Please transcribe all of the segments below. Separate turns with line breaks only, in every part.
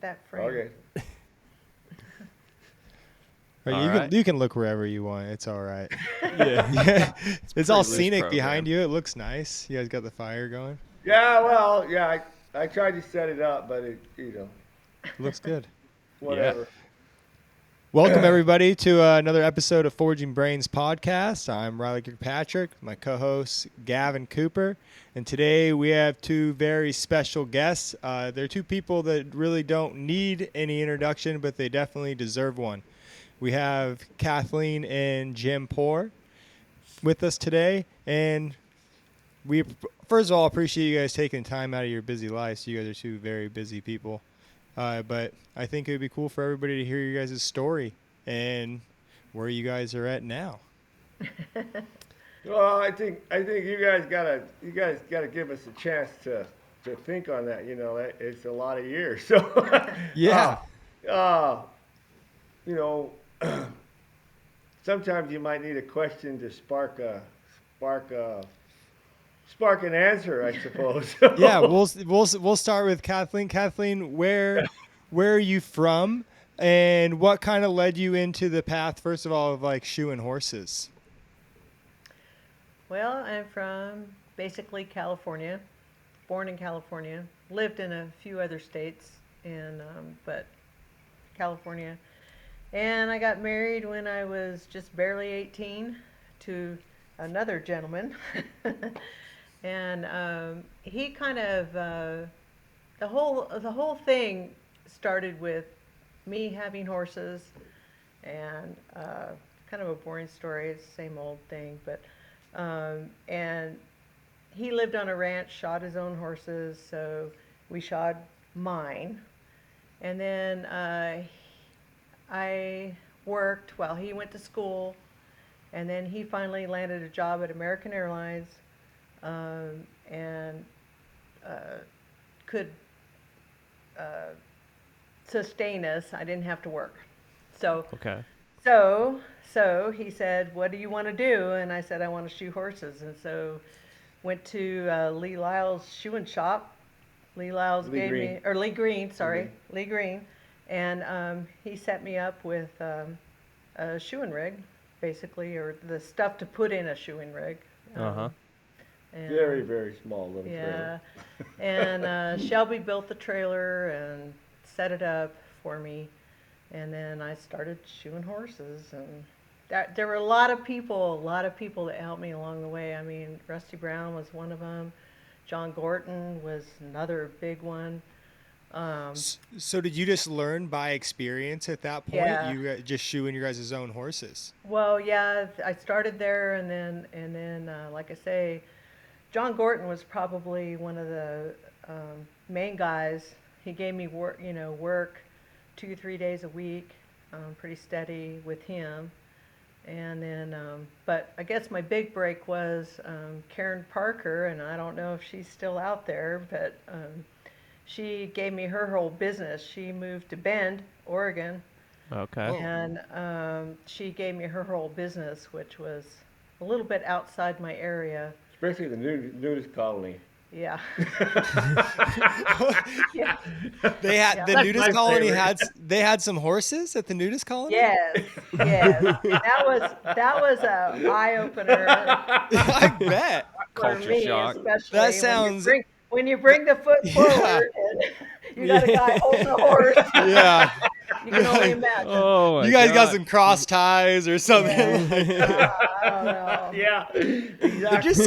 that frame.
Okay.
You can look wherever you want. It's all right.
Yeah.
It's all
pretty loose
scenic
program.
behind you. It looks nice. You guys got the fire going.
Yeah, well, yeah, I tried to set it up, but it,
Looks good.
whatever.
Welcome, everybody, to another episode of Forging Brains podcast. I'm Riley Kirkpatrick, my co-host, Gavin Cooper. And today we have two very special guests. They're two people that really don't need any introduction, but they definitely deserve one. We have Kathleen and Jim Poor with us today. And we, first of all, appreciate you guys taking time out of your busy lives. You guys are two very busy people. But I think it would be cool for everybody to hear you guys' story and where you guys are at now.
Well, I think you guys gotta give us a chance to think on that. It's a lot of years. So
Yeah.
Sometimes you might need a question to spark an answer, I suppose.
Yeah, we'll start with Kathleen. Kathleen, where are you from, and what kind of led you into the path, first of all, of like shoeing horses?
Well, I'm from basically California, born in California, lived in a few other states, but California. And I got married when I was just barely 18 to another gentleman. And he kind of the whole thing started with me having horses, and kind of a boring story. It's the same old thing, but and he lived on a ranch, shod his own horses, so we shod mine, and then I worked while he went to school, and then he finally landed a job at American Airlines. And could sustain us. I didn't have to work. So
Okay.
So he said, "What do you want to do?" And I said, "I want to shoe horses." And so went to Lee Lyle's shoeing shop. Lee Lyle's
Lee
gave
Green.
me, or Lee Green, sorry, Lee Green, and he set me up with a shoeing rig, basically, or the stuff to put in a shoeing rig. And,
Very, very small little
yeah,
trailer.
and Shelby built the trailer and set it up for me, and then I started shoeing horses, and there were a lot of people that helped me along the way. I mean, Rusty Brown was one of them. John Gorton was another big one.
So did you just learn by experience at that point?
Yeah.
You just shoeing your guys' own horses?
Well, yeah, I started there, and then like I say, John Gorton was probably one of the main guys. He gave me work 2-3 days a week, pretty steady with him. And then, but I guess my big break was Karen Parker, and I don't know if she's still out there, but she gave me her whole business. She moved to Bend, Oregon.
Okay.
And she gave me her whole business, which was a little bit outside my area.
Especially the nudist colony.
Yeah.
Yeah. They had the nudist colony they had some horses at the nudist colony?
Yes. That was a eye opener.
I bet.
For
Culture
me,
shock.
especially
That sounds
when you bring the foot forward and you got a guy holding a horse.
Yeah.
You can only imagine.
Oh my
You guys got
God.
some cross ties or something.
I don't know.
Yeah, exactly.
It just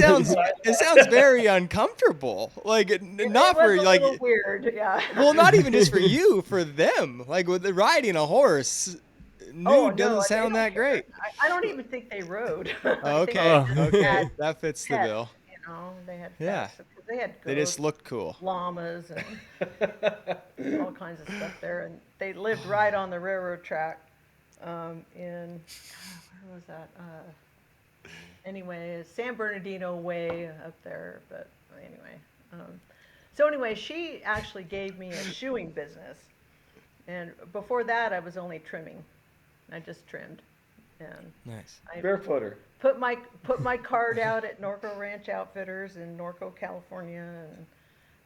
sounds very uncomfortable. Like not
it was
for
a
like
little weird, yeah.
well, not even just for you, for them. Like with riding a horse, nude doesn't sound that great.
I don't even think they rode.
Okay, okay,
had
that fits the
pets,
bill.
They had
Yeah.
pets. They had
They just
goats,
looked cool.
llamas, and all kinds of stuff there. And they lived right on the railroad track where was that? Anyway, San Bernardino way up there. But anyway, she actually gave me a shoeing business. And before that, I was only trimming. I just trimmed. And
Nice.
I
Barefooter.
put my card out at Norco Ranch Outfitters in Norco, California,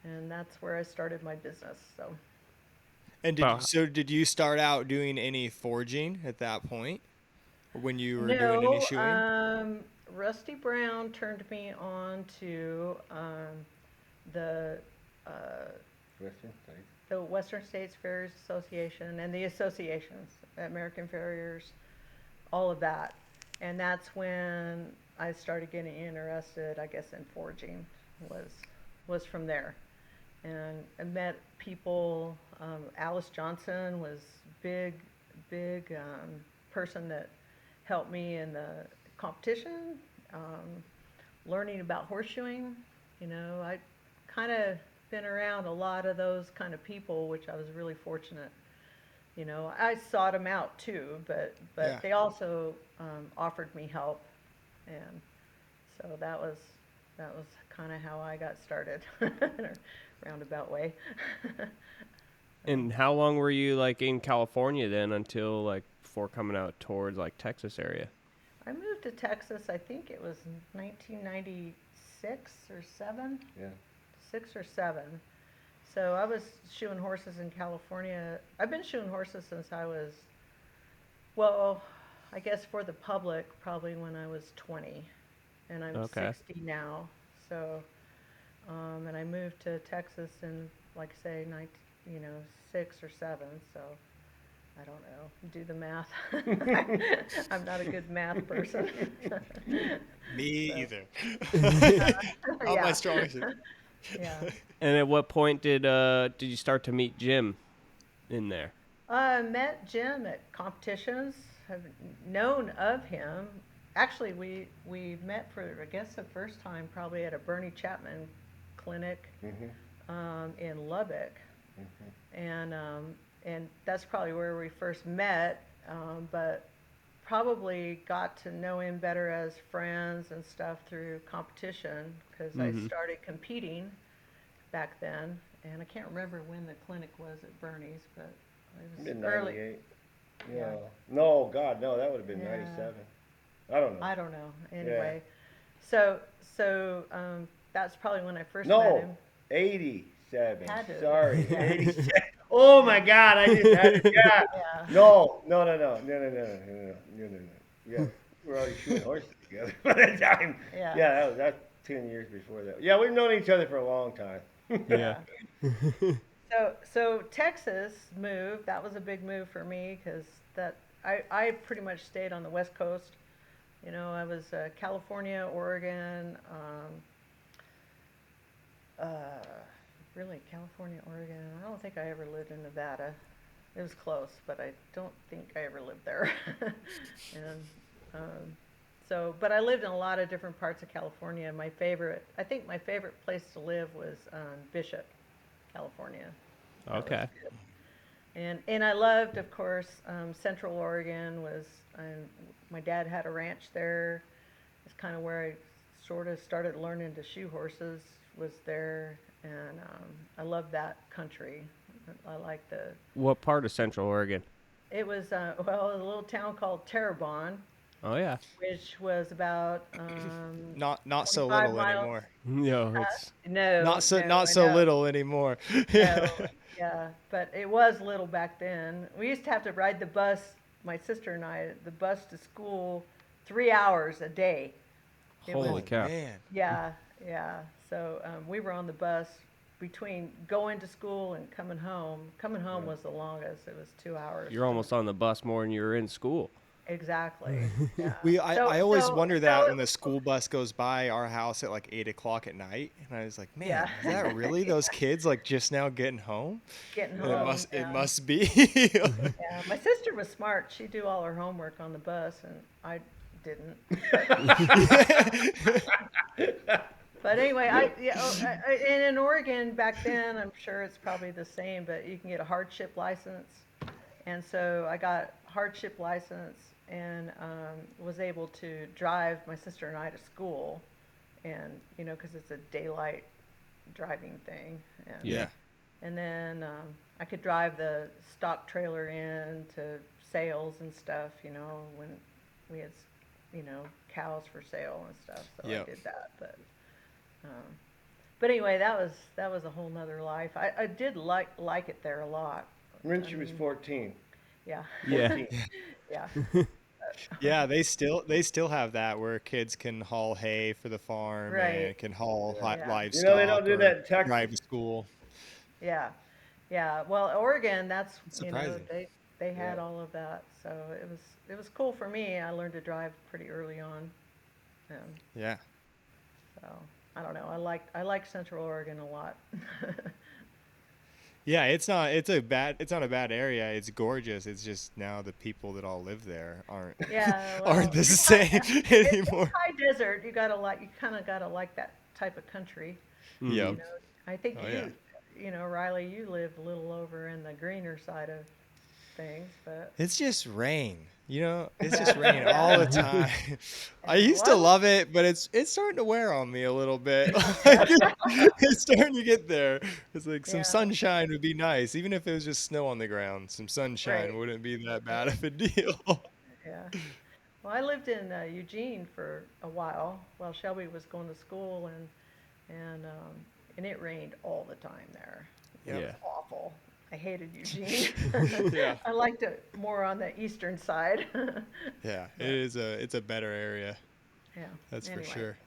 and that's where I started my business. So
And did you start out doing any forging at that point? Or when you were doing any
No,
shoeing?
Rusty Brown turned me on to the uh,
Western States.
the Western States Farriers Association and the associations, American Farriers, all of that. And that's when I started getting interested, I guess, in forging was from there. And I met people. Alice Johnson was big person that helped me in the competition, learning about horseshoeing. You know, I kind of been around a lot of those kind of people, which I was really fortunate. You know, I sought them out too, but
Yeah.
they also offered me help, and so that was kind of how I got started in a roundabout way.
And how long were you like in California then until like before coming out towards like Texas area?
I moved to Texas, I think it was 1996 or 7,
Yeah.
6 or 7. So I was shoeing horses in California. I've been shoeing horses since I was, well, I guess for the public, probably when I was 20. And I'm
Okay.
60 now. So, and I moved to Texas in, like I say, 6 or 7. So I don't know. Do the math. I'm not a good math person.
Me either. Not
Yeah.
my strongest.
Yeah.
And at what point did you start to meet Jim in there?
I met Jim at competitions. I've known of him. Actually, we met for, I guess, the first time probably at a Bernie Chapman clinic in Lubbock. And that's probably where we first met, but probably got to know him better as friends and stuff through competition, because I started competing back then, and I can't remember when the clinic was at Bernie's, but it was
Been
early.
98.
Yeah.
No, God, no, that would have been
Yeah.
97. I don't know.
I don't know. Anyway, so that's probably when I first met
No,
him.
87.
Had to.
Sorry,
Yeah.
87. Oh my God, I just had to. Yeah.
Yeah.
No. Yeah, we're already shooting horses together by that time.
Yeah.
Yeah, that's 10 years before that. Yeah, we've known each other for a long time.
Yeah.
So Texas move, that was a big move for me, because I pretty much stayed on the West Coast. You know, I was California, Oregon, really California, Oregon. I don't think I ever lived in Nevada. It was close, but I don't think I ever lived there. And but I lived in a lot of different parts of California. I think my favorite place to live was Bishop, California. That was
Okay.
good. And I loved, of course, Central Oregon my dad had a ranch there. It's kind of where I sort of started learning to shoe horses, was there. And I love that country. I like
What part of Central Oregon?
it was, a little town called Terrebonne,
Oh yeah.
which was about,
Not so
25
little
miles.
anymore.
No, it's
No,
Not so
no, I know.
little anymore.
No, yeah, but it was little back then. We used to have to ride the bus, my sister and I, the bus to school 3 hours a day. It was-
Holy cow.
Man.
Yeah, yeah. So we were on the bus between going to school and coming home. Coming home was the longest. It was 2 hours.
You're almost on the bus more than you were in school.
Exactly. Yeah.
I always
So-
wonder
so
that
it
when the
was-
school bus goes by our house at like 8 o'clock at night, and I was like, man,
Yeah.
is that really those kids like just now getting home?
Getting
And
home.
it
yeah.
must be.
Yeah, my sister was smart. She'd do all her homework on the bus, and I didn't. But anyway, and in Oregon back then, I'm sure it's probably the same, but you can get a hardship license. And so I got hardship license and was able to drive my sister and I to school, and because it's a daylight driving thing. And,
Yeah.
And then I could drive the stock trailer in to sales and stuff, when we had, cows for sale and stuff. So
Yep.
I did that. But anyway, that was a whole nother life. I did like it there a lot.
When she was 14.
Yeah.
Yeah.
14.
Yeah.
Yeah, they still have that where kids can haul hay for the farm
Right.
and can haul
Yeah.
Yeah.
You know, they
livestock
don't do
or
that in Texas.
drive to school.
Yeah. Yeah. Well, Oregon, that's,
It's
you know,
surprising.
they had
Yeah.
all of that. So it was cool for me. I learned to drive pretty early on. Um,
Yeah.
so I don't know. I like Central Oregon a lot.
Yeah, it's not a bad area. It's gorgeous. It's just now the people that all live there aren't
Yeah,
aren't
well,
the
it's
same
it's
anymore.
high desert. You kind of gotta like that type of country.
Mhm.
Yep.
You know, I think
Oh yeah.
you know, Riley, you live a little over in the greener side of things, but
It's just rain. It's
yeah,
just rain
yeah,
all the time. I
yeah.
used to
Well,
love it, but it's starting to wear on me a little bit.
yeah,
It's starting to get there. It's like some
yeah,
sunshine would be nice, even if it was just snow on the ground. Some sunshine
right,
wouldn't be that bad
right,
of a deal.
yeah. Well, I lived in Eugene for a while Shelby was going to school, and it rained all the time there. It was
Yeah.
awful. I hated Eugene.
Yeah.
I liked it more on the eastern side.
Yeah,
But,
it's a better area.
yeah.
That's for
Anyway.
sure.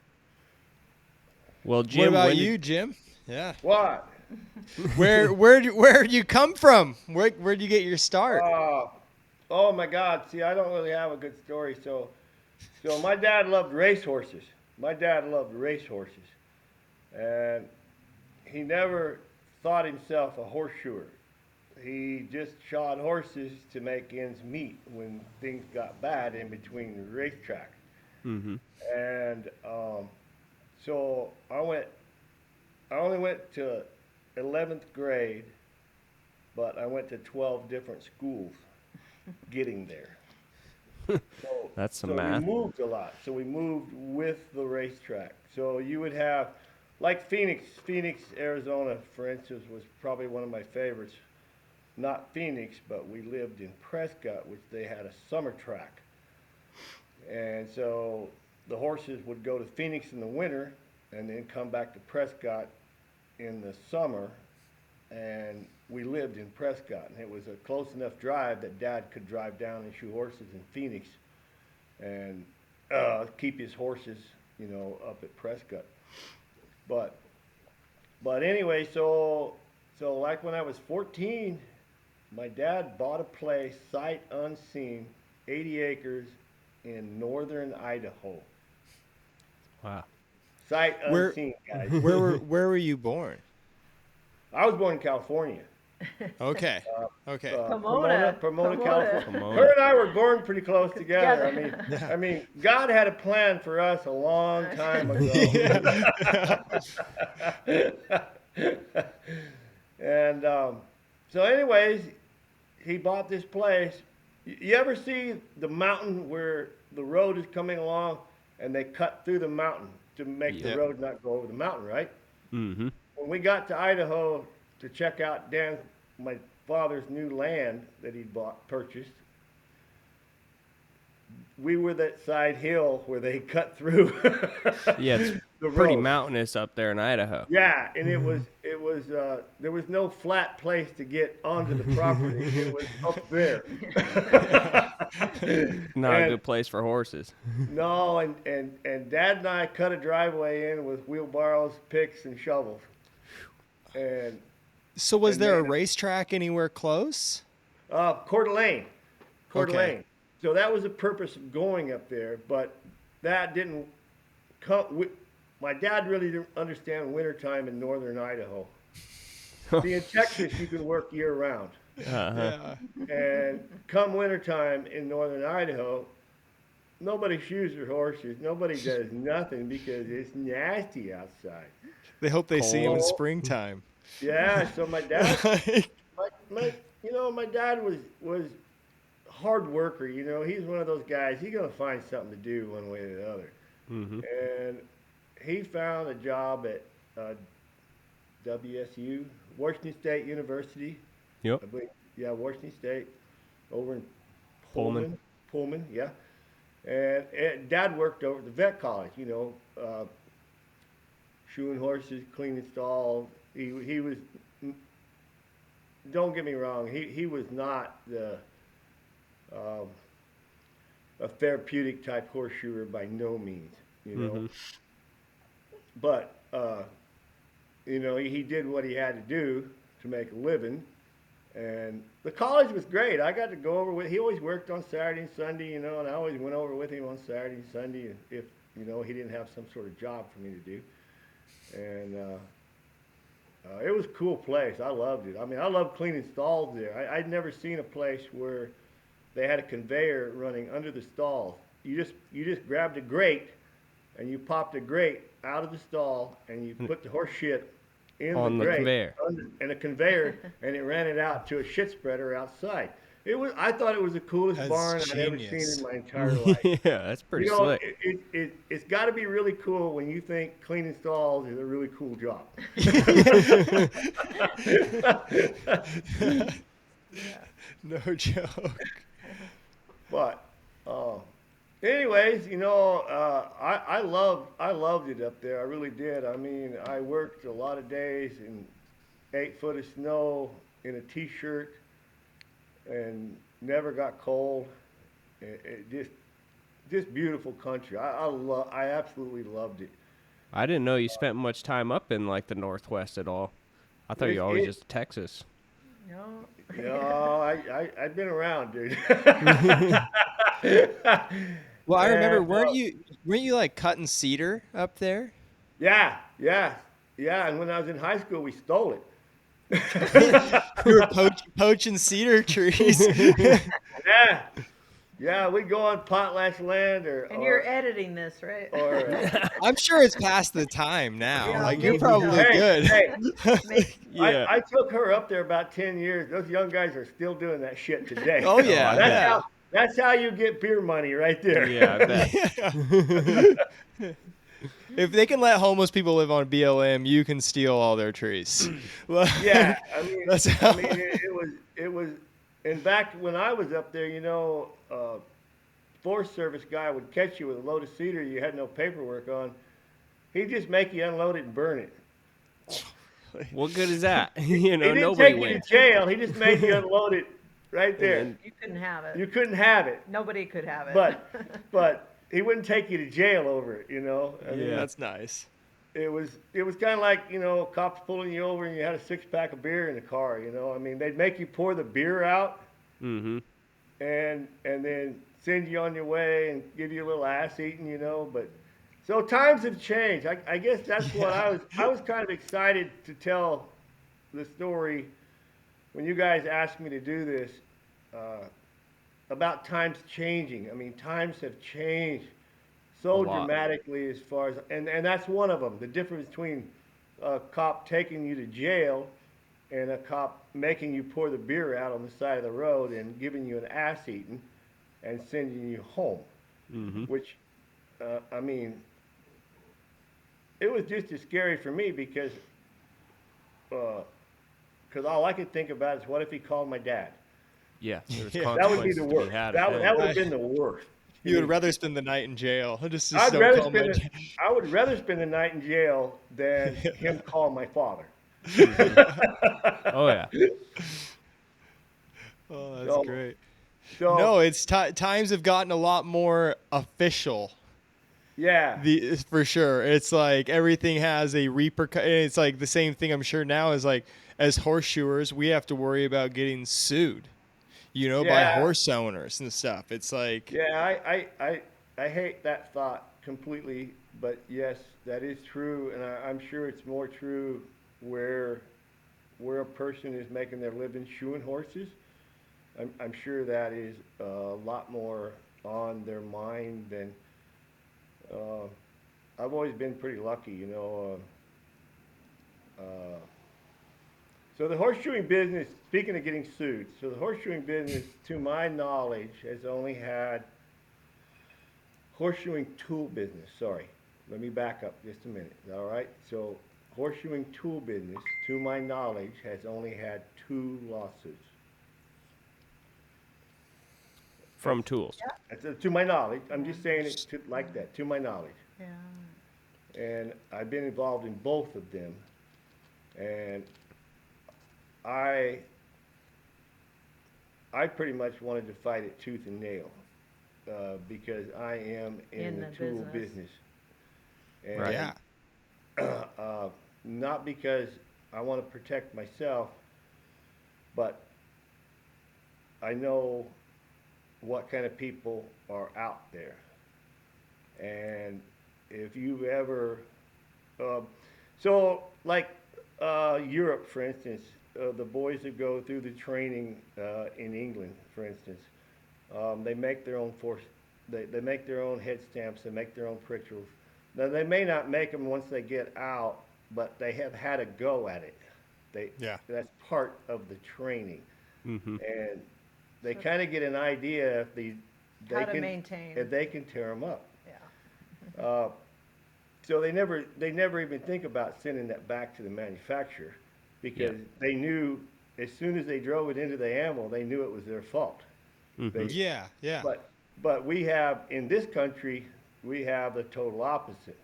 Well,
What
Jim,
about
when
you,
did
Jim? Yeah.
What?
Where'd you come from? Where'd you get your start?
Uh, oh my God. See, I don't really have a good story. So my dad loved racehorses. My dad loved racehorses. And he never thought himself a horseshoer. He just shod horses to make ends meet when things got bad in between the racetrack.
Mhm.
And so I only went to 11th grade, but I went to 12 different schools getting there. So,
That's some
so
math.
we moved a lot. So we moved with the racetrack. So you would have, like Phoenix, Arizona, for instance, was probably one of my favorites. Not Phoenix, but we lived in Prescott, which they had a summer track. And so the horses would go to Phoenix in the winter and then come back to Prescott in the summer. And we lived in Prescott, and it was a close enough drive that Dad could drive down and shoe horses in Phoenix and keep his horses, up at Prescott. But anyway, so like when I was 14, my dad bought a place, sight unseen, 80 acres in northern Idaho.
Wow.
Sight
Where-
unseen, guys.
Where were you born?
I was born in California.
Okay. Okay.
Pomona.
Pomona,
Pomona.
California.
Pomona.
Her and I were born pretty close together.
Together.
I mean, God had a plan for us a long time ago. And so, anyways, he bought this place. You ever see the mountain where the road is coming along, and they cut through the mountain to make the
Yep.
road not go over the mountain, right?
Mhm.
When we got to Idaho to check out my father's new land that he purchased, we were that side hill where they cut through
Yeah, it's
the
pretty
road.
mountainous up there in Idaho.
Yeah, and it was there was no flat place to get onto the property. It was up there.
Not a
And-
good place for horses.
No, and Dad and I cut a driveway in with wheelbarrows, picks, and shovels. And
So was
And
there a
then-
racetrack anywhere close?
Coeur d'Alene. Coeur
Okay.
d'Alene. So that was the purpose of going up there, but that didn't come. My dad really didn't understand wintertime in northern Idaho. See, in Texas, you can work year round.
Uh-huh.
Yeah.
And come wintertime in northern Idaho, nobody shoes their horses. Nobody does nothing because it's nasty outside.
They hope they see him in
Cold.
springtime.
Yeah, so my dad, my dad was hard worker. He's one of those guys. He's gonna find something to do one way or the other.
Mhm.
And he found a job at WSU, Washington State University.
Yep.
I believe, yeah, Washington State, over in
Pullman.
Pullman, yeah. And Dad worked over at the vet college. Shoeing horses, cleaning stalls. He was don't get me wrong. He was not um, a therapeutic type horseshoer by no means, you know.
Mhm.
But you know, he did what he had to do to make a living. And the college was great. I got to go over with. He always worked on Saturday and Sunday, you know, and I always went over with him on Saturday and Sunday if you know he didn't have some sort of job for me to do. And it was a cool place. I loved it. I mean, I loved cleaning stalls there. I'd never seen a place where they had a conveyor running under the stalls. You just grabbed a grate and you popped a grate out of the stall and you put the horse shit in
On the
grate
conveyor.
and a conveyor and it ran it out to a shit spreader outside. I thought it was the coolest
That's
barn I'd ever
genius.
seen in my entire life.
Yeah, that's pretty
You know,
slick.
it's got to be really cool when you think cleaning stalls is a really cool job.
No joke.
But, anyways, you know, I loved it up there. I really did. I mean, I worked a lot of days in 8 foot of snow in a t-shirt and never got cold. It just beautiful country. I absolutely loved it.
I didn't know you spent much time up in like the Northwest at all. I thought you were always just Texas.
No.
No, I've been around, dude.
Well, I remember,
And,
weren't you like cutting cedar up there?
Yeah. And when I was in high school, we stole it.
You were poaching cedar trees.
Yeah, we'd go on potlatch land
And you're editing this, right?
I'm sure it's past the time now.
Yeah,
like, you're
maybe
probably
so.
good.
Yeah.
I took her up there about 10 years. Those young guys are still doing that shit today.
Oh, yeah.
That's how you get beer money right there.
Yeah, I bet.
Yeah.
If they can let homeless people live on BLM, you can steal all their trees.
Yeah, I mean,
That's how-
it was, and back when I was up there, you know, Forest Service guy would catch you with a load of cedar you had no paperwork on. He'd just make you unload it and burn it.
What good is that? You
He
know,
didn't
nobody
take you
wins.
to jail. He just made you unload it right there.
And
You couldn't have it.
You couldn't have it,
Nobody could have it.
but he wouldn't take you to jail over it. You know, I mean,
Yeah.
That's nice.
it was kind of like, you know, cops pulling you over and you had a 6-pack of beer in the car. You know, I mean, they'd make you pour the beer out
Mm-hmm.
and then send you on your way and give you a little ass eating, you know. But so times have changed. I guess that's what I was kind of excited to tell the story when you guys asked me to do this about times changing. I mean, times have changed so
A lot.
dramatically as far as, and that's one of them. The difference between a cop taking you to jail and a cop making you pour the beer out on the side of the road and giving you an ass eating and sending you home.
Mm-hmm.
Which, I mean, it was just as scary for me because all I could think about is what if he called my dad?
Yeah, there's
Yeah.
That would be
consequences
the
to be
worst.
had.
That would have been the worst.
You would rather spend the night in jail. Just
I
don't call my
would rather spend the night in jail than him call my father.
Oh yeah.
Oh, that's
So-
great.
So
No, it's times have gotten a lot more official.
yeah,
For sure. It's like everything has a repercussion. It's like the same thing I'm sure now is like, as horseshoers, we have to worry about getting sued, you know, by
Yeah.
horse owners and stuff. It's like,
yeah. I hate that thought completely, but yes, that is true, and I'm sure it's more true where a person is making their living shoeing horses. I'm sure that is a lot more on their mind than. I've always been pretty lucky, you know. So the horseshoeing business, speaking of getting sued, so the horseshoeing business, to my knowledge, has only had horseshoeing tool business. Sorry, let me back up just a minute. All right, so horseshoeing tool business, to my knowledge, has only had 2 lawsuits.
From tools.
That's, to my knowledge, I'm just saying it like that. To my knowledge.
Yeah.
And I've been involved in both of them. And I I pretty much wanted to fight it tooth and nail, because I am in the tool business. And,
Right.
Yeah.
not because I want to protect myself, but I know what kind of people are out there. And if you've ever, so like Europe, for instance, the boys that go through the training in England, for instance, they make their own they make their own head stamps, they make their own rituals. Now they may not make them once they get out, but they have had a go at it. That's part of the training, and they kind of get an idea if
How to maintain.
if they can tear them up.
Yeah.
So they never even think about sending that back to the manufacturer, because they knew as soon as they drove it into the animal, they knew it was their fault.
Yeah.
But we have, in this country, we have the total opposite.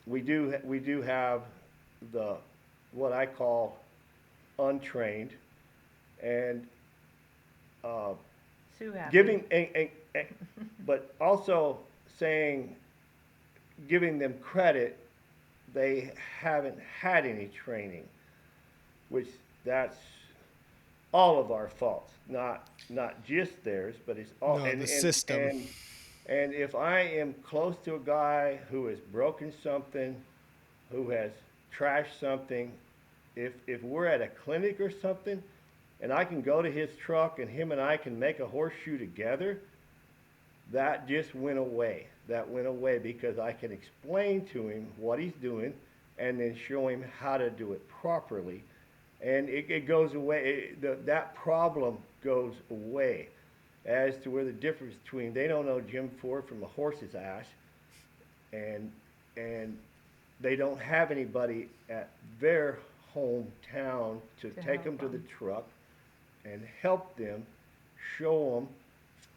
We do have the, what I call untrained, and
Sue happy.
giving, but also giving them credit, they haven't had any training, which that's all of our faults, not just theirs, but it's all
the system.
And if I am close to a guy who has broken something, who has trashed something, if we're at a clinic or something, and I can go to his truck and him and I can make a horseshoe together, that just went away. That went away because I can explain to him what he's doing and then show him how to do it properly. And it goes away. That problem goes away. As to where the difference between, they don't know Jim Ford from a horse's ass, and they don't have anybody at their hometown to take them to the truck and help them, show them,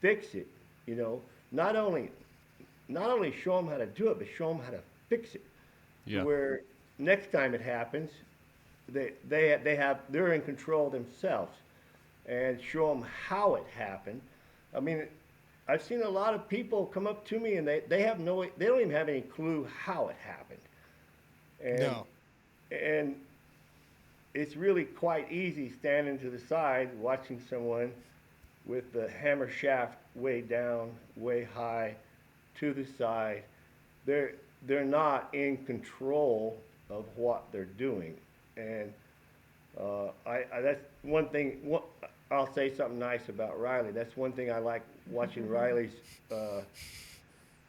fix it. You know, not only show them how to do it, but show them how to fix it.
Yeah.
Where next time it happens, they're in control themselves, and show them how it happened. I mean, I've seen a lot of people come up to me and they don't even have any clue how it happened. And it's really quite easy standing to the side watching someone with the hammer shaft way down, way high, to the side. They're not in control of what they're doing. And that's one thing. I'll say something nice about Riley. That's one thing I like watching Riley's.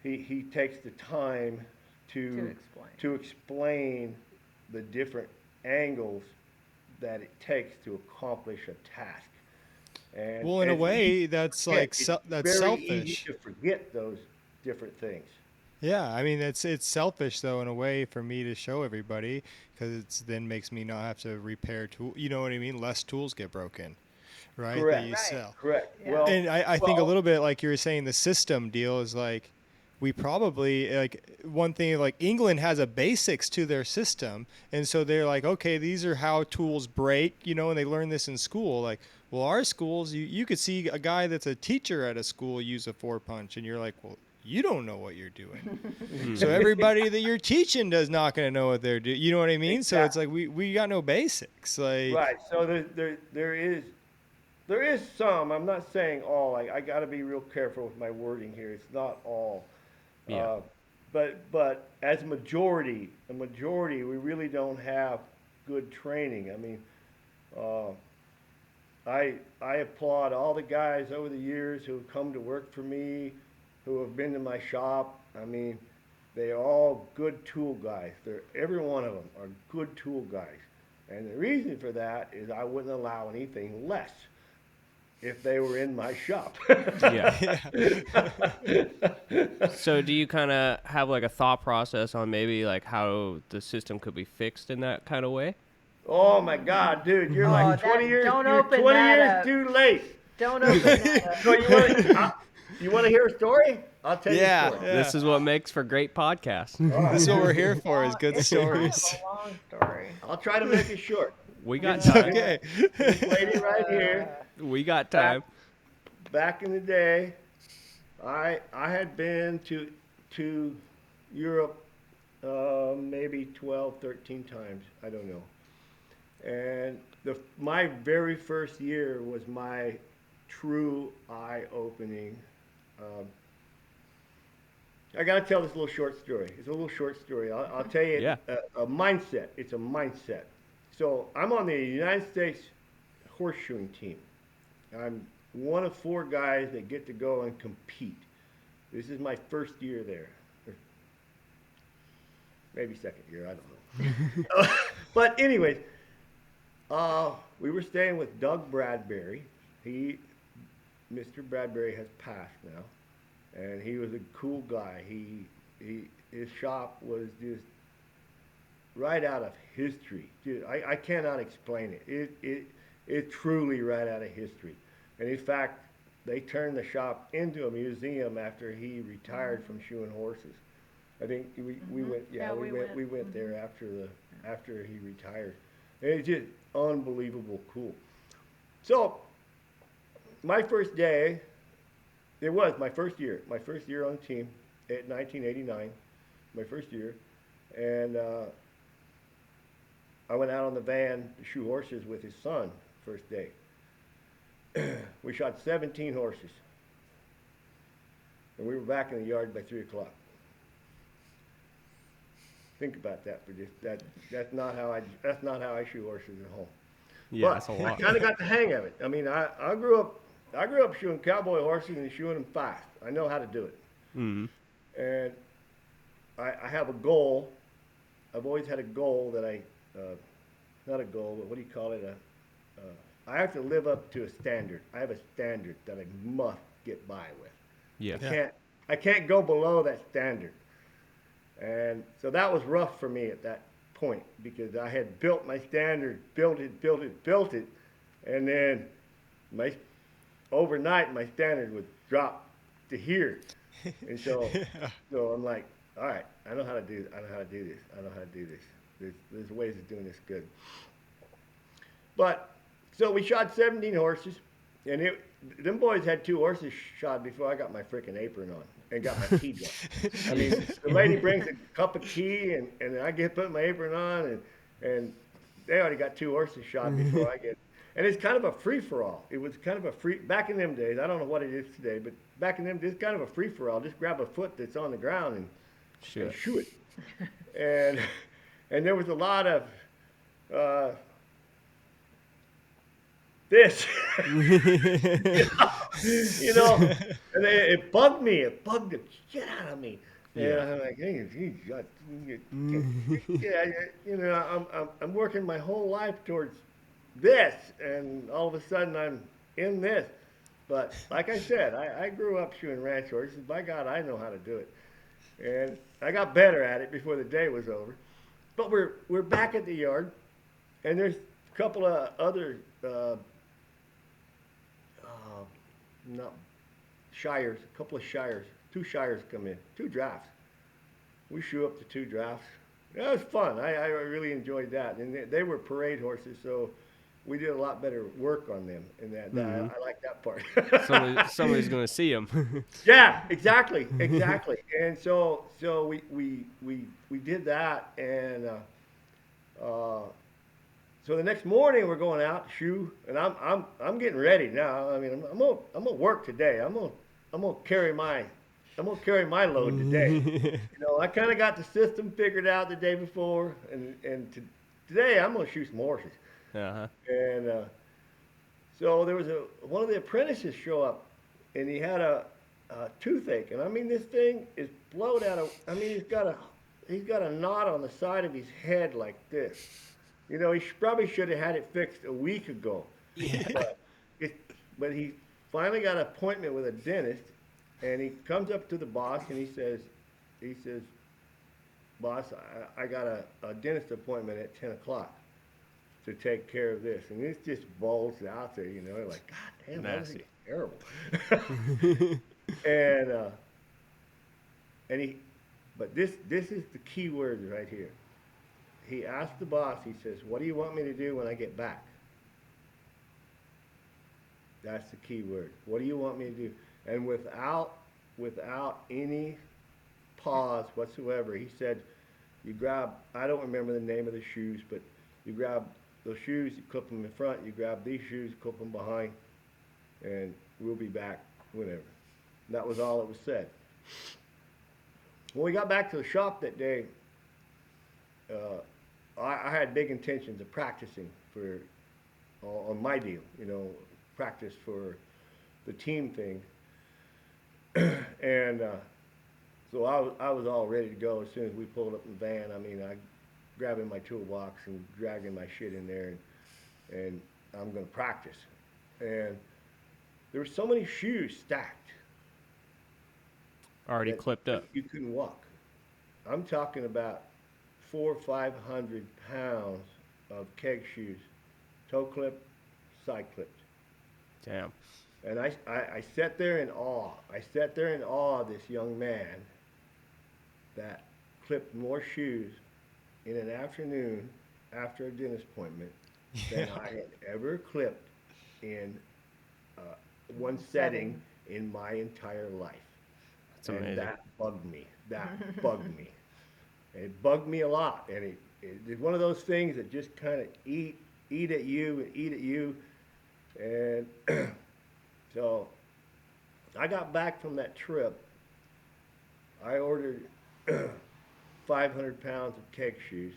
He takes the time to explain the different angles that it takes to accomplish a task. And
Well, in a way, that's like
very
that's selfish.
easy to forget those different things.
Yeah, I mean it's selfish though in a way for me to show everybody, because it then makes me not have to repair tool. You know what I mean? Less tools get broken, right?
Correct.
That you sell.
Correct.
Yeah.
Well,
And I think a little bit like you were saying, the system deal is like, we probably, like, one thing, like England has a basics to their system, and so they're like, okay, these are how tools break, you know, and they learn this in school. Like, well, our schools, you could see a guy that's a teacher at a school use a 4-punch, and you're like, well, you don't know what you're doing. So everybody that you're teaching is not going to know what they're doing. You know what I mean? Exactly. So it's like we got no basics. Like,
right. So there is some. I'm not saying all. I got to be real careful with my wording here. It's not all.
Yeah.
But as a majority, we really don't have good training. I mean, I applaud all the guys over the years who have come to work for me, who have been to my shop. I mean, they're all good tool guys. Every one of them are good tool guys. And the reason for that is I wouldn't allow anything less if they were in my shop.
Yeah. So do you kind of have like a thought process on maybe like how the system could be fixed in that kind of way?
Oh my God, dude, you're like 20 years.
Don't
You're
open
20
that
years
up.
too late.
Don't open that up.
So you want to hear a story? I'll tell you a story.
Yeah.
This is what makes for great podcasts.
That's what we're here for, is good
It's
stories.
a long story.
I'll try to make it short.
We got
This-
time.
Okay.
This lady right here.
We got time.
Back in the day, I had been to Europe maybe 12, 13 times. I don't know. And my very first year was my true eye-opening. I got to tell this little short story. It's a little short story. I'll tell you
Yeah.
a mindset. It's a mindset. So I'm on the United States horseshoeing team. I'm one of 4 guys that get to go and compete. This is my first year there. Or maybe second year, I don't know. But anyways, we were staying with Doug Bradbury. Mr. Bradbury has passed now, and he was a cool guy. His shop was just right out of history. Dude, I cannot explain it. It's truly right out of history. And in fact, they turned the shop into a museum after he retired from shoeing horses. I think we went, we went there after he retired. And it's just unbelievable cool. So my first day, it was my first year on the team at 1989, my first year. And I went out on the van to shoe horses with his son first day. We shot 17 horses. And we were back in the yard by 3 o'clock. Think about that for just that's not how I shoe horses at home.
Yeah,
But
that's a lot.
I kind of got the hang of it. I mean, I grew up shoeing cowboy horses and shoeing them fast. I know how to do it.
Mm-hmm.
And I have a goal. I've always had a goal that not a goal, but what do you call it? I have to live up to a standard. I have a standard that I must get by with.
Yeah.
I can't go below that standard. And so that was rough for me at that point because I had built my standard, built it, and then overnight my standard would drop to here. And so I'm like, all right, I know how to do this. There's ways of doing this good. But so we shot 17 horses, and them boys had 2 horses shot before I got my frickin' apron on and got my tea done. I mean, the lady brings a cup of tea, and I put my apron on, and they already got 2 horses shot before I get. And it's kind of a free-for-all. It was kind of a back in them days, I don't know what it is today, but back in them days, kind of a free-for-all. Just grab a foot that's on the ground and shoot it. And there was a lot of this, you know, and it bugged me. It bugged the shit out of me. And I'm like, hey, I'm working my whole life towards this, and all of a sudden I'm in this. But like I said, I grew up shoeing ranch horses. By God, I know how to do it. And I got better at it before the day was over. But we're back at the yard, and there's a couple of other shires, a couple of shires, 2 shires come in, 2 drafts. We shoe up to 2 drafts. That was fun. I really enjoyed that. And they were parade horses, so we did a lot better work on them. And I like that part.
Somebody's going to see them.
Yeah, exactly. And so we did that, and so the next morning we're going out to shoe, and I'm getting ready now. I mean, I'm gonna work today. I'm gonna carry my load today. You know, I kind of got the system figured out the day before, and today I'm gonna shoot some horses.
Uh-huh.
And so there was one of the apprentices show up, and he had a toothache, and I mean this thing is blowed out of. I mean he's got a knot on the side of his head like this. You know, he probably should have had it fixed a week ago. Yeah. But he finally got an appointment with a dentist, and he comes up to the boss and he says, boss, I got a dentist appointment at 10 o'clock to take care of this. And this just bulged out there, you know, like, God damn, that is terrible. But this is the key word right here. he asked the boss, he says, what do you want me to do when I get back? That's the key word. What do you want me to do? And without any pause whatsoever, he said, you grab, I don't remember the name of the shoes, but you grab those shoes, you clip them in front, you grab these shoes, clip them behind, and we'll be back whenever. That was all that was said. When we got back to the shop that day, I had big intentions of practicing for on my deal, you know, practice for the team thing. And so I was all ready to go as soon as we pulled up in the van. I mean, I grabbing my toolbox and dragging my shit in there, and I'm going to practice. And there were so many shoes stacked.
Already
that
clipped up.
You couldn't walk. I'm talking about 400 or 500 pounds of keg shoes, toe clip, side clipped.
Damn.
And I sat there in awe. I sat there in awe of this young man that clipped more shoes in an afternoon after a dentist appointment than I had ever clipped in one setting in my entire life.
That's amazing.
And that bugged me. That bugged me. It bugged me a lot. And it's one of those things that just kind of eat at you. And so I got back from that trip. I ordered 500 pounds of keg shoes.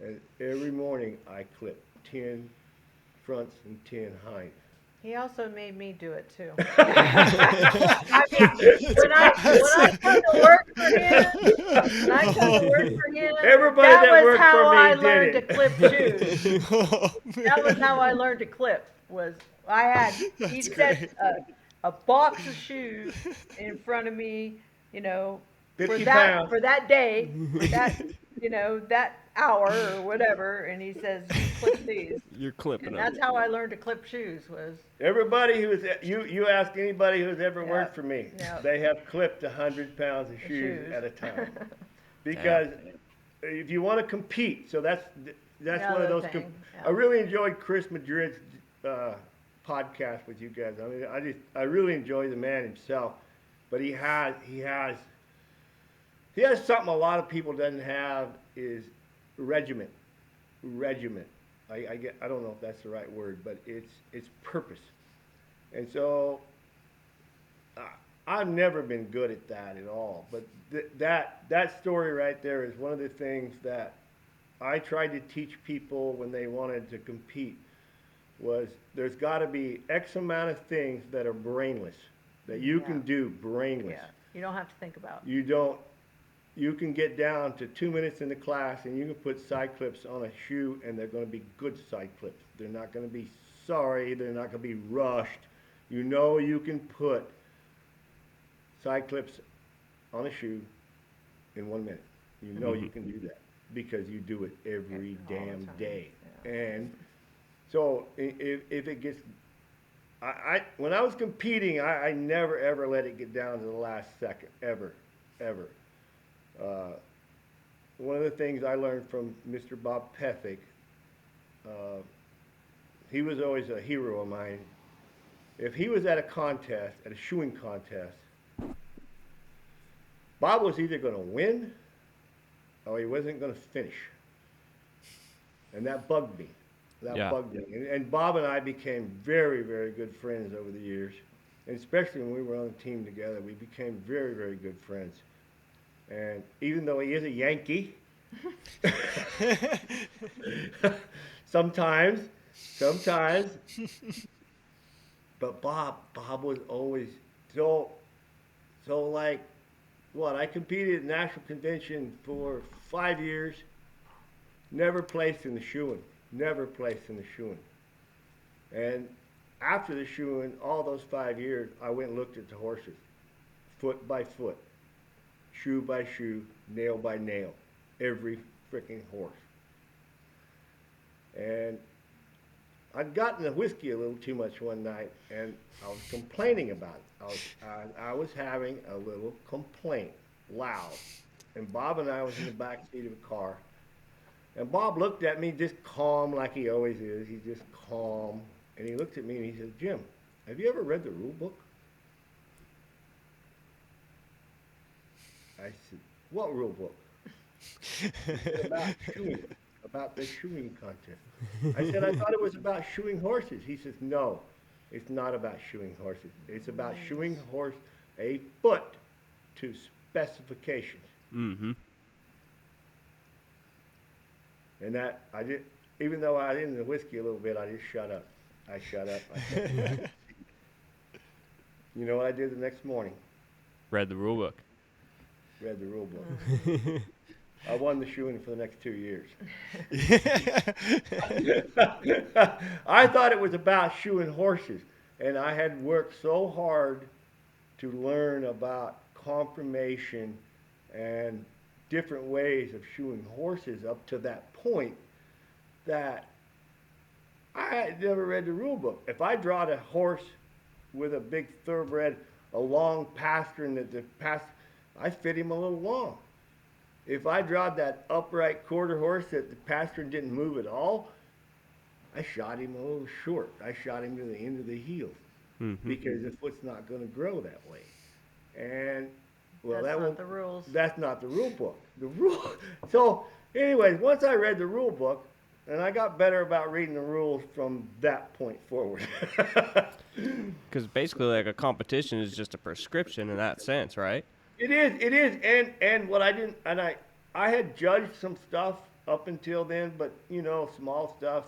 And every morning I clipped 10 fronts and 10 hinds.
He also made me do it too. I mean, when I come to work for him,
Everybody
that
that
was
worked
how
for me
I
did
learned to
it.
clip shoes. That was how I learned to clip. He set a box of shoes in front of me, you know,
50 pounds.
for that day, for that, you know, that hour or whatever, and he says, "You clip these."
You're clipping
And
them.
that's how I learned to clip shoes. Was
Everybody who's you ask anybody who's ever
Yeah.
worked for me,
Yeah.
they have clipped 100 pounds of shoes
shoes.
at a time. Because if you want to compete, so that's one of
Another
those.
thing, yeah.
I really enjoyed Chris Madrid's podcast with you guys. I mean, I really enjoy the man himself, but he has something a lot of people doesn't have is regiment. I don't know if that's the right word, but it's purpose. And so I've never been good at that at all. But that story right there is one of the things that I tried to teach people when they wanted to compete was there's got to be X amount of things that are brainless, that you can do brainless.
Yeah, you don't have to think about.
You can get down to 2 minutes in the class and you can put side clips on a shoe and they're going to be good side clips. They're not going to be sorry. They're not going to be rushed. You know you can put side clips on a shoe in 1 minute. You know you can do that because you do it every
All the
damn
time.
day.
Yeah.
And so if it gets, when I was competing, I never ever let it get down to the last second, ever. One of the things I learned from Mr. Bob Pethick, he was always a hero of mine. If he was at a contest, at a shoeing contest, Bob was either going to win or he wasn't going to finish. And that bugged me. Bugged me. And Bob and I became very, very good friends over the years. And especially when we were on the team together, we became very, very good friends. And even though he is a Yankee, sometimes, but Bob was always so like, what, I competed at national convention for 5 years, never placed in the shoeing. And after the shoeing, all those 5 years, I went and looked at the horses, foot by foot, shoe by shoe, nail by nail, every freaking horse. And I'd gotten the whiskey a little too much one night, and I was complaining about it. I was having a little complaint, loud. And Bob and I was in the back seat of a car, And Bob looked at me just calm like he always is. He's just calm. And he looked at me and he says, Jim, have you ever read the rule book? I said, what rule book? He said, about shoeing, about the shoeing contest. I said, I thought it was about shoeing horses. He says, no, it's not about shoeing horses. It's about shoeing horse a foot to specifications.
Mm-hmm.
And that, I did, even though I did the whiskey a little bit, I just shut up. I shut up. You know what I did the next morning?
Read the rule book.
Read the rule book. I won the shoeing for the next 2 years. I thought it was about shoeing horses, and I had worked so hard to learn about conformation and different ways of shoeing horses up to that point that I had never read the rule book. If I drawed a horse with a big thoroughbred, a long pastern that the I fit him a little long. If I drawed that upright quarter horse that the pastern didn't move at all, I shot him a little short. I shot him to the end of the heel because the foot's not going to grow that way. And well,
That's not the rules.
That's not the rule book. The rule. So, anyways, once I read the rule book, and I got better about reading the rules from that point forward.
Because basically, like, a competition is just a prescription in that sense, right?
It is, and what I didn't, and I had judged some stuff up until then, but you know, small stuff,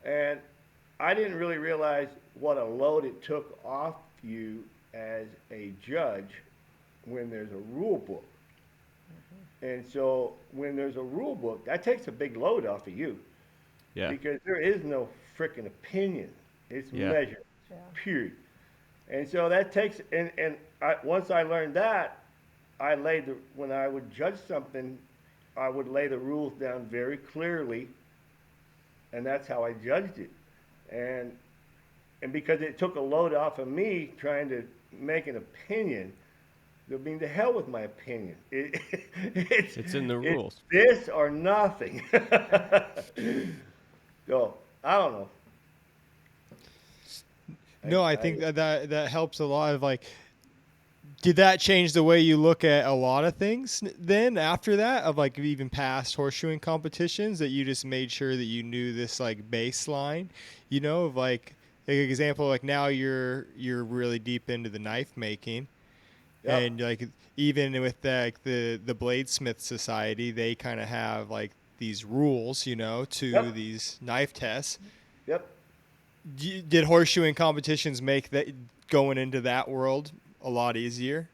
and I didn't really realize what a load it took off you as a judge when there's a rule book. And so when there's a rule book, that takes a big load off of you.
Yeah.
Because there is no frickin' opinion. It's measured, period. And so that takes, once I learned that, when I would judge something, I would lay the rules down very clearly, and that's how I judged it. And because it took a load off of me trying to make an opinion, I mean, to hell with my opinion.
It's in the rules.
It's this or nothing. So, I don't know.
No, I think that helps a lot. Of like, did that change the way you look at a lot of things then after that, of like even past horseshoeing competitions, that you just made sure that you knew this like baseline, you know, of like an example, like now you're really deep into the knife making. Yep. And like even with the Bladesmith Society, they kind of have like these rules, you know, to these knife tests.
Yep.
Did horseshoeing competitions make that going into that world a lot easier?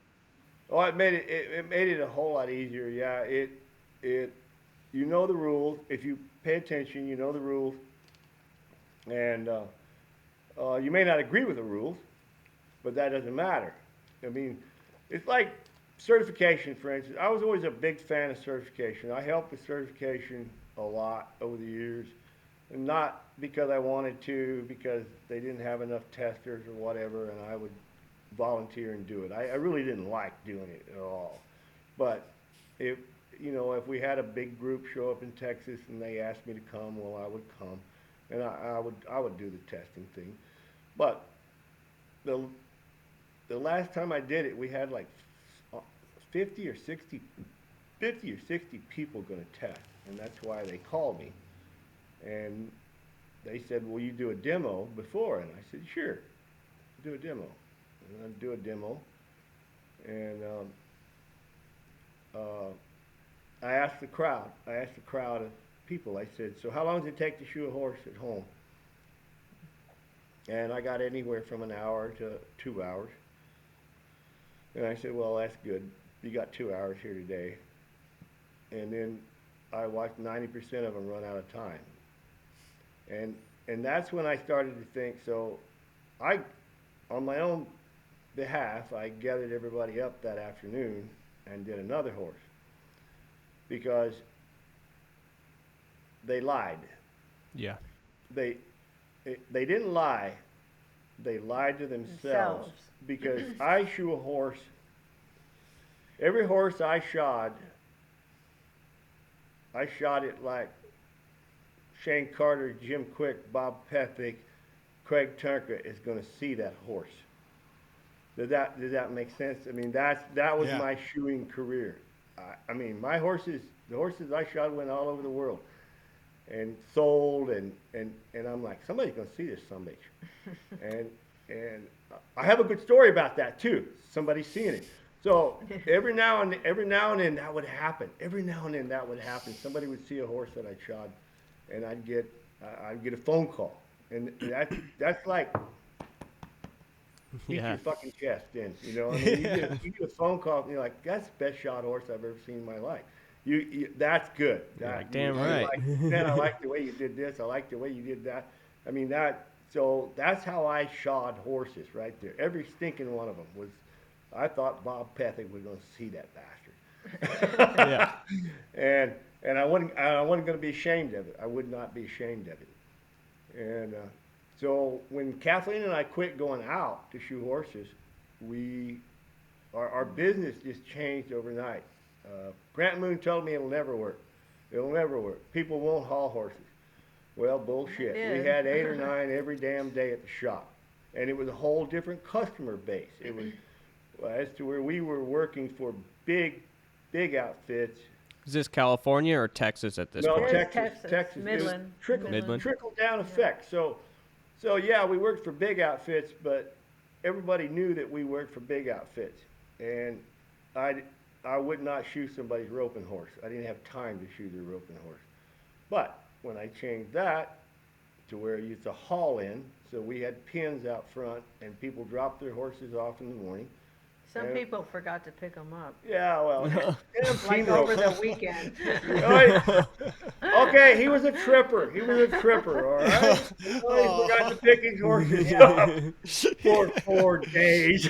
Oh, it made it a whole lot easier. Yeah, it you know the rules. If you pay attention, you know the rules, and you may not agree with the rules, but that doesn't matter. I mean, it's like certification, for instance. I was always a big fan of certification. I helped with certification a lot over the years. And not because I wanted to, because they didn't have enough testers or whatever, and I would volunteer and do it. I really didn't like doing it at all. But if we had a big group show up in Texas and they asked me to come, well, I would come, and I would do the testing thing. But the last time I did it, we had like 50 or 60 people going to test, and that's why they called me. And they said, will you do a demo before? And I said, sure, do a demo. And I'd do a demo. And I asked the crowd of people, I said, so how long does it take to shoe a horse at home? And I got anywhere from an hour to 2 hours. And I said, well, that's good. You got 2 hours here today. And then I watched 90% of them run out of time. And that's when I started to think, so on my own behalf, I gathered everybody up that afternoon and did another horse. Because they lied.
Yeah.
They didn't lie. They lied to themselves. Because I shoe a horse. Every horse I shod I shot it like Shane Carter, Jim Quick, Bob Pethick, Craig Tunker is going to see that horse. Does that make sense? I mean, that was
Yeah.
my shoeing career. I mean, the horses I shot went all over the world and sold, and I'm like, somebody's going to see this sumbitch. and I have a good story about that too. Somebody seeing it. So every now and then that would happen. Every now and then that would happen. Somebody would see a horse that I shot, and I'd get a phone call, and that's like beat
Yeah.
your fucking chest in. You know, I mean, you get a phone call, and you're like, that's the best shot horse I've ever seen in my life. That's good.
You're
That,
like, damn
you
right.
like, man, I like the way you did this. I like the way you did that. I mean, so that's how I shod horses right there. Every stinking one of them was. I thought Bob Pethick was going to see that bastard.
Yeah.
And I wasn't going to be ashamed of it. I would not be ashamed of it. And so when Kathleen and I quit going out to shoe horses, our business just changed overnight. Grant Moon told me it'll never work. It'll never work. People won't haul horses. Well, bullshit.
It
We
did.
had 8 or 9 every damn day at the shop. And it was a whole different customer base. It was as to where we were working for big outfits.
Is this California or Texas at this
No,
point?
Texas,
Texas. It was
Midland.
Midland.
Trickle down effect. So yeah, we worked for big outfits, but everybody knew that we worked for big outfits. And I would not shoe somebody's roping horse. I didn't have time to shoe their roping horse. But when I changed that to where you used to haul in, so we had pins out front, and people dropped their horses off in the morning.
Some
Yeah.
people forgot to pick them up,
Yeah, well, damn
like
team
over
rope.
the weekend.
Okay, he was a tripper. All right. Oh, he forgot to pick his horses up for 4 days.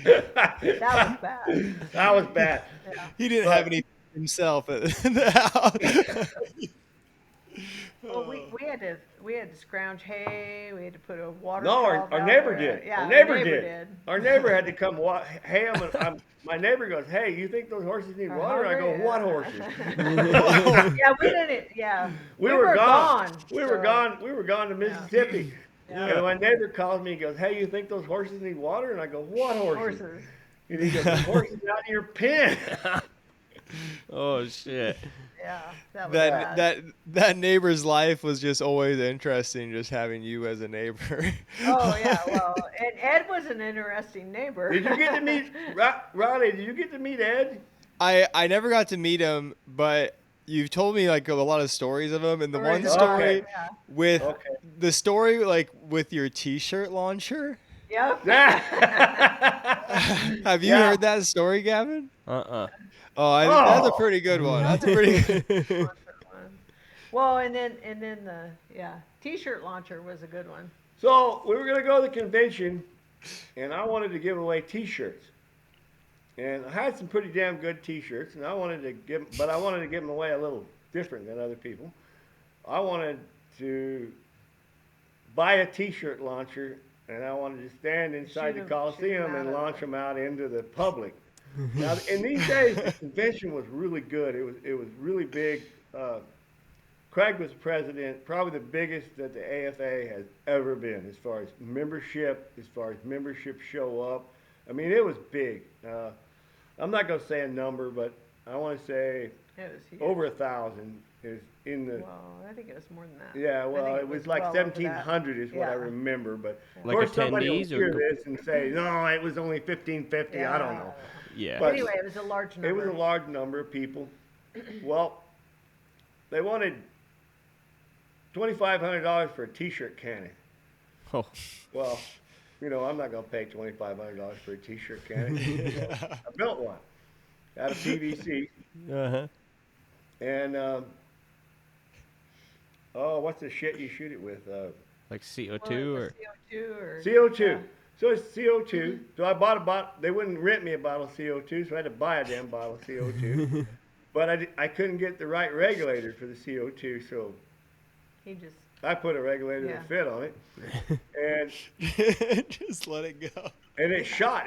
That was bad.
That was bad.
Yeah.
He didn't have any himself at the house.
Well, we had to scrounge hay. We had to put a water.
No,
trough
our
out
neighbor
there.
did.
Yeah,
Our neighbor did. Our neighbor had to come ham, and my neighbor goes, "Hey, you think those horses need
Are
water?" I go,
hungry?
"What
Yeah.
horses?"
Yeah, we didn't. Yeah,
We were gone. We were
so-
gone. We were gone to Mississippi.
Yeah.
And my neighbor calls me and goes, "Hey, you think those horses need water?" And I go, "What horses?"
Horses.
And he goes, "The horses out in your pen."
Oh shit.
Yeah, that was bad.
that neighbor's life was just always interesting, just having you as a neighbor.
Oh yeah, well, and Ed was an interesting neighbor.
Did you get to meet Riley? Did you get to meet Ed?
I never got to meet him, but you've told me like a lot of stories of him, and the one
Stories
story
about
Okay.
it, yeah.
with
Okay.
the story like with your T-shirt launcher.
Yep.
Have you
Yeah.
heard that story, Gavin? Oh, that's a
Oh.
pretty good one. That's a pretty good.
Well, and then the T-shirt launcher was a good one.
So we were gonna go to the convention, and I wanted to give away T-shirts, and I had some pretty damn good T-shirts, and I wanted to give them away a little different than other people. I wanted to buy a T-shirt launcher, and I wanted to stand inside the
Shoot 'em
Coliseum
out
and
of
launch
it.
them out into the public. Now, in these days, the convention was really good. It was really big. Craig was president, probably the biggest that the AFA has ever been as far as membership show up. I mean, it was big. I'm not going to say a number, but I want to say
It was huge.
over 1,000 is in the.
Well, I think it was more than that.
Yeah,
I
well,
think
it was like
well over that.
1,700 is what I
Yeah.
remember, but
Like
of course somebody will
attendees or
hear this and say, no, it was only 1,550. I don't know.
Yeah.
But-
Anyway, it was a large number.
It was a large number of people. Well, they wanted $2,500 for a T-shirt cannon.
Oh.
Well, you know, I'm not going to pay $2,500 for a T-shirt cannon. I built one out of PVC,
Uh-huh.
and what's the shit you shoot it with?
Like CO2
Well,
or
it was CO2 or
CO2.
yeah.
So it's CO2. So I bought a bottle. They wouldn't rent me a bottle of CO2, so I had to buy a damn bottle of CO2. But I couldn't get the right regulator for the CO2, so
He just
I put a regulator
Yeah.
that fit on it, and
Just let it go.
it shot,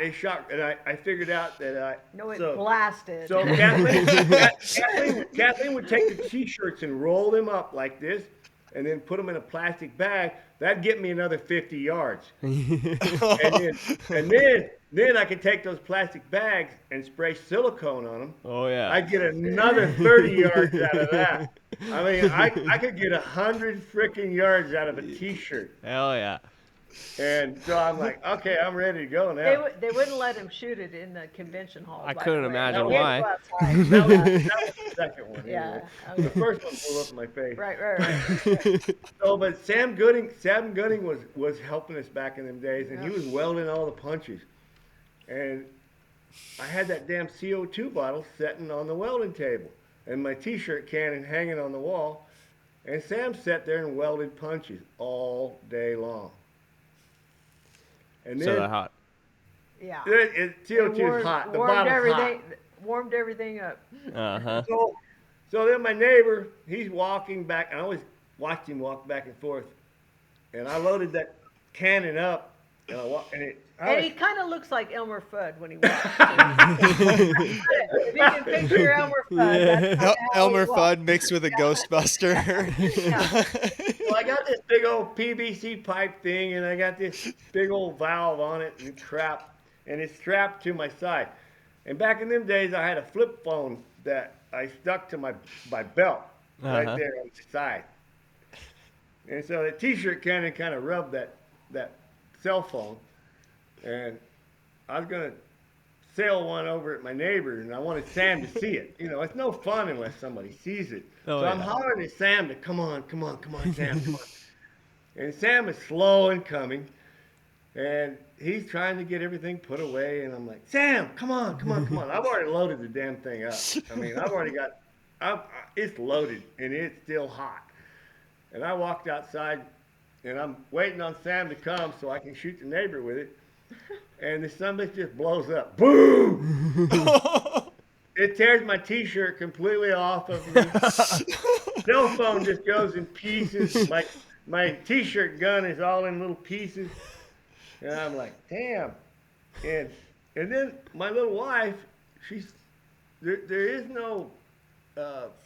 and I figured out that
No, it
so,
blasted.
So Kathleen would take the T-shirts and roll them up like this, and then put them in a plastic bag. That'd get me another 50 yards. and then I could take those plastic bags and spray silicone on them.
Oh yeah.
I'd get another 30 yards out of that. I mean, I could get 100 freaking yards out of a T-shirt.
Hell yeah.
And so I'm like, okay, I'm ready to go now.
They wouldn't let him shoot it in the convention hall.
I
by
couldn't
the way.
imagine
No, we had
why.
to go outside.
That was the second one.
Yeah,
Anyway.
okay.
The first one blew up in my face.
Right.
So, but Sam Gooding was helping us back in them days, and he was welding all the punches. And I had that damn CO2 bottle sitting on the welding table, and my T-shirt cannon hanging on the wall, and Sam sat there and welded punches all day long. And
So
then
that hot.
Yeah.
CO2 is hot. The
warmed
bottle's
everything.
hot.
Warmed everything up.
Uh-huh.
So then my neighbor, he's walking back. I always watched him walk back and forth, and I loaded that cannon up, and
And he kind of looks like Elmer Fudd when he walks. If you can picture Elmer Fudd, that's kinda how
Elmer
he walks.
Fudd mixed with a Ghostbuster.
Well, I got this big old PVC pipe thing, and I got this big old valve on it and crap, and it's strapped to my side. And back in them days, I had a flip phone that I stuck to my belt right
Uh-huh.
there on the side. And so the T-shirt cannon kind of rubbed that cell phone, and I was gonna sail one over at my neighbor, and I wanted Sam to see it. You know, it's no fun unless somebody sees it.
Oh,
so I'm
yeah.
hollering at Sam to come on, Sam, come on. And Sam is slow in coming, and he's trying to get everything put away, and I'm like, Sam, come on. I've already loaded the damn thing up. I mean, it's loaded, and it's still hot. And I walked outside, and I'm waiting on Sam to come so I can shoot the neighbor with it. And the sumbitch just blows up. Boom! It tears my T-shirt completely off of me. Cell phone just goes in pieces. My T-shirt gun is all in little pieces. And I'm like, damn. And then my little wife, there is no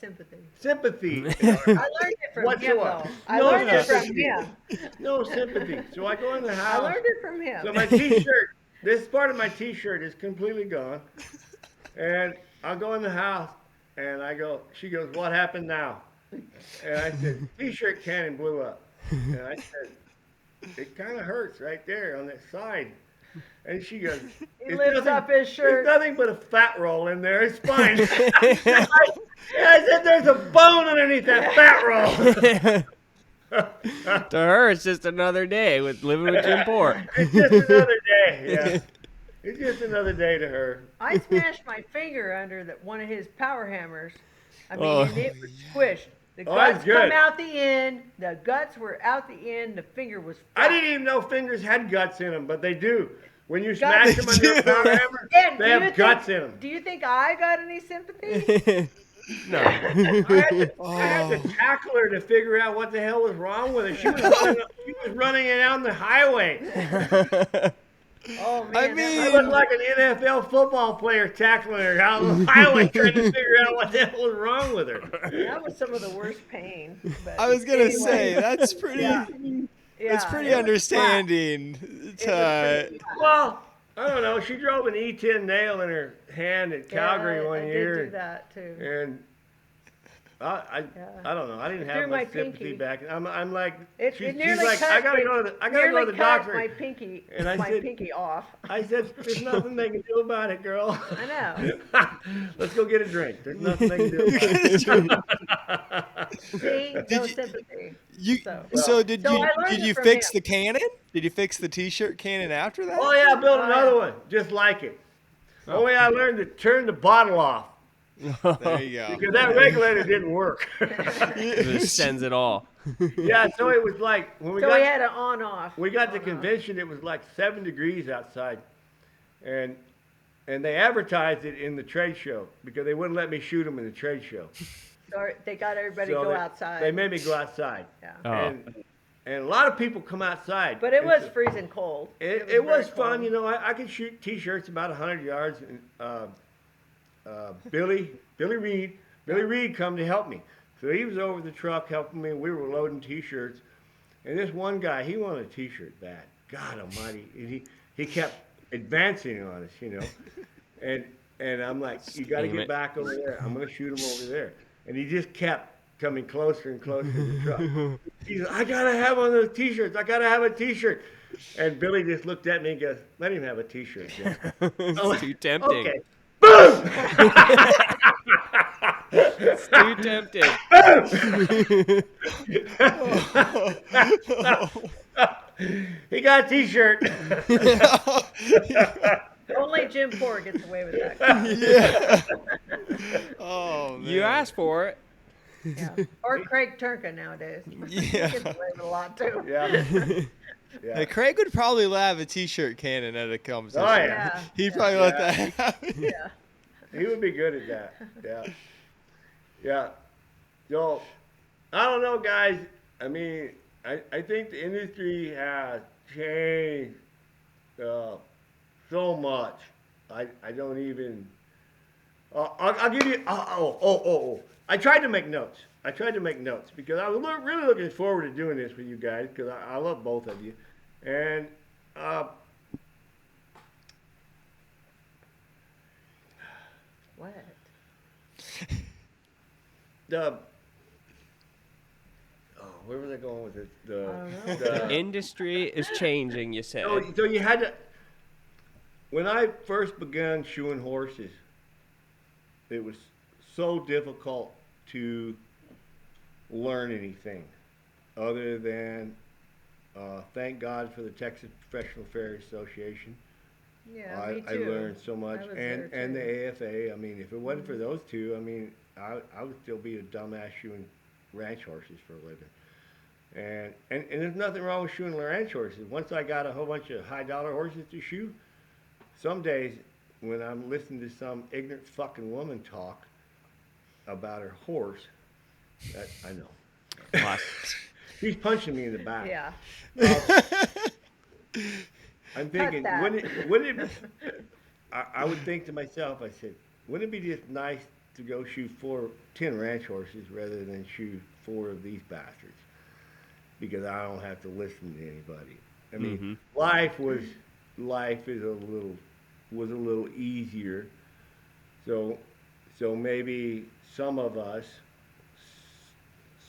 sympathy.
I learned it from him, though. I
No
learned it from
sympathy.
him.
No sympathy. So I go in the
I
house.
learned it from him.
So my T-shirt, this part of my T-shirt is completely gone. And I go in the house, and she goes, what happened now? And I said, T-shirt cannon blew up. And I said, it kind of hurts right there on that side. And she goes,
He lifts up his shirt.
There's nothing but a fat roll in there. It's fine. I said, there's a bone underneath that fat roll.
To her, it's just another day with living with Jim Poor.
It's just another day. Yeah. It's just another day to her.
I smashed my finger under one of his power hammers. I mean,
Oh.
and it was squished. The
Oh, that's
guts come
good.
out the end. The guts were out the end. The finger was
I
flat.
didn't even know fingers had guts in them, but they do. When you
Guts.
smash them under a power hammer,
Dan,
they have guts in them.
Do you think I got any sympathy?
No.
I had to tackle her to figure out what the hell was wrong with her. She was running it down the highway.
Oh man,
I
that
mean-
I
was-
looked like an NFL football player tackling her down the highway trying to figure out what the hell was wrong with her.
that was some of the worst pain. But
I was gonna
anyway,
say that's pretty.
Yeah.
That's
Yeah,
pretty
it was
understanding.
It was
To,
pretty flat.
Well, I don't know. She drove an E10 nail in her hand at Calgary
Yeah,
one
I
year.
did do that too.
And I don't know. I didn't have
Through
much
my
sympathy
pinky.
back. I'm like,
It
she's
nearly
like,
cut,
I gotta go to the doctor.
my pinky,
And I said-
pinky off.
I said, there's nothing they can do about it, girl.
I know.
Let's go get a drink. There's nothing they can do about it.
See, no sympathy.
you,
So-
so did
So
you
I learned
did
it
you
from
fix
him.
the cannon? Did you fix the T-shirt cannon after that?
Oh yeah, I built
Oh,
another
yeah.
one just like it. Only I learned to turn the bottle off
There you go.
because that regulator didn't work.
It just sends it all.
Yeah, so it was like when we
So
got
we had an on-off.
We got to
on-off.
convention. It was like 7 degrees outside, and they advertised it in the trade show because they wouldn't let me shoot them in the trade show.
So they got everybody
So
to go
they-
outside.
They made me go outside.
Yeah.
Oh.
And a lot of people come outside.
But it was
It's-
freezing cold.
It was
very
fun,
cold.
you know. I could shoot T-shirts about 100 yards. And Billy Reed come to help me. So he was over the truck helping me. We were loading T-shirts, and this one guy, he wanted a T-shirt bad. God Almighty, and he kept advancing on us, you know. And I'm like, you got to
Damn
get
it.
back over there. I'm gonna shoot him over there. And he just kept coming closer and closer to the truck. He said, I gotta have one of those T-shirts. I gotta have a T-shirt. And Billy just looked at me and goes, let him have a T-shirt. Jim."
It's too tempting.
Okay. Boom!
It's too tempting.
He got a T-shirt.
Only Jim Poor gets away with that.
Oh, man.
You asked for it.
Yeah. Or Craig Turnka nowadays. He
Yeah.
gets away with a lot too.
Yeah. Yeah.
Like, Craig would probably have a T-shirt cannon at a conversation.
Oh,
Yeah.
He'd probably let that happen.
Yeah.
He would be good at that. Yeah. Yeah. So, I don't know, guys. I mean, I think the industry has changed so much. I don't even. I'll give you. I tried to make notes. Because I was really looking forward to doing this with you guys because I love both of you. And
What?
where was I going with it?
I don't know.
The
Industry is changing, you said.
so you had to. When I first began shoeing horses, it was so difficult to learn anything other than thank God for the Texas Professional Farrier Association.
Yeah, me
I
too.
learned so much,
I was
and
there,
the
too.
AFA. I mean, if it wasn't for those two, I mean, I would still be a dumbass shoeing ranch horses for a living. And there's nothing wrong with shoeing ranch horses. Once I got a whole bunch of high dollar horses to shoe, some days when I'm listening to some ignorant fucking woman talk about her horse, that I know.
What?
She's punching me in the back.
Yeah.
I'm thinking,
that.
wouldn't it I would think to myself, I said, wouldn't it be just nice to go shoot 10 ranch horses rather than shoot 4 of these bastards? Because I don't have to listen to anybody. I mean, life was a little easier. So maybe some of us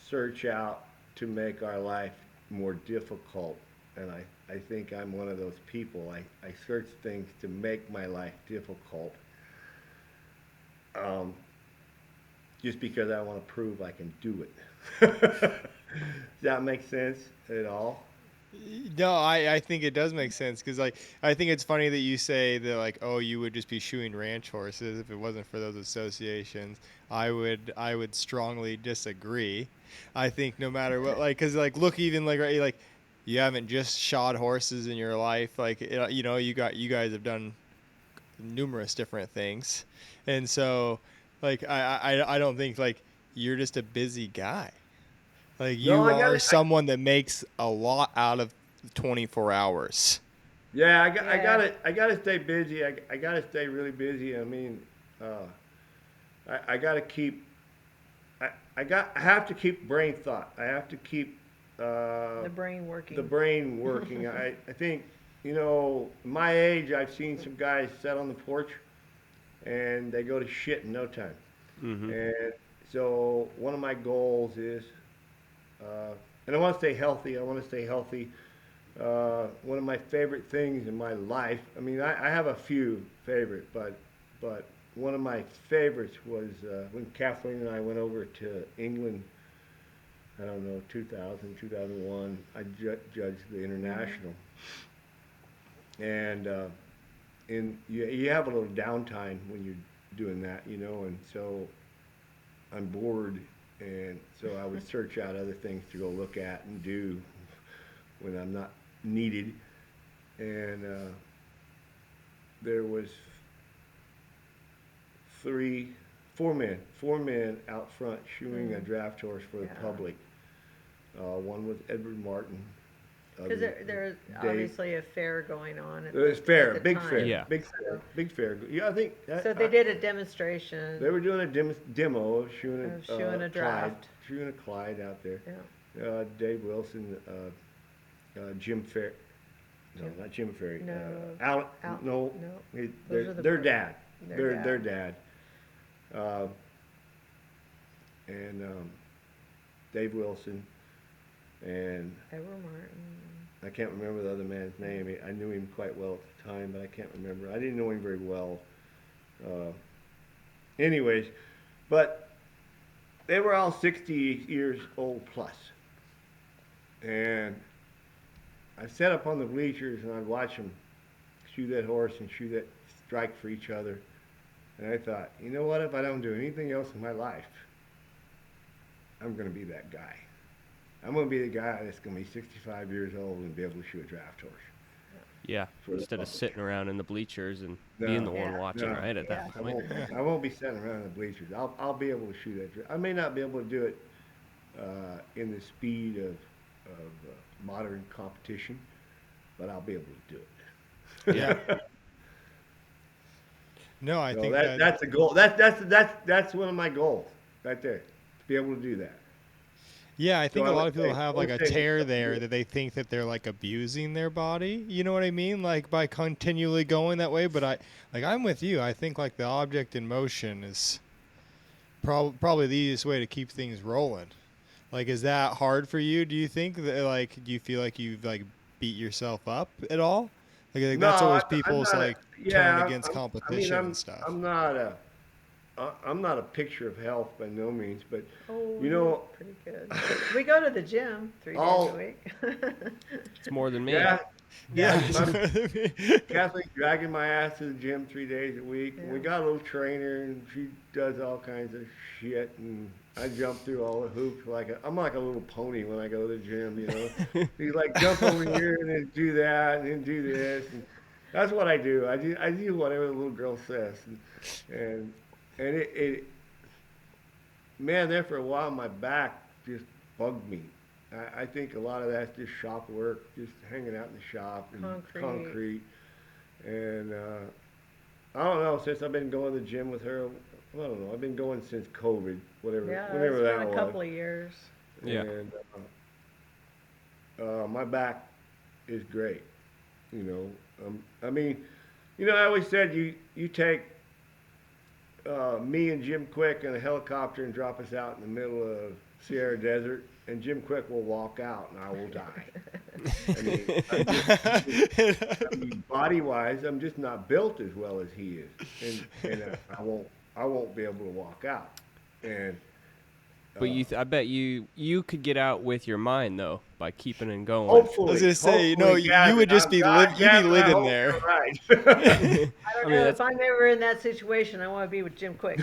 search out to make our life more difficult, and I think I'm one of those people. I search things to make my life difficult, just because I want to prove I can do it. Does that make sense at all?
No, I think it does make sense because like I think it's funny that you say that like, oh, you would just be shoeing ranch horses if it wasn't for those associations. I would strongly disagree. I think no matter what, like, because like look, even like right, like you haven't just shod horses in your life, like you know you guys have done numerous different things, and so like I don't think like you're just a busy guy. Like you
No,
are someone that makes a lot out of 24 hours.
Yeah, I
Yeah.
gotta stay busy. I gotta stay really busy. I mean, I gotta keep. I have to keep brain thought. I have to keep
The brain working.
the brain working. I think, you know, my age, I've seen some guys sit on the porch and they go to shit in no time. And so one of my goals is, and I want to stay healthy. One of my favorite things in my life, I mean, I have a few favorite, but one of my favorites was when Kathleen and I went over to England, I don't know, 2000, 2001. I judged the international. And you have a little downtime when you're doing that, you know, and so I'm bored, and so I would search out other things to go look at and do when I'm not needed. And there was three 4 men out front shoeing a draft horse for the
Yeah.
public. One was Edward Martin.
Because there's
Dave.
obviously a fair going on.
It was fair,
at the
big
time.
fair,
Yeah.
big fair. Yeah, I think.
So they did a demonstration.
They were doing a demo of shoeing
Of shoeing a
Clyde,
draft.
shoeing a Clyde out there.
Yeah.
Dave Wilson, Jim Fair. No,
Jim-
not Jim Ferry.
No.
Alan.
Al-
No.
no.
Their
are the
their
brothers.
dad.
Their
Their dad. And Dave Wilson, and
Edward Martin.
I can't remember the other man's name. I knew him quite well at the time, but I can't remember. I didn't know him very well. Anyways, but they were all 60 years old plus. And I sat up on the bleachers and I'd watch them shoe that horse and shoe that strike for each other. And I thought, you know what, if I don't do anything else in my life, I'm going to be that guy. I'm going to be the guy that's going to be 65 years old and be able to shoot a draft horse.
Yeah.
For the
Instead of
public.
sitting around in the bleachers and
No.
being the one
Yeah.
watching,
No.
right? At that
Yeah.
point.
I won't be sitting around in the bleachers. I'll be able to shoot that draft. I may not be able to do it in the speed of modern competition, but I'll be able to do it.
Yeah.
No, I
So
think
that's a goal. That's one of my goals right there, to be able to do that.
Yeah, I think
So
a
I
lot
would
of people
say-
have
I
like
would
a
say-
tear there that they think that they're like abusing their body. You know what I mean? Like by continually going that way. But I'm with you. I think like the object in motion is probably the easiest way to keep things rolling. Like, is that hard for you? Do you think that do you feel like you've like beat yourself up at all? Like I think that's
No,
always
I'm
people's
not
like
yeah,
turn against
I'm-
competition
I'm,
and stuff.
I'm not a picture of health by no means, but
Oh,
you know,
pretty good. We go to the gym 3 days
Oh.
a week.
It's more than me.
yeah,
Yeah.
Kathleen's dragging my ass to the gym 3 days a week. And we
Yeah.
got a little trainer, and she does all kinds of shit, and I jump through all the hoops I'm like a little pony when I go to the gym, you know. You like jump over here and then do that and then do this, and that's what I do. I do whatever the little girl says, and it man, there for a while my back just bugged me. I think a lot of that's just shop work, just hanging out in the shop and concrete. And I don't know, since I've been going to the gym with her, I don't know, I've been going since COVID, whatever,
Yeah,
whenever
it's
that
been
was.
a couple of years.
Yeah.
And my back is great, you know. I mean, you know, I always said you take me and Jim Quick in a helicopter and drop us out in the middle of Sierra Desert, and Jim Quick will walk out and I will die. I mean, body-wise, I'm just not built as well as he is, and I won't be able to walk out. And
But I bet you could get out with your mind though by keeping and going.
hopefully,
I was gonna say, no,
hopefully,
you
Gavin,
would just
I'm
be
God,
you'd be
Gavin, I
living
hope
there.
you're right.
I don't
I mean,
know.
that's-
If I'm ever in that situation, I want to be with Jim Quick.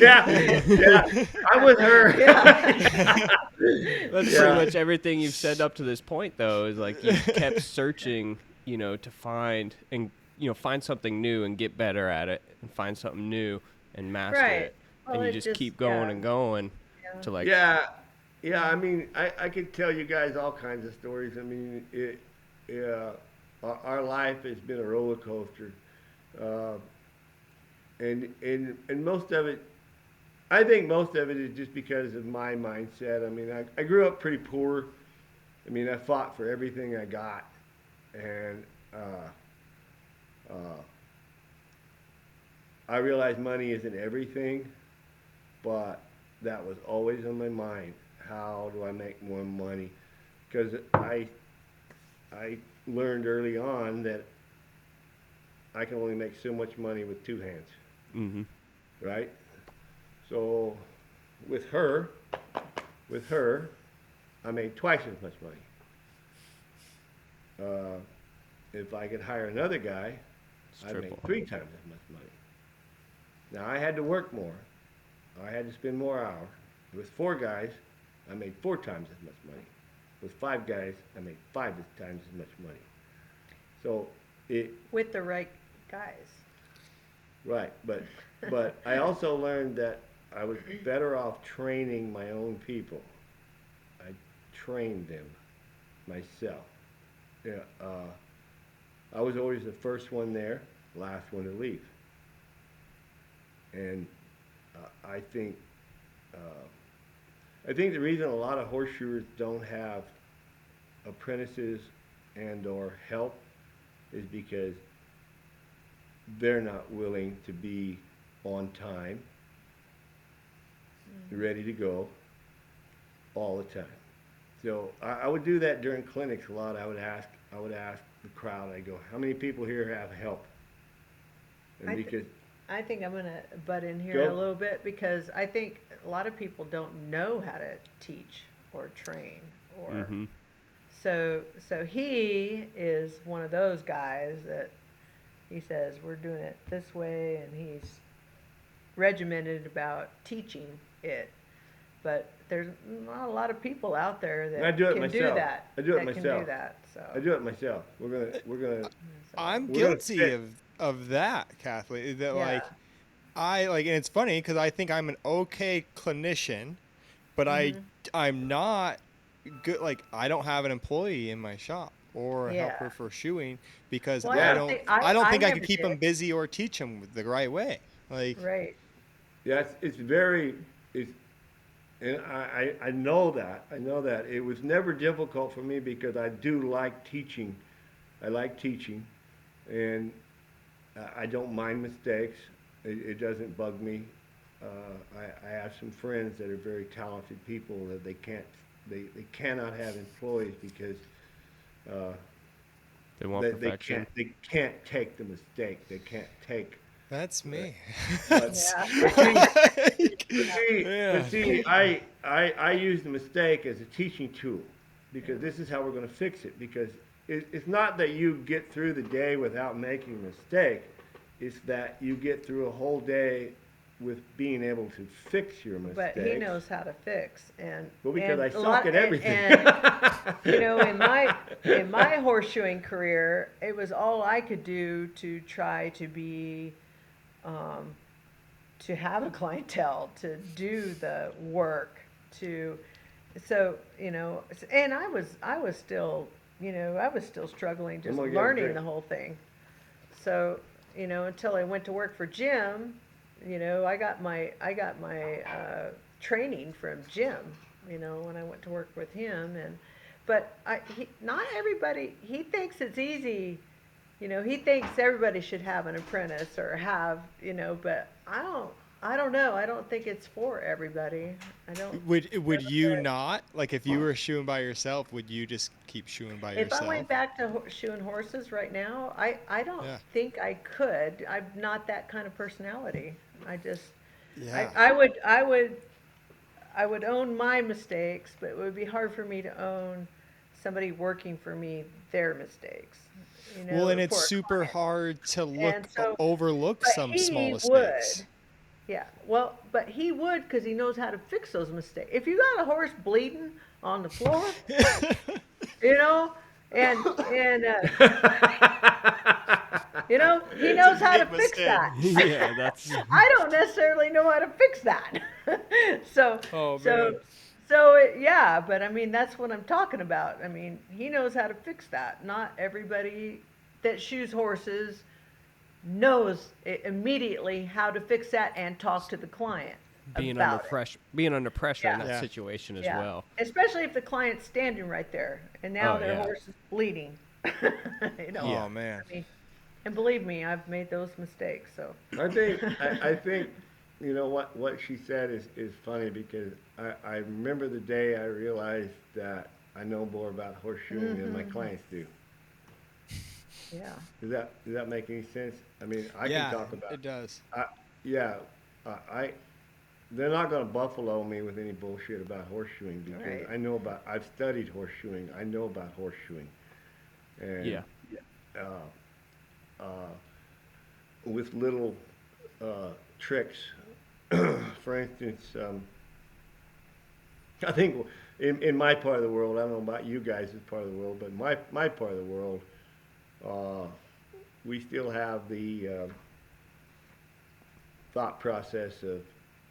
yeah, I'm with her.
That's
Yeah.
pretty much everything you've said up to this point, though, is like you've kept searching, you know, to find find something new and get better at it, and find something new and master
Right.
it,
Well,
and you
it
just
just-
keep going
yeah.
and going
Yeah.
to like
Yeah, I mean, I could tell you guys all kinds of stories. I mean, our life has been a roller coaster, and most of it, I think most of it is just because of my mindset. I mean, I grew up pretty poor. I mean, I fought for everything I got, and I realize money isn't everything, but that was always on my mind. How do I make more money? Because I learned early on that I can only make so much money with two hands,
mm-hmm.
right? So with her, I made twice as much money. If I could hire another guy, I'd make
triple.
3 times as much money. Now I had to work more. I had to spend more hours. With 4 guys, I made 4 times as much money. With 5 guys, I made 5 times as much money. So it,
With the right guys.
Right, but I also learned that I was better off training my own people. I trained them myself. Yeah, I was always the first one there, last one to leave. And I think the reason a lot of horseshoers don't have apprentices and or help is because they're not willing to be on time, ready to go all the time. So I would do that during clinics a lot. I would ask the crowd, I go, how many people here have help? And because
I think I'm gonna butt in here
Go.
a little bit because I think a lot of people don't know how to teach or train or
Mm-hmm.
so he is one of those guys that he says we're doing it this way and he's regimented about teaching it. But there's not a lot of people out there that
I do it
can do
myself.
that.
I do it
that Can
myself.
do that. So
I do it myself. We're gonna
so,
I'm
We're gonna
guilty
fit.
of that, Kathleen. That
yeah.
like I like, and it's funny because I think I'm an okay clinician, but I'm not good. Like I don't have an employee in my shop or a
Yeah.
helper for shoeing because
Well,
Yeah.
I don't think I
never
can keep them
did.
busy or teach them the right way. Like
Right.
Yeah, it's very, and I know that. I know that. It was never difficult for me because I do like teaching. I like teaching, and I don't mind mistakes. It doesn't bug me. I have some friends that are very talented people that they cannot have employees because
They want perfection.
they can't take the mistake. They can't take.
that's me.
But,
Yeah.
Yeah.
see, I use the mistake as a teaching tool because this is how we're going to fix it. Because it's not that you get through the day without making a mistake. It's that you get through a whole day with being able to fix your mistakes.
But he knows how to fix, and
Well, because
and
I
a
suck
lot-
at everything.
And, you know, in my horseshoeing career, it was all I could do to try to be, to have a clientele, to do the work, so you know, and I was still, you know, I was still struggling, just
gonna get a
learning
drink.
the whole thing. So, you know, until I went to work for Jim, you know, I got my training from Jim, you know, when I went to work with him, but not everybody, he thinks it's easy, you know, he thinks everybody should have an apprentice or have, you know, but I don't know, I don't think it's for everybody. I don't.
Would you not, like, if you were shoeing by yourself, would you just keep shoeing by
If
yourself?
I went back to shoeing horses right now, I don't
Yeah.
think I could. I'm not that kind of personality. I just,
Yeah.
I would own my mistakes, but it would be hard for me to own somebody working for me their mistakes. You know,
Well, and it's
for a
super
client.
hard to
And so,
overlook
but
some
he
small
would.
mistakes.
Yeah, well, but he would because he knows how to fix those mistakes. If you got a horse bleeding on the floor, you know, and you know, he knows how to fix that.
Yeah, that's
I don't necessarily know how to fix that. so,
Oh,
so,
man.
yeah, but I mean, that's what I'm talking about. I mean, he knows how to fix that. Not everybody that shoes horses knows immediately how to fix that and talk to the client
being
about
under
it.
pressure. Being under pressure in
Yeah.
that
Yeah.
situation as
Yeah.
well.
Especially if the client's standing right there and now
Oh,
their
yeah.
horse is bleeding. You know,
Oh, man.
I mean, and believe me, I've made those mistakes. So
I think, you know, what she said is funny because I remember the day I realized that I know more about horseshoeing than my clients do.
yeah,
Does that make any sense? I mean, I
Yeah,
can talk about
it does.
yeah, they're not going to buffalo me with any bullshit about horseshoeing because
Right.
I've studied horseshoeing. I know about horseshoeing. And
Yeah.
with little tricks, for instance, I think in my part of the world, I don't know about you guys' part of the world, but my part of the world, we still have the thought process of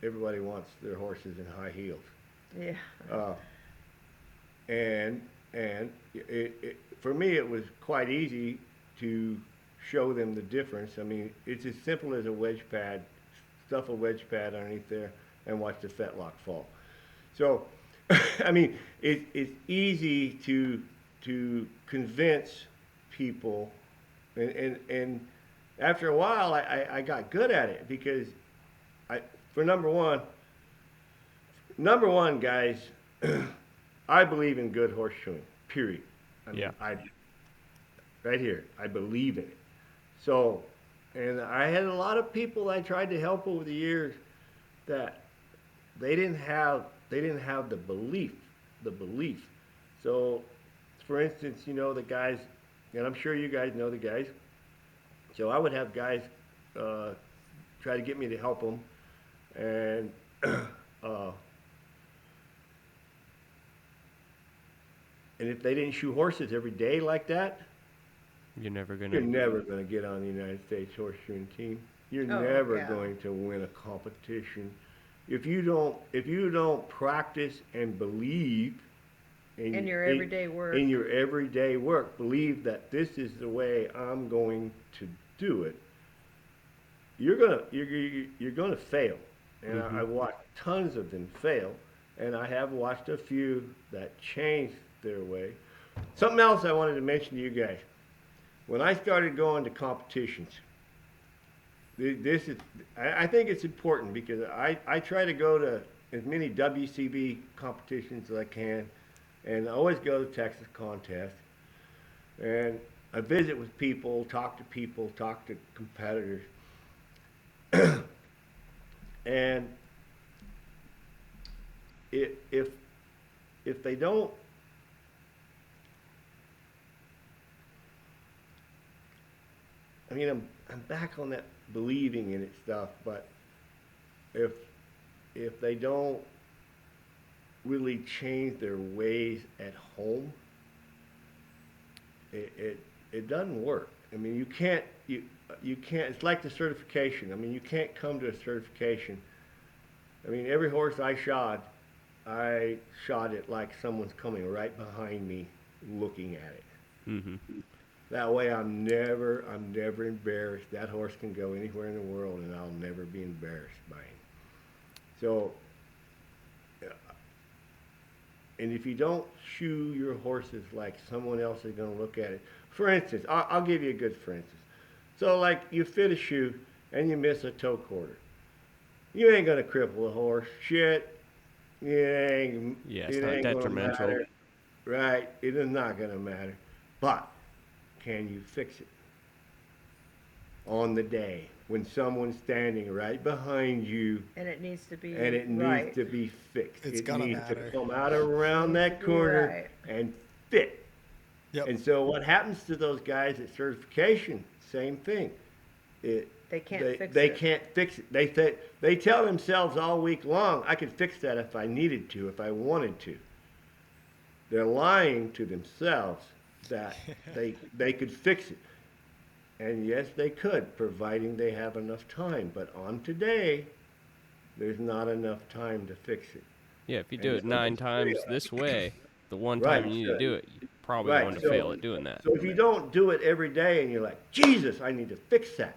everybody wants their horses in high heels.
Yeah.
Uh, and for me, it was quite easy to show them the difference. I mean, it's as simple as a wedge pad, stuff a wedge pad underneath there, and watch the fetlock fall. So, I mean, it's easy to convince people, and after a while, I got good at it because for number one, guys, I believe in good horseshoeing, period. I mean,
Yeah.
Right here, I believe in it. So, and I had a lot of people I tried to help over the years that they didn't have the belief. So, for instance, you know, the guys, and I'm sure you guys know the guys. So I would have guys try to get me to help them, and and if they didn't shoe horses every day like that,
You're never
you're
gonna.
never going to get on the United States horseshoeing team. You're
Oh,
never
yeah.
going to win a competition if you don't practice and believe
In your everyday work.
In your everyday work, believe that this is the way I'm going to do it. You're gonna fail, and I watched tons of them fail, and I have watched a few that changed their way. Something else I wanted to mention to you guys. When I started going to competitions, I think it's important because I try to go to as many WCB competitions as I can, and I always go to Texas contests, and I visit with people, talk to competitors, and if they don't, I mean, I'm back on that believing in it stuff, but if they don't really change their ways at home, it doesn't work. I mean, you can't. It's like the certification. I mean, you can't come to a certification. I mean, every horse I shod it like someone's coming right behind me, looking at it.
Mm-hmm.
That way, I'm never embarrassed. That horse can go anywhere in the world, and I'll never be embarrassed by him. So, and if you don't shoe your horses like someone else is going to look at it, for instance, I'll give you a good for instance. So, like, you fit a shoe and you miss a toe quarter. You ain't going to cripple a horse. Shit.
Yeah, it's not
Gonna
detrimental.
matter. Right. It is not going to matter. But can you fix it on the day when someone's standing right behind you
And it needs to be
and it
right.
needs to be fixed?
It's
it
gonna
needs
matter.
to come out around
Needs
that
to be
corner
right.
and fit.
Yep.
And so what happens to those guys at certification? Same thing.
They can't fix
they
it.
can't fix it. They tell themselves all week long, I could fix that if I needed to, if I wanted to. They're lying to themselves that they could fix it. And yes, they could, providing they have enough time. But on today, there's not enough time to fix it.
Yeah, if you
And
do it
so
9
it's
times
fail.
this way, the one
Right,
time you need
so-
to do it, you're probably
Right,
going to
so-
fail at doing that.
So if you don't do it every day and you're like, Jesus, I need to fix that.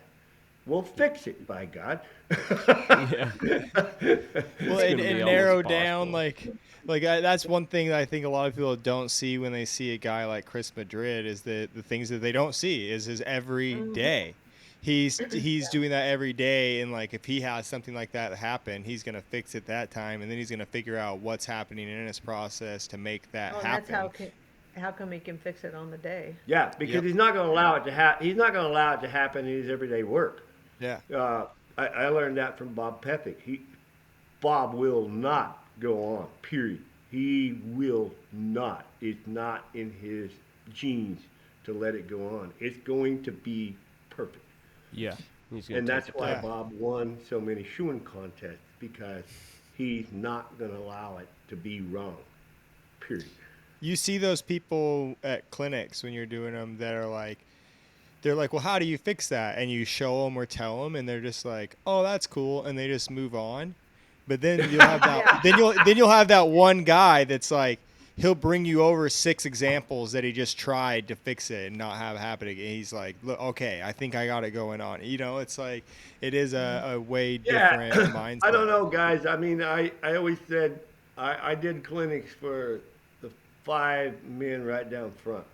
We'll fix it, by God.
Yeah.
Well,
It's
and,
gonna be
and
almost
narrow down
impossible.
that's one thing that I think a lot of people don't see when they see a guy like Chris Madrid is the things that they don't see is his every day. He's doing that every day, and like if he has something like that happen, he's gonna fix it that time, and then he's gonna figure out what's happening in his process to make that
Oh, and
happen.
that's how come he can fix it on the day?
Yeah, because
Yep.
he's not going to allow it to happen. He's not going to allow it to happen in his everyday work.
Yeah.
I learned that from Bob Pethick. Bob will not go on. Period. He will not. It's not in his genes to let it go on. It's going to be perfect.
Yeah. He's gonna
And
take
that's
the
why
time.
Bob won so many shoeing contests, because he's not going to allow it to be wrong. Period.
You see those people at clinics when you're doing them that are like, they're like, well, how do you fix that? And you show them or tell them, and they're just like, oh, that's cool, and they just move on. But then you'll have that. Then you'll have that one guy that's like, he'll bring you over 6 examples that he just tried to fix it and not have happen again. He's like, look, okay, I think I got it going on. You know, it's like it is a way different mindset.
I don't know, guys. I mean, I always said I did clinics for the 5 men right down front,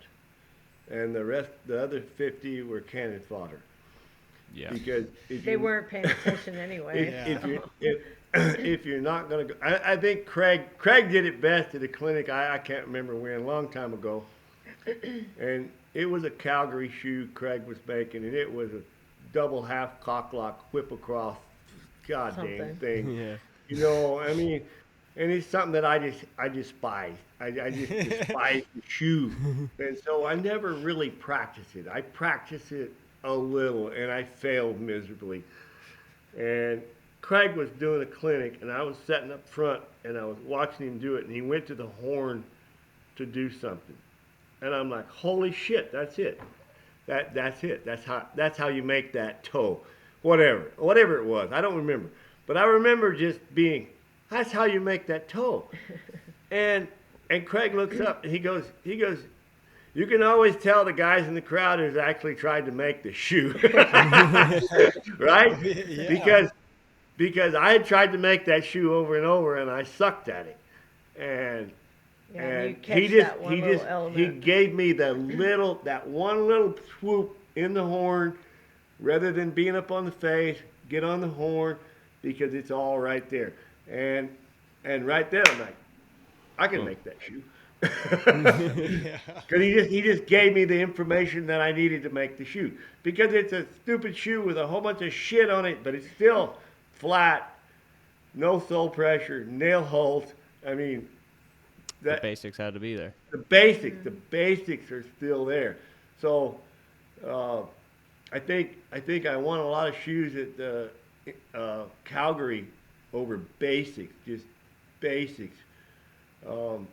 and the other 50 were cannon fodder.
Yeah.
Because
They weren't paying attention anyway.
if you're not gonna go, I think Craig did it best at a clinic. I can't remember when, a long time ago, and it was a Calgary shoe Craig was making, and it was a double half cocklock whip across, goddamn thing.
Yeah.
You know, I mean, and it's something that I despise. I just despise the shoe, and so I never really practiced it. I practiced it a little, and I failed miserably. And Craig was doing a clinic, and I was sitting up front, and I was watching him do it, and he went to the horn to do something, and I'm like, holy shit, that's it. That's it. That's how you make that toe. Whatever it was, I don't remember, but I remember just being, that's how you make that toe. And Craig looks up, and he goes, you can always tell the guys in the crowd who's actually tried to make the shoe, right?
Yeah.
Because I had tried to make that shoe over and over, and I sucked at it. And
You catch
he
that one little
he
element.
gave me that one little swoop in the horn, rather than being up on the face, get on the horn, because it's all right there. And right there, I'm like, I can make that shoe. Because he just gave me the information that I needed to make the shoe. Because it's a stupid shoe with a whole bunch of shit on it, but it's still flat, no sole pressure, nail holes. I mean,
The basics had to be there.
the basics are still there. So I think I won a lot of shoes at Calgary over basics, just basics.
That's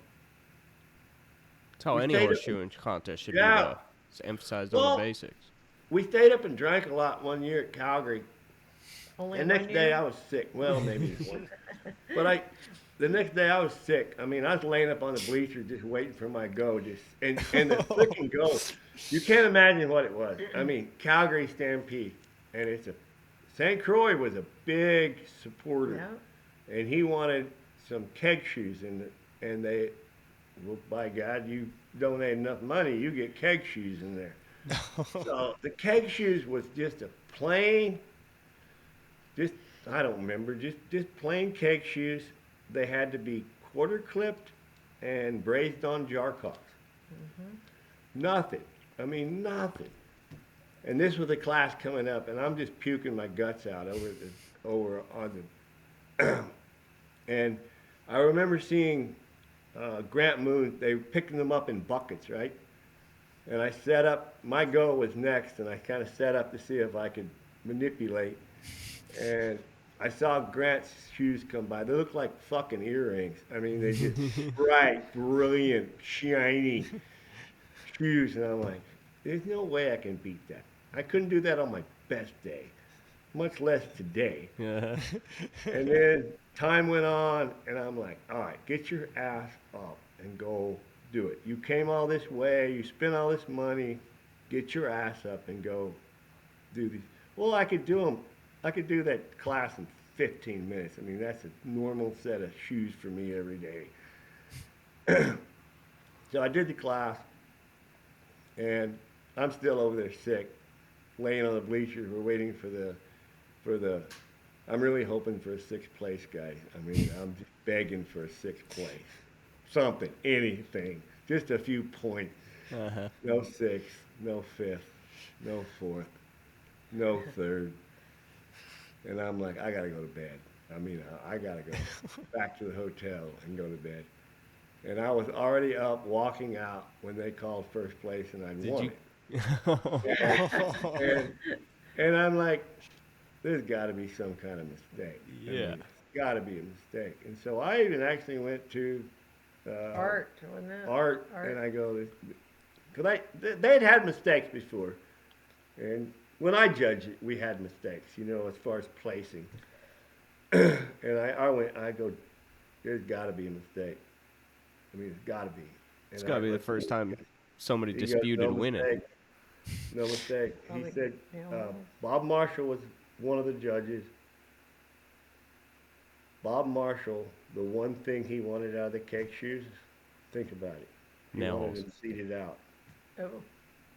how
We
any
stayed-
horseshoeing contest should
Yeah.
be, though. It's emphasized on
Well,
the basics.
We stayed up and drank a lot one year at Calgary.
Only
The
one
next day
year?
I was sick. Well, maybe one. But the next day I was sick. I mean, I was laying up on the bleachers just waiting for my go. And the freaking go. You can't imagine what it was. I mean, Calgary Stampede. And St. Croix was a big supporter.
Yeah.
And he wanted some keg shoes. And they, well, by God, you donate enough money, you get keg shoes in there. So the keg shoes was just a plain, I don't remember, just plain keg shoes. They had to be quarter clipped and brazed on jar cocks. Nothing. I mean, nothing. And this was a class coming up, and I'm just puking my guts out over on the. And I remember seeing Grant Moon. They were picking them up in buckets, right? And I set up. My go was next, and I kind of set up to see if I could manipulate. And I saw Grant's shoes come by. They looked like fucking earrings. I mean, they just bright, brilliant, shiny shoes. And I'm like, there's no way I can beat that. I couldn't do that on my best day, much less today.
Yeah.
And then time went on, and I'm like, all right, get your ass up and go do it. You came all this way, you spent all this money, get your ass up and go do these. Well, I could do that class in 15 minutes. I mean, that's a normal set of shoes for me every day. So I did the class, and I'm still over there sick, laying on the bleachers. We're waiting for the, I'm really hoping for a 6th place, guys. I mean, I'm just begging for a 6th place. Something, anything, just a few points.
Uh-huh.
No 6th, no 5th, no 4th, no 3rd. And I'm like, I gotta go to bed. I mean, I gotta go back to the hotel and go to bed. And I was already up walking out when they called first place, and I won it. And I'm like, there's got to be some kind of mistake. I mean, it's got to be a mistake. And so I even actually went to
Art, wasn't it?
Art, and I go, because they'd had mistakes before, And when I judged it, we had mistakes, as far as placing. And I go, there's got to be a mistake. I mean, it's got to be.
It's got to be the first time somebody
He goes,
disputed
no
winning.
mistake. No mistake. He
Probably
said,
nail holes.
Bob Marshall was one of the judges. Bob Marshall, the one thing he wanted out of the keg shoes, think about it. He
Nail
wanted
holes.
them seated out.
Oh,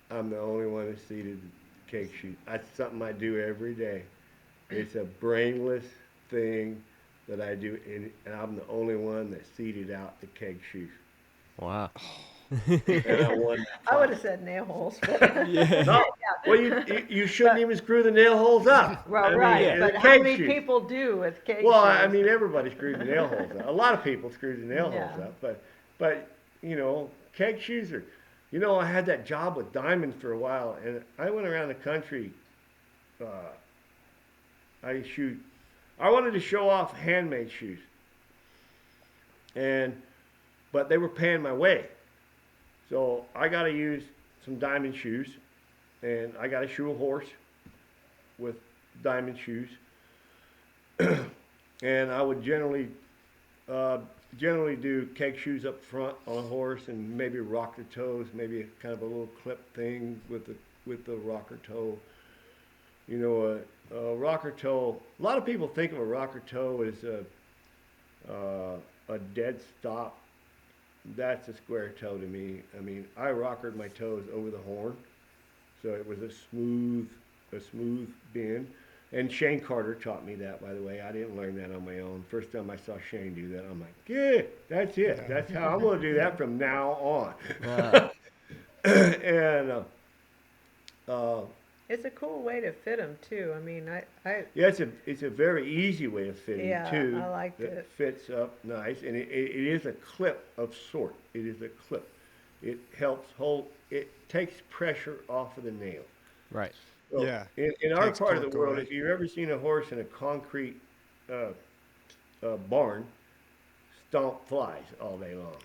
I'm the only one that seated keg shoes. That's something I do every day. It's a brainless thing that I do, and I'm the only one that seated out the keg shoes.
Wow.
And I won.
I would have said nail holes, but
Yeah.
No, well, you shouldn't even screw the nail holes up.
well,
I mean,
right.
in
But
a
how
keg
many
shoe.
people do with keg
Well,
shoes?
I mean, everybody screwed the nail holes up. A lot of people screwed the nail holes
Yeah.
up, but keg shoes are. I had that job with Diamond for a while, and I went around the country. I wanted to show off handmade shoes, but they were paying my way, so I got to use some Diamond shoes, and I got to shoe a horse with Diamond shoes, and I would generally do keg shoes up front on a horse, and maybe rock the toes, maybe kind of a little clip thing with the rocker toe. A rocker toe. A lot of people think of a rocker toe as a dead stop. That's a square toe to me. I mean, I rockered my toes over the horn, so it was a smooth bend. And Shane Carter taught me that, by the way. I didn't learn that on my own. First time I saw Shane do that, I'm like, yeah, that's it. That's how I'm going to do that from now on.
Wow.
And
It's a cool way to fit them too. I mean, I
yeah, it's a very easy way of fitting
Yeah,
too.
I liked
that
it.
fits up nice, and it is a clip of sort. It is a clip. It helps hold. It takes pressure off of the nail.
Right.
So
Yeah.
In our
Takes
part of the
torque
world,
away.
if you've ever seen a horse in a concrete barn, stomp flies all day long.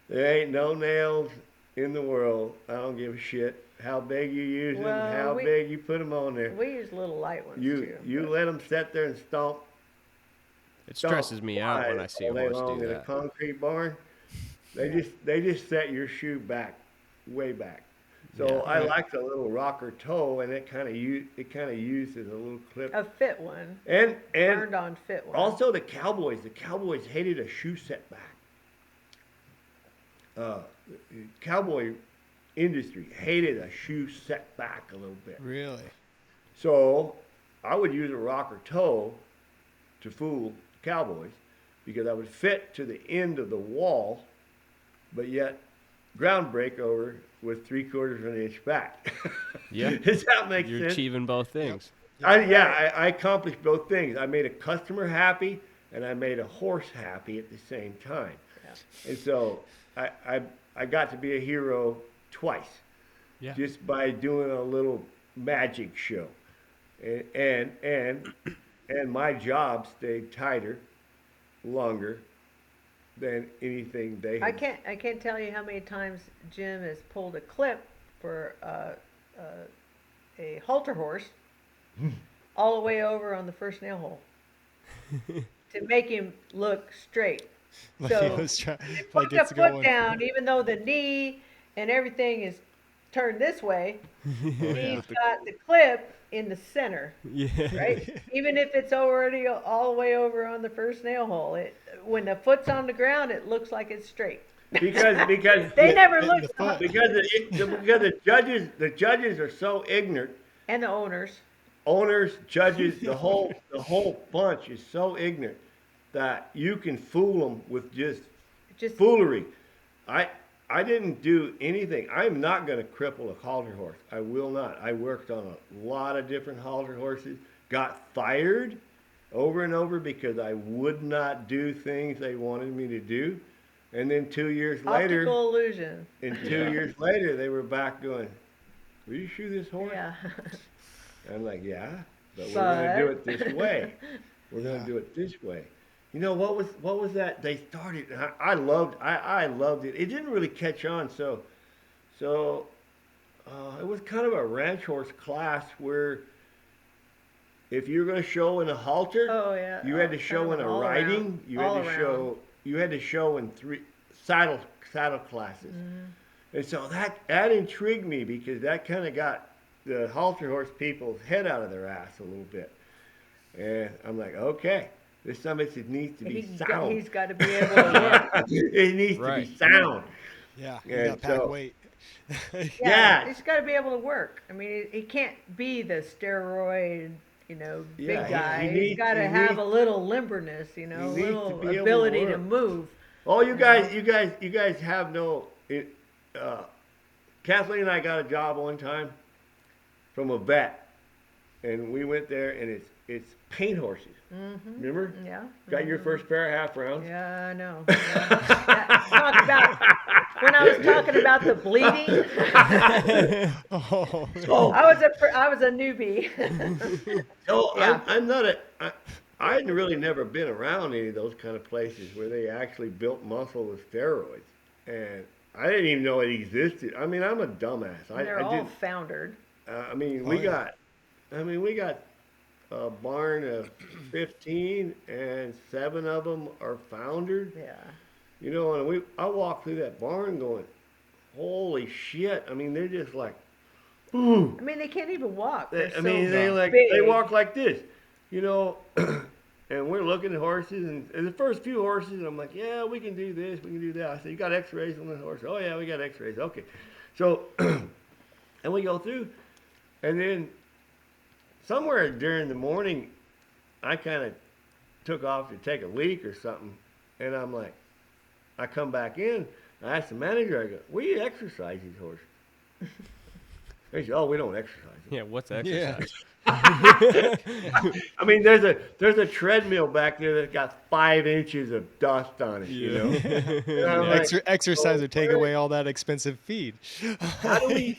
There ain't no nails in the world. I don't give a shit how big you use them,
Well,
how big you put them on there.
we use little light ones
You
too.
let them sit there and stomp.
It stresses me out when I
flies
see a
all day
horse
long
do
in a
that.
concrete barn. They just set your shoe back, way back. So
Yeah.
I like the little rocker toe, and it kind of uses a little clip.
A fit one,
And
burned on fit one.
also the Cowboys hated a shoe setback. Cowboy industry hated a shoe set back a little bit.
Really?
So I would use a rocker toe to fool Cowboys because I would fit to the end of the wall, but yet ground breakover with 3/4 of an inch back.
Yeah.
Does that make
You're
sense?
achieving both things.
I accomplished both things. I made a customer happy and I made a horse happy at the same time.
Yeah.
And so I got to be a hero twice.
Yeah.
Just by doing a little magic show. And my job stayed tighter, longer than anything they had.
I can't tell you how many times Jim has pulled a clip for a halter horse all the way over on the first nail hole to make him look straight.
Like
So
he was trying,
they
like
put the
it's
foot
going.
down, even though the knee and everything is turned this way. He's got the clip in the center,
Yeah.
right? Even if it's already all the way over on the first nail hole, when the foot's on the ground, it looks like it's straight.
Because
They never
hitting
look,
the foot.
because the judges are so ignorant.
and the owners.
Owners, judges, the whole bunch is so ignorant that you can fool them with just
Just
foolery. I didn't do anything. I'm not going to cripple a halter horse. I will not. I worked on a lot of different halter horses. Got fired over and over because I would not do things they wanted me to do. And then 2 years later,
optical illusion.
and 2 years later, they were back going, "Will you shoe this horse?"
Yeah.
I'm like, "Yeah, but we're going to do it
But-
this way. We're going to do it this way." You know what was that? They started. I loved it. It didn't really catch on. So it was kind of a ranch horse class where if you're going to show in a halter,
Oh yeah.
you had to
kind
show
of
in a
all
riding,
around,
you
all
had to
around.
show, you had to show in 3 saddle classes. And so that intrigued me because that kind of got the halter horse people's head out of their ass a little bit. And I'm like, okay, this summit needs to be sound.
He's got to be able to work.
It needs to
Right.
be sound.
Yeah, you
And
got pack
so-
weight.
Yeah.
He's got to be able to work. I mean, he can't be the steroid, big
Yeah,
guy.
he
He's got to
he
have
needs-
a little limberness, a
he needs to
little
be able to
ability to
work.
move.
Oh, you guys have no. Kathleen and I got a job one time from a vet, and we went there, and it's paint horses. Remember?
Yeah.
Got your first pair of half rounds.
Yeah, I know. Yeah. Talk about when I was talking about the bleeding.
Oh,
Oh,
I was a newbie.
so
Yeah.
I'm not I had really never been around any of those kind of places where they actually built muscle with steroids, and I didn't even know it existed. I mean, I'm a dumbass.
They're
I
all
didn't.
foundered.
We
yeah.
got a barn of 15, and 7 of them are foundered.
Yeah.
And I walked through that barn going, holy shit! I mean, they're just like, ooh.
I mean, they can't even walk. They're
I mean,
so
they
big.
walk like this, and we're looking at horses, and the first few horses, and I'm like, yeah, we can do this, we can do that. I said, you got X-rays on the horse? Oh yeah, we got X-rays. Okay, so and we go through, and then somewhere during the morning, I kind of took off to take a leak or something, and I'm like, I come back in, I asked the manager, I go, where do you exercise these horses? He said, oh, we don't exercise them.
Yeah, what's
Yeah.
exercise?
I mean, there's a treadmill back there that's got 5 inches of dust on it, And I'm like,
Exercise
oh,
would take away all that expensive feed.
how do we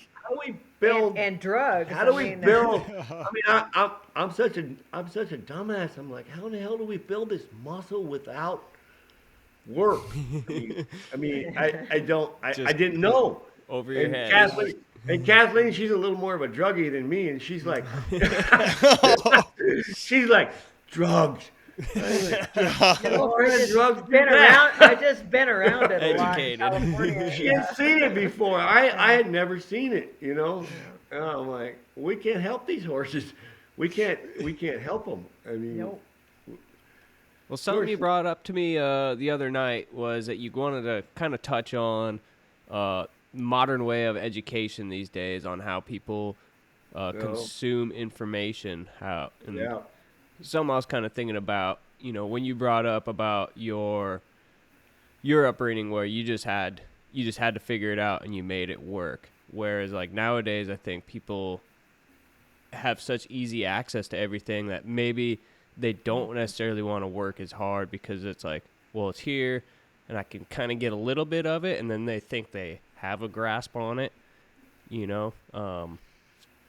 build?
and drugs.
How do
I
we
mean,
build? I mean, I'm such a dumbass. I'm like, how in the hell do we build this muscle without work? I didn't know.
Over your
And
head.
Kathleen, she's a little more of a druggie than me, and she's like, drugs.
I just been around it a lot in
Educated.
California.
She had seen it before. I had never seen it, And I'm like, we can't help these horses. We can't help them. I mean,
Nope.
Well, something you brought up to me the other night was that you wanted to kind of touch on modern way of education these days on how people consume information.
yeah.
Something I was kind of thinking about, when you brought up about your upbringing where you just had to figure it out and you made it work. Whereas like nowadays, I think people have such easy access to everything that maybe they don't necessarily want to work as hard because it's like, well, it's here and I can kind of get a little bit of it. And then they think they have a grasp on it,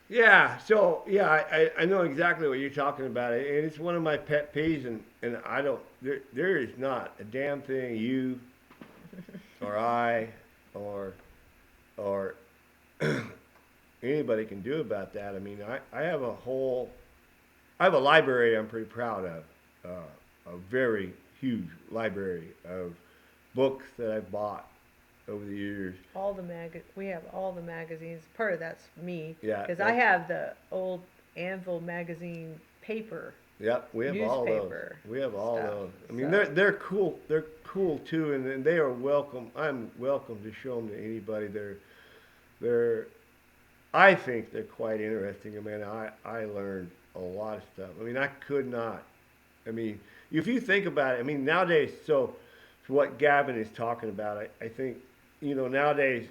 Yeah, so I know exactly what you're talking about, and it's one of my pet peeves, and I don't. There is not a damn thing you, or I, or anybody can do about that. I mean, I have a library I'm pretty proud of, a very huge library of books that I've bought over the years.
We have all the magazines. Part of that's me.
Yeah,
Because
yeah.
I have the old Anvil magazine paper.
Yep, we have all those.
Newspaper
We have all
stuff,
those. I mean,
so.
they're cool. They're cool too, and they are welcome. I'm welcome to show them to anybody. I think they're quite interesting. I mean, I learned a lot of stuff. I mean, I could not. I mean, if you think about it, I mean, nowadays, so what Gavin is talking about, I think, nowadays,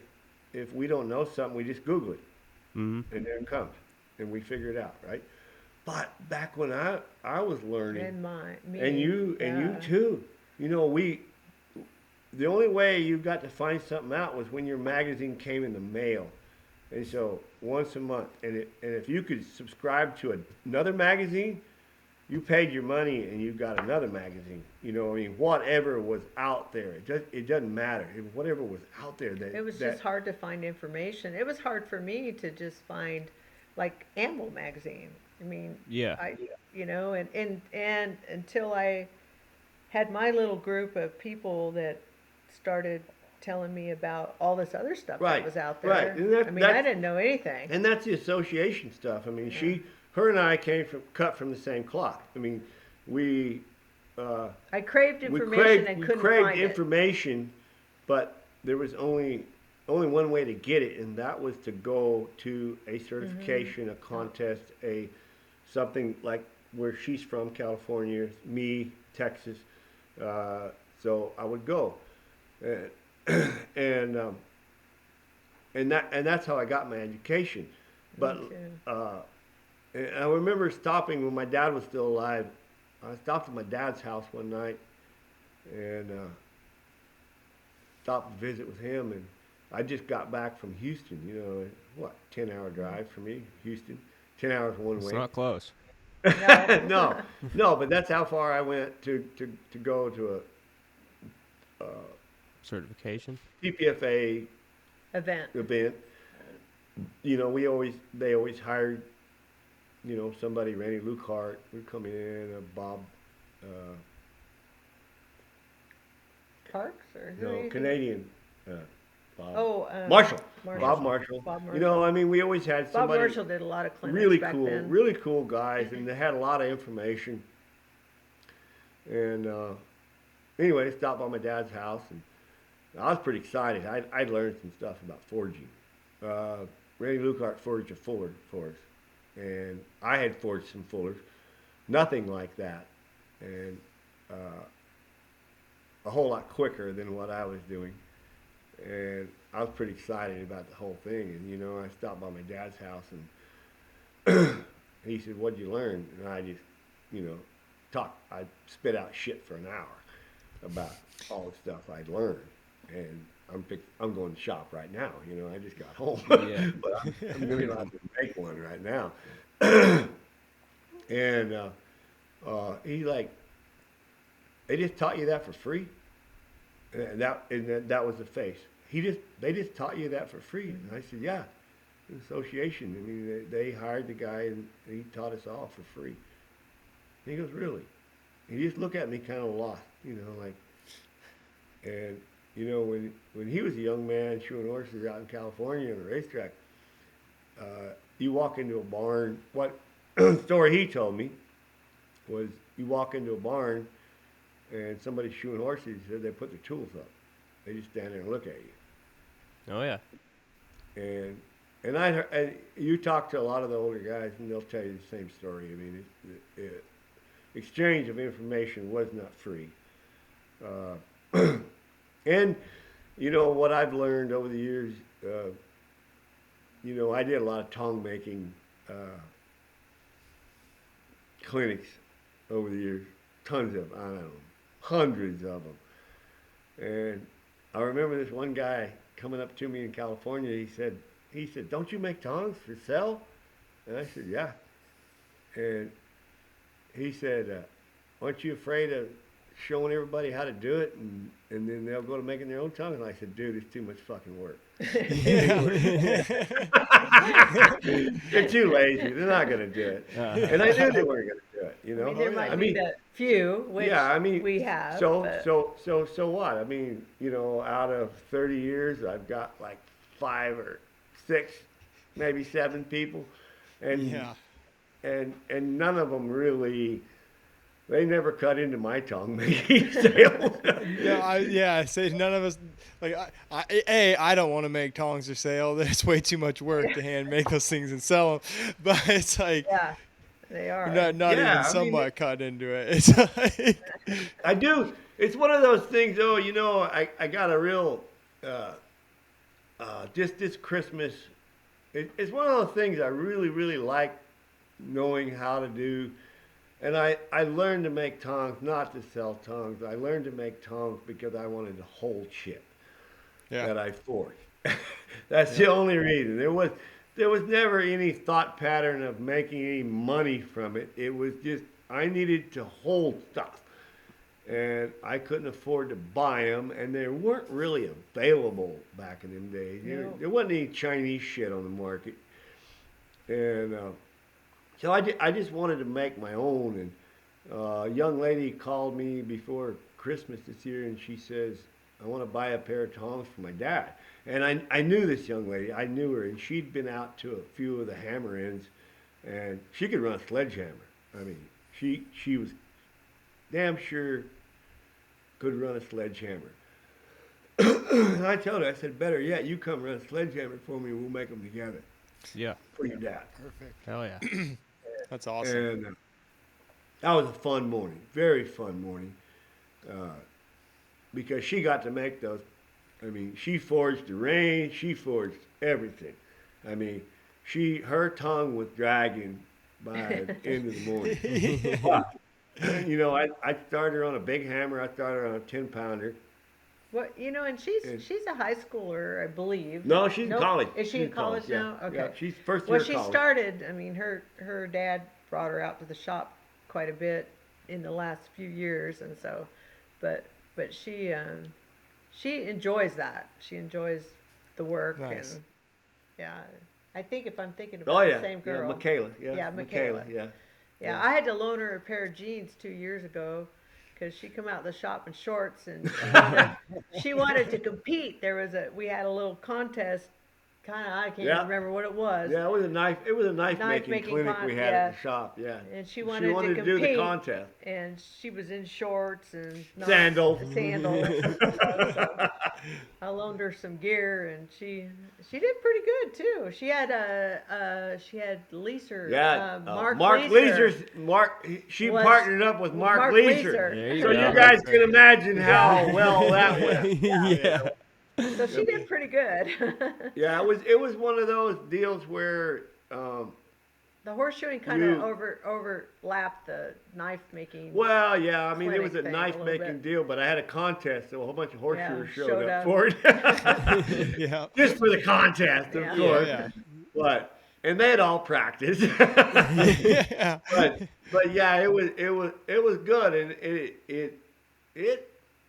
if we don't know something, we just Google it, and there it comes, and we figure it out, right? But back when I was learning,
And
you too, the only way you got to find something out was when your magazine came in the mail, and so once a month, and if you could subscribe to another magazine, you paid your money and you got another magazine. You know, I mean, whatever was out there, it doesn't matter. Whatever was out there,
It was just hard to find information. It was hard for me to just find, like, Animal Magazine. I mean,
Yeah.
and until I had my little group of people that started telling me about all this other stuff
Right,
that was out there.
right. And
I mean, I didn't know anything.
And that's the association stuff. I mean, her and I cut from the same cloth. I mean,
I craved information and couldn't find it.
information, but there was only one way to get it, and that was to go to a certification, a contest, something like where she's from, California, me, Texas. So I would go, and that's how I got my education. But and I remember stopping when my dad was still alive. I stopped at my dad's house one night and stopped to visit with him. And I just got back from Houston, 10-hour drive for me, Houston, 10 hours one way.
It's not close.
No, but that's how far I went to go to a
Certification.
PPFA
Event.
They always hired, somebody, Randy Luckhart would come in, Bob,
Parks or who are you
Canadian, Bob.
Marshall.
Bob Marshall.
Bob Marshall.
We always had
Bob
somebody.
Marshall did a lot of clinics
really
back
cool,
then.
really cool guys, and they had a lot of information. And anyway, I stopped by my dad's house, and I was pretty excited. I'd learned some stuff about forging. Randy Luckhart forged a Fuller for us, and I had forged some Fullers, nothing like that, and a whole lot quicker than what I was doing. And I was pretty excited about the whole thing. And, I stopped by my dad's house, and he said, "What'd you learn?" And I just, talked. I spit out shit for an hour about all the stuff I'd learned. And I'm going to shop right now. I just got home.
Yeah.
But I'm going to have to make one right now. And he's like, "They just taught you that for free?" And that was the face. They just taught you that for free. And I said, "Yeah, the association. I mean, they hired the guy and he taught us all for free." And he goes, "Really?" And he just looked at me kind of lost, like. And when he was a young man shoeing horses out in California on a racetrack, you walk into a barn. What story he told me was you walk into a barn and somebody's shoeing horses. He said they put their tools up. They just stand there and look at you.
Oh yeah.
And you talk to a lot of the older guys, and they'll tell you the same story. I mean, exchange of information was not free. And what I've learned over the years, I did a lot of tongue making clinics over the years, tons of, I don't know, hundreds of them. And I remember this one guy coming up to me in California. He said, "Don't you make tongs for sale?" And I said, "Yeah." And he said, "Aren't you afraid of showing everybody how to do it, and then they'll go to making their own tongues?" And I said, "Dude, it's too much fucking work." They're too lazy. They're not going to do it. And I knew they weren't going to do it.
I mean, there might be a few, which we have.
So what? I mean, out of 30 years, I've got like 5 or 6, maybe 7 people, and none of them really. They never cut into my tongue making sales.
I say none of us. Like, I don't want to make tongs for sale. It's way too much work to hand make those things and sell them. But it's like,
yeah, they are
not even somewhat cut into it. It's like,
I do. It's one of those things, though. I got a real just this Christmas. It's one of those things I really, really like knowing how to do. And I learned to make tongs, not to sell tongs. I learned to make tongs because I wanted to hold shit that I forged. That's the only reason. There was never any thought pattern of making any money from it. It was just I needed to hold stuff. And I couldn't afford to buy them, and they weren't really available back in them days.
No.
There wasn't any Chinese shit on the market. And so I just wanted to make my own. And a young lady called me before Christmas this year, and she says, I want to buy a pair of tongs for my dad. And I knew this young lady. I knew her, and she'd been out to a few of the hammer ends, and she could run a sledgehammer. I mean, she was damn sure could run a sledgehammer. And I told her, I said, better yet, you come run a sledgehammer for me, and we'll make them together
Yeah.
for your dad.
Perfect.
Hell yeah.
That's awesome.
And that was a fun morning, very fun morning, because she got to make those. I mean, she forged the range, she forged everything. I mean, her tongue was dragging by the end of the morning. But, you know, I started her on a big hammer. I started her on a 10-pounder.
Well, you know, and she's a high schooler, I believe.
No, she's in college.
Is she
She's
in college
yeah.
now? Okay.
Yeah, she's first year
Well, she
college.
started. I mean, her dad brought her out to the shop quite a bit in the last few years, and so, but she enjoys that. She enjoys the work,
Nice.
and yeah, I think if I'm thinking about
Oh yeah,
the same girl,
yeah, Michaela. Yeah,
Yeah, Michaela.
Yeah.
Yeah, I had to loan her a pair of jeans 2 years ago because she come out of the shop in shorts and she wanted to compete. We had a little contest, kind of, I can't
Yeah.
even remember what it was.
Yeah, it was a knife making
Knife-making
clinic we had at the
yeah.
shop. Yeah.
And she wanted to
to do the
compete.
contest.
And she was in shorts and
Sandals.
Sandals. So I loaned her some gear, and she did pretty good too. She had Leeser.
Yeah,
Mark
Leeser's she
was-
partnered up with Mark Leeser.
There you
So
go.
you guys can imagine how well that went.
Yeah.
So she did pretty good.
Yeah, it was one of those deals where
The horseshoeing kind of overlapped the knife making.
well, yeah, I mean it was a
clinic thing a
knife
little
making
bit.
deal, but I had a contest, so a whole bunch of horseshoers
Yeah,
showed
showed
up
up.
for it.
Yeah.
Just for the contest, of
Yeah.
course.
Yeah.
And they had all practiced.
Yeah.
but yeah, it was good, and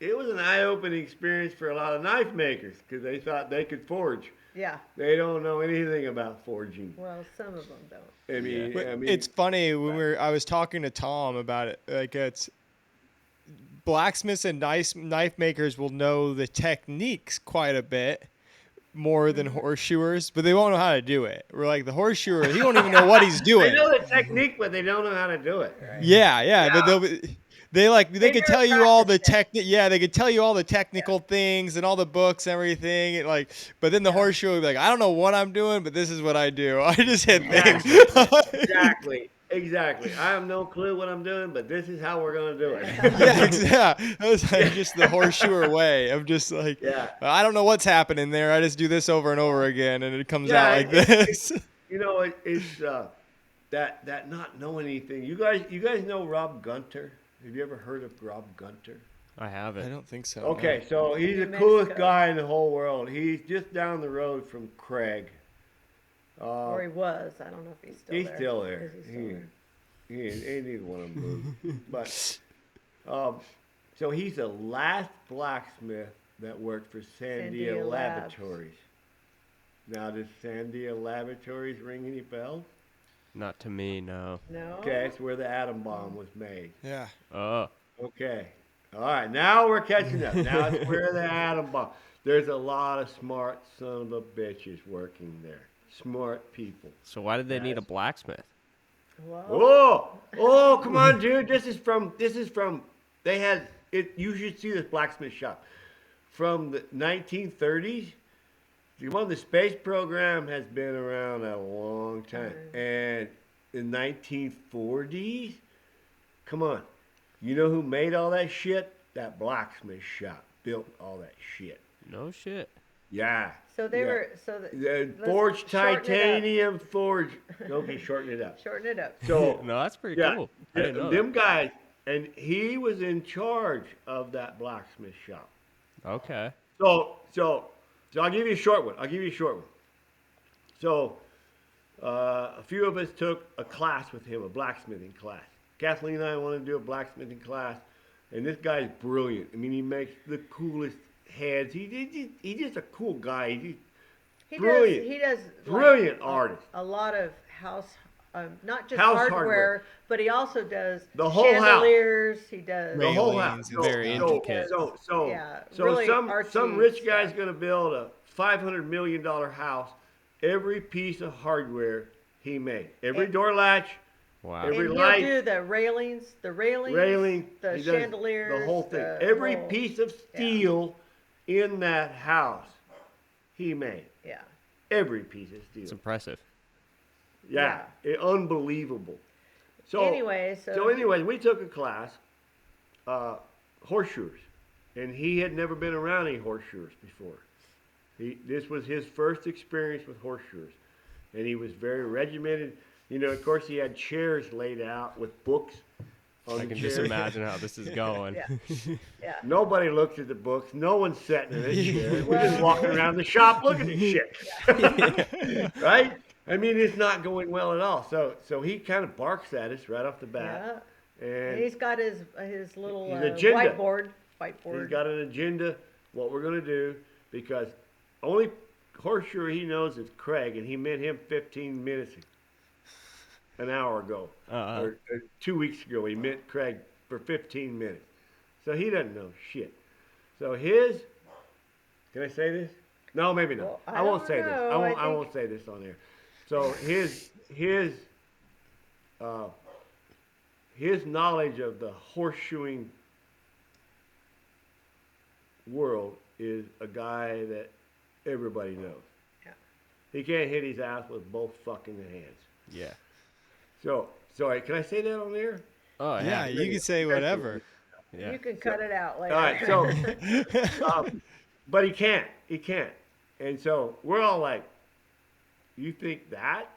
it was an eye-opening experience for a lot of knife makers because they thought they could forge.
Yeah.
They don't know anything about forging.
Well, some of them don't.
I mean,
But
I mean,
it's funny when I was talking to Tom about it. Like it's blacksmiths and knife makers will know the techniques quite a bit more than horseshoers, but they won't know how to do it. We're like the horseshoer, he won't even know what he's
they
doing.
know the technique, but they don't know how to do it.
Yeah, but they could tell you all the they could tell you all the technical things and all the books and everything. And like, but then the horseshoe would be like, I don't know what I'm doing, but this is what I do. I just hit things.
Exactly. I have no clue what I'm doing, but this is how we're gonna do it.
Yeah. That was like just the horseshoer way of just like,
Yeah.
I don't know what's happening there. I just do this over and over again, and it comes
Yeah,
out like this.
You know, it's that not knowing anything. You guys know Rob Gunter? Have you ever heard of Rob Gunter?
I have
I
it.
don't think so.
Okay, so he's the
New
coolest
Mexico.
guy in the whole world. He's just down the road from Craig.
Or he was. I don't know if he's still
He's
there.
still there.
Is he still there?
He ain't neither one of them moved. But so he's the last blacksmith that worked for Sandia
Sandia Labs.
Laboratories. Now, does Sandia Laboratories ring any bells?
Not to me, no.
No.
Okay, it's where the atom bomb was made.
Yeah.
Oh.
Okay. All right, now we're catching up. Now it's where the atom bomb. There's a lot of smart son of a bitches working there. Smart people.
So why did they need a
Yes.
blacksmith?
Well,
Oh, come on, dude. This is from, they had, you should see this blacksmith shop. From the 1930s, the space program has been around a long time. And in 1940s, come on. You know who made all that shit? That blacksmith shop built all that shit.
No shit.
Yeah.
so they
Yeah.
were. So the,
The
let's
forged
shorten it up.
titanium forge. Okay, shorten it up.
Shorten it up.
So
No, that's pretty
yeah,
cool. I didn't know
them guys, and he was in charge of that blacksmith shop.
that. Okay.
So I'll give you a short one. So a few of us took a class with him, a blacksmithing class, Kathleen and I want to do a blacksmithing class, and this guy's brilliant. I mean, he makes the coolest heads. He's just a cool guy. Brilliant.
He does
Brilliant
like,
artist.
A lot of house, not just
House
hardware,
hardware.
but he also does
The whole house.
chandeliers. He does
The whole
Railings
house.
and
Very
stuff.
intricate.
So
really
some
artsy
rich guy's
stuff.
gonna build a $500 million house. Every piece of hardware he made. Every
And-
door latch,
Wow.
And
every
he'll
light,
do the railings,
railing,
the
he does
chandeliers,
the whole thing.
the
Every
whole-
piece of steel in that house, he made.
Yeah.
Every piece of steel.
It's impressive.
Unbelievable. So
Anyway,
we took a class, horseshoers, and he had never been around any horseshoers before. This was his first experience with horseshoers, and he was very regimented. You know, of course, he had chairs laid out with books on
I
the
can
chairs.
just imagine how this is going.
yeah.
Nobody looks at the books. No one's sitting in a chair. We're just walking around the shop looking at shit. Right? I mean, it's not going well at all. So he kind of barks at us right off the bat.
Yeah.
And
And he's got his little
His agenda.
whiteboard.
he's got an agenda, what we're going to do, because only horseshoer he knows is Craig, and he met him 15 minutes an hour ago. Or 2 weeks ago, he met Craig for 15 minutes. So he doesn't know shit. So can I say this? No, maybe not.
Well,
I won't
don't
say this.
know.
I won't say this on air. So his knowledge of the horseshoeing world is a guy that everybody knows.
Yeah.
He can't hit his ass with both fucking hands.
Yeah.
So, sorry, can I say that on there?
Oh,
Yeah, you can say whatever.
Yeah.
You can cut it out later.
All right, so, but he can't. And so we're all like, you think that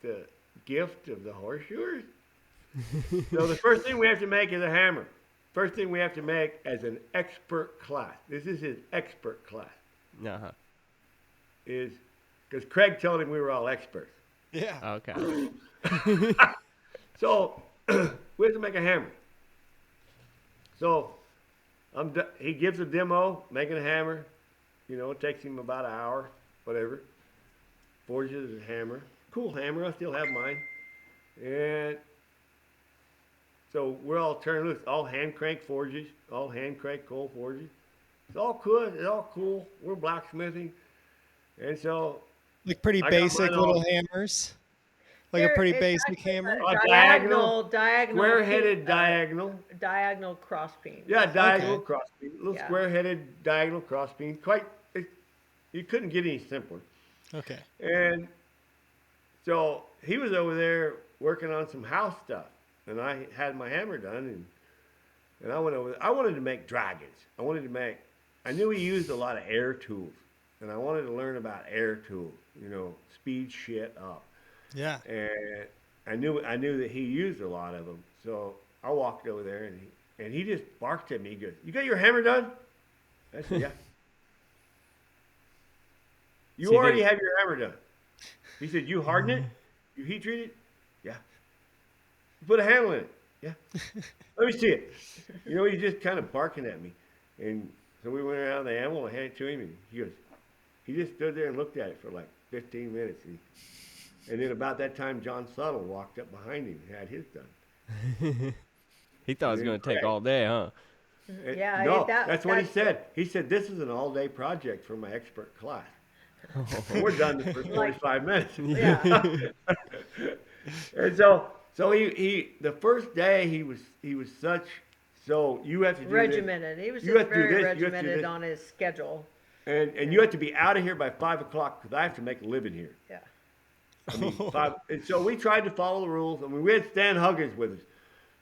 the gift of the horseshoers? So the first thing we have to make is a hammer. First thing we have to make as an expert class. This is his expert class.
Uh-huh.
Is because Craig told him we were all experts.
Yeah.
Okay.
So we have to make a hammer. So he gives a demo, making a hammer. You know, it takes him about an hour, whatever. Forges a hammer. Cool hammer. I still have mine. And so we're all turned loose. All hand crank forges. All hand crank coal forges. It's all good. It's all cool. We're blacksmithing. And so
Like pretty
I got
basic
mine
little
all-
hammers. Like a pretty basic hammer.
Diagonal,
square-headed diagonal.
diagonal crossbeam.
Yeah, diagonal
Okay.
crossbeam. Little
Yeah.
square-headed diagonal crossbeam. You couldn't get any simpler.
Okay.
And so he was over there working on some house stuff, and I had my hammer done, and I went over there. I wanted to make dragons. I knew he used a lot of air tools, and I wanted to learn about air tools, speed shit up.
Yeah.
And I knew that he used a lot of them. So I walked over there, and he just barked at me. He goes, "You got your hammer done?" I said, "Yeah." "You
So you
already
think-
have your hammer done." He said, "You harden it? You heat treat it?" "Yeah." "You put a handle in it?" "Yeah." "Let me see it." He's just kind of barking at me. And so we went around the animal and handed it to him, and he just stood there and looked at it for like 15 minutes. And then about that time, John Suttle walked up behind him and had his done.
He thought it was going to take all day, huh?
And-
Yeah,
no,
that-
that's what he
that's
said. He said, "This is an all-day project for my expert class." And we're done in the first 45 minutes.
Yeah.
And so he the first day he was such, so you have to do
Regimented. He was
You
just
have to do
very
this, you have to do
regimented
this.
on his schedule.
this, and you have to be out of here by 5 o'clock because I have to make a living here.
Yeah.
I mean, and so we tried to follow the rules. I mean, we had Stan Huggins with us.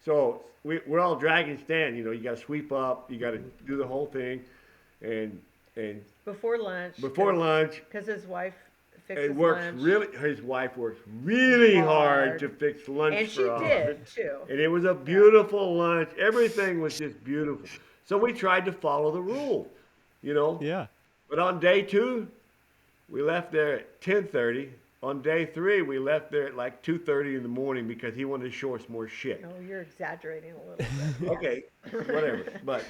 So we're all dragging Stan. You got to sweep up. You got to do the whole thing. And
Before lunch.
before lunch,
Because his wife fixes
it works
lunch.
his wife works really hard
Hard.
to fix lunch
And she
for us.
did, too.
And it was a beautiful lunch. Everything was just beautiful. So we tried to follow the rules,
Yeah.
But on day 2, we left there at 10:30. on day 3, we left there at like 2:30 in the morning because he wanted to show us more shit.
No, you're exaggerating a little bit.
Okay, whatever. But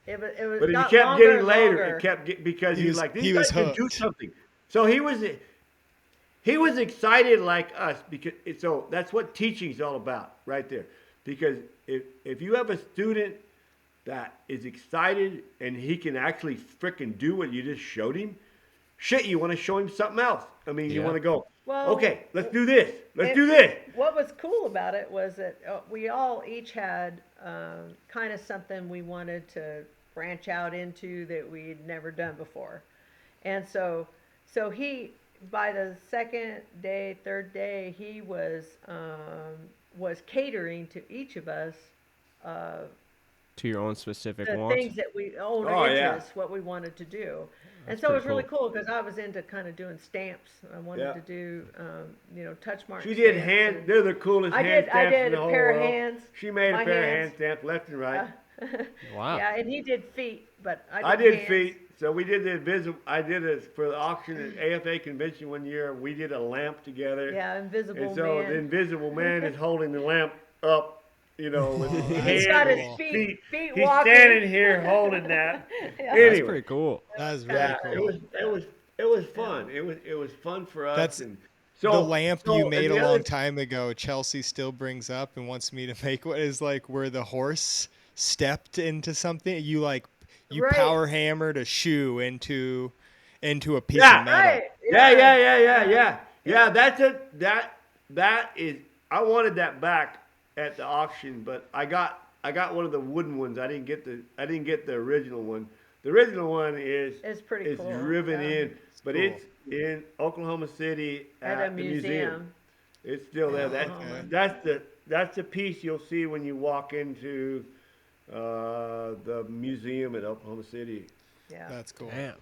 It was
But it
got
kept
longer
getting
and
later.
longer.
It kept because
He
he's
was-
like,
he
these
was
guys can do
hooked.
something. So he was excited like us because so that's what teaching is all about right there. Because if you have a student that is excited and he can actually frickin' do what you just showed him, shit, you want to show him something else. I mean, you
Yeah.
want to go,
Well,
okay, let's do this. Let's
it-
do this.
What was cool about it was that we all each had kind of something we wanted to branch out into that we'd never done before. And so he, by the second day, third day, he was catering to each of us
To your own specific
the
wants.
things that we own
Oh, yeah.
interests, what we wanted to do. And
That's
so it was
pretty
really cool because I was into kind of doing stamps. I wanted
Yeah.
to do, touch marks.
She did hand. They're the coolest
I
hand
did
stamps in
a
the whole
pair of
world.
hands.
She made a
my
pair of
hands.
hand stamps left and right.
Wow.
Yeah, and he did feet, but
I did
hands.
feet. So we did the invisible. I did it for the auction at AFA convention one year. We did a lamp together.
Yeah, Invisible
And so
Man.
the invisible man is holding the lamp up, with his
He's
hands
got his
and
feet
He's
walking.
standing here holding that.
Yeah.
That's
Anyway,
pretty cool.
That's very
yeah,
cool.
it was fun. It was fun for us.
That's-
and
The lamp you
and
made
the
a
other-
long time ago, Chelsea still brings up and wants me to make what is like where the horse stepped into something. You
Right.
power hammered a shoe into a piece
Yeah.
of metal.
Right.
Yeah. That is. I wanted that back at the auction, but I got one of the wooden ones. I didn't get the original one. The original one
It's pretty
is
cool.
driven
Yeah.
in, but
cool.
it's in Oklahoma City
At a
the
museum.
It's still there.
Okay.
That's the piece you'll see when you walk into the museum at Oklahoma City.
Yeah.
That's cool.
Damn.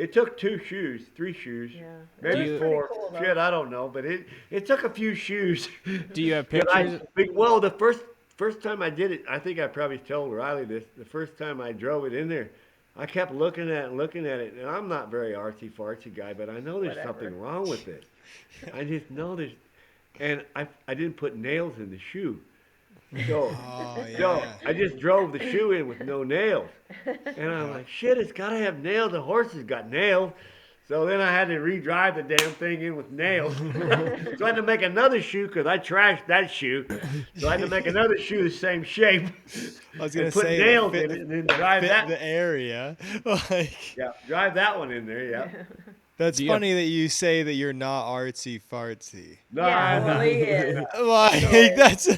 It took 3 shoes,
Yeah.
maybe
Do you-
4.
Pretty cool, though.
Shit, I don't know, but it took a few shoes.
Do you have
But
pictures?
well, the first time I did it, I think I probably told Riley this. The first time I drove it in there, I kept looking at it, and I'm not very artsy fartsy guy, but I know there's
Whatever.
something wrong with it. I just know there's, and I didn't put nails in the shoe. So,
Oh
so
yeah.
I just drove the shoe in with no nails. And I'm like, shit, it's got to have nails. The horse has got nails. So then I had to re-drive the damn thing in with nails. So I had to make another shoe because I trashed that shoe. So I had to make another shoe the same shape.
I was gonna
and put
say
nails
that
in it and then drive
fit
that.
the area. Like
Yeah, drive that one in there. Yeah.
that's
Do you have-
funny that you say that you're not artsy fartsy.
No,
Yeah,
I'm
well,
not.
he is.
Like that's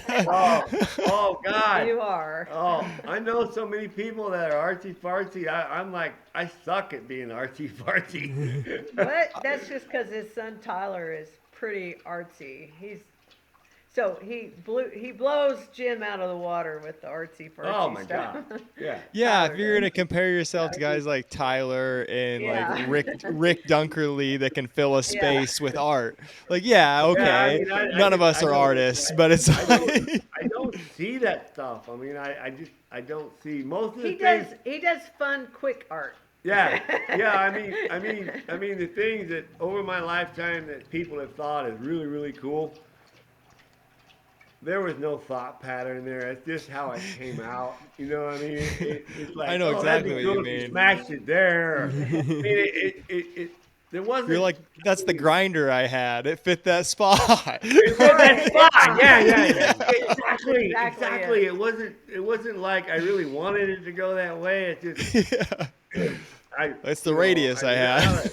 Oh God.
You are.
Oh, I know so many people that are artsy fartsy. I'm like, I suck at being artsy fartsy.
But that's just because his son Tyler is pretty artsy. He blows Jim out of the water with the artsy fartsy
Oh my
stuff.
God. Yeah.
yeah. If
Tyler
you're
does.
gonna compare yourself to guys like Tyler and
Yeah.
like Rick Dunkerley that can fill a space with art, like yeah, okay,
Yeah, I mean,
none of us
I
are
don't-
artists, but it's
I
like
don't see that stuff. I mean, I don't see most of the
He
things.
does fun, quick art.
Yeah. I mean, the things that over my lifetime that people have thought is really, really cool. There was no thought pattern there. It's just how it came out. You know what I mean? It's like,
I know
oh, that'd
exactly
be
what you
cool if
mean.
Smashed it there. I mean, there wasn't.
you're like that's the grinder I had. It fit that spot.
It was that spot. Yeah. Exactly.
Exactly,
It wasn't like I really wanted it to go that way. It just.
Yeah. It's the radius I had.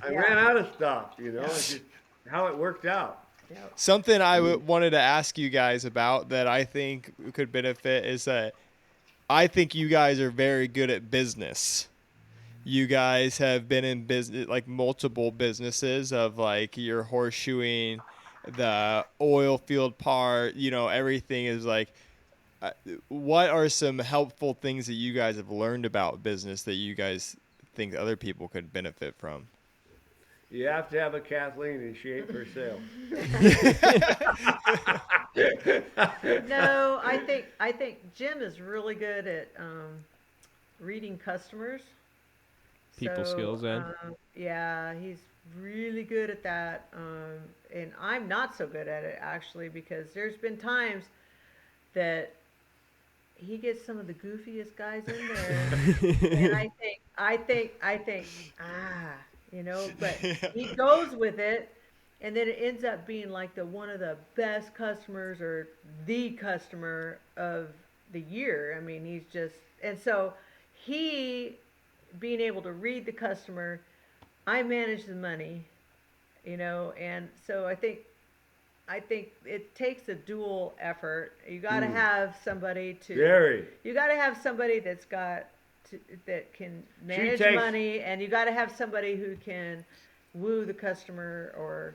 I ran out of stuff. It's just how it worked out.
Yep.
Something I wanted to ask you guys about that I think could benefit is that I think you guys are very good at business. You guys have been in business, like multiple businesses of like your horseshoeing, the oil field part, everything is like, what are some helpful things that you guys have learned about business that you guys think other people could benefit from?
You have to have a Kathleen, and she ain't for sale.
No, I think Jim is really good at reading customers
people skills then.
Yeah, he's really good at that. And I'm not so good at it actually because there's been times that he gets some of the goofiest guys in there, and I think, but he goes with it, and then it ends up being like the one of the best customers or the customer of the year. I mean, he's just, and so he being able to read the customer, I manage the money, and so I think it takes a dual effort. You got to have somebody to.
Very.
You got to have somebody that can manage
takes-
money, and you got to have somebody who can woo the customer or,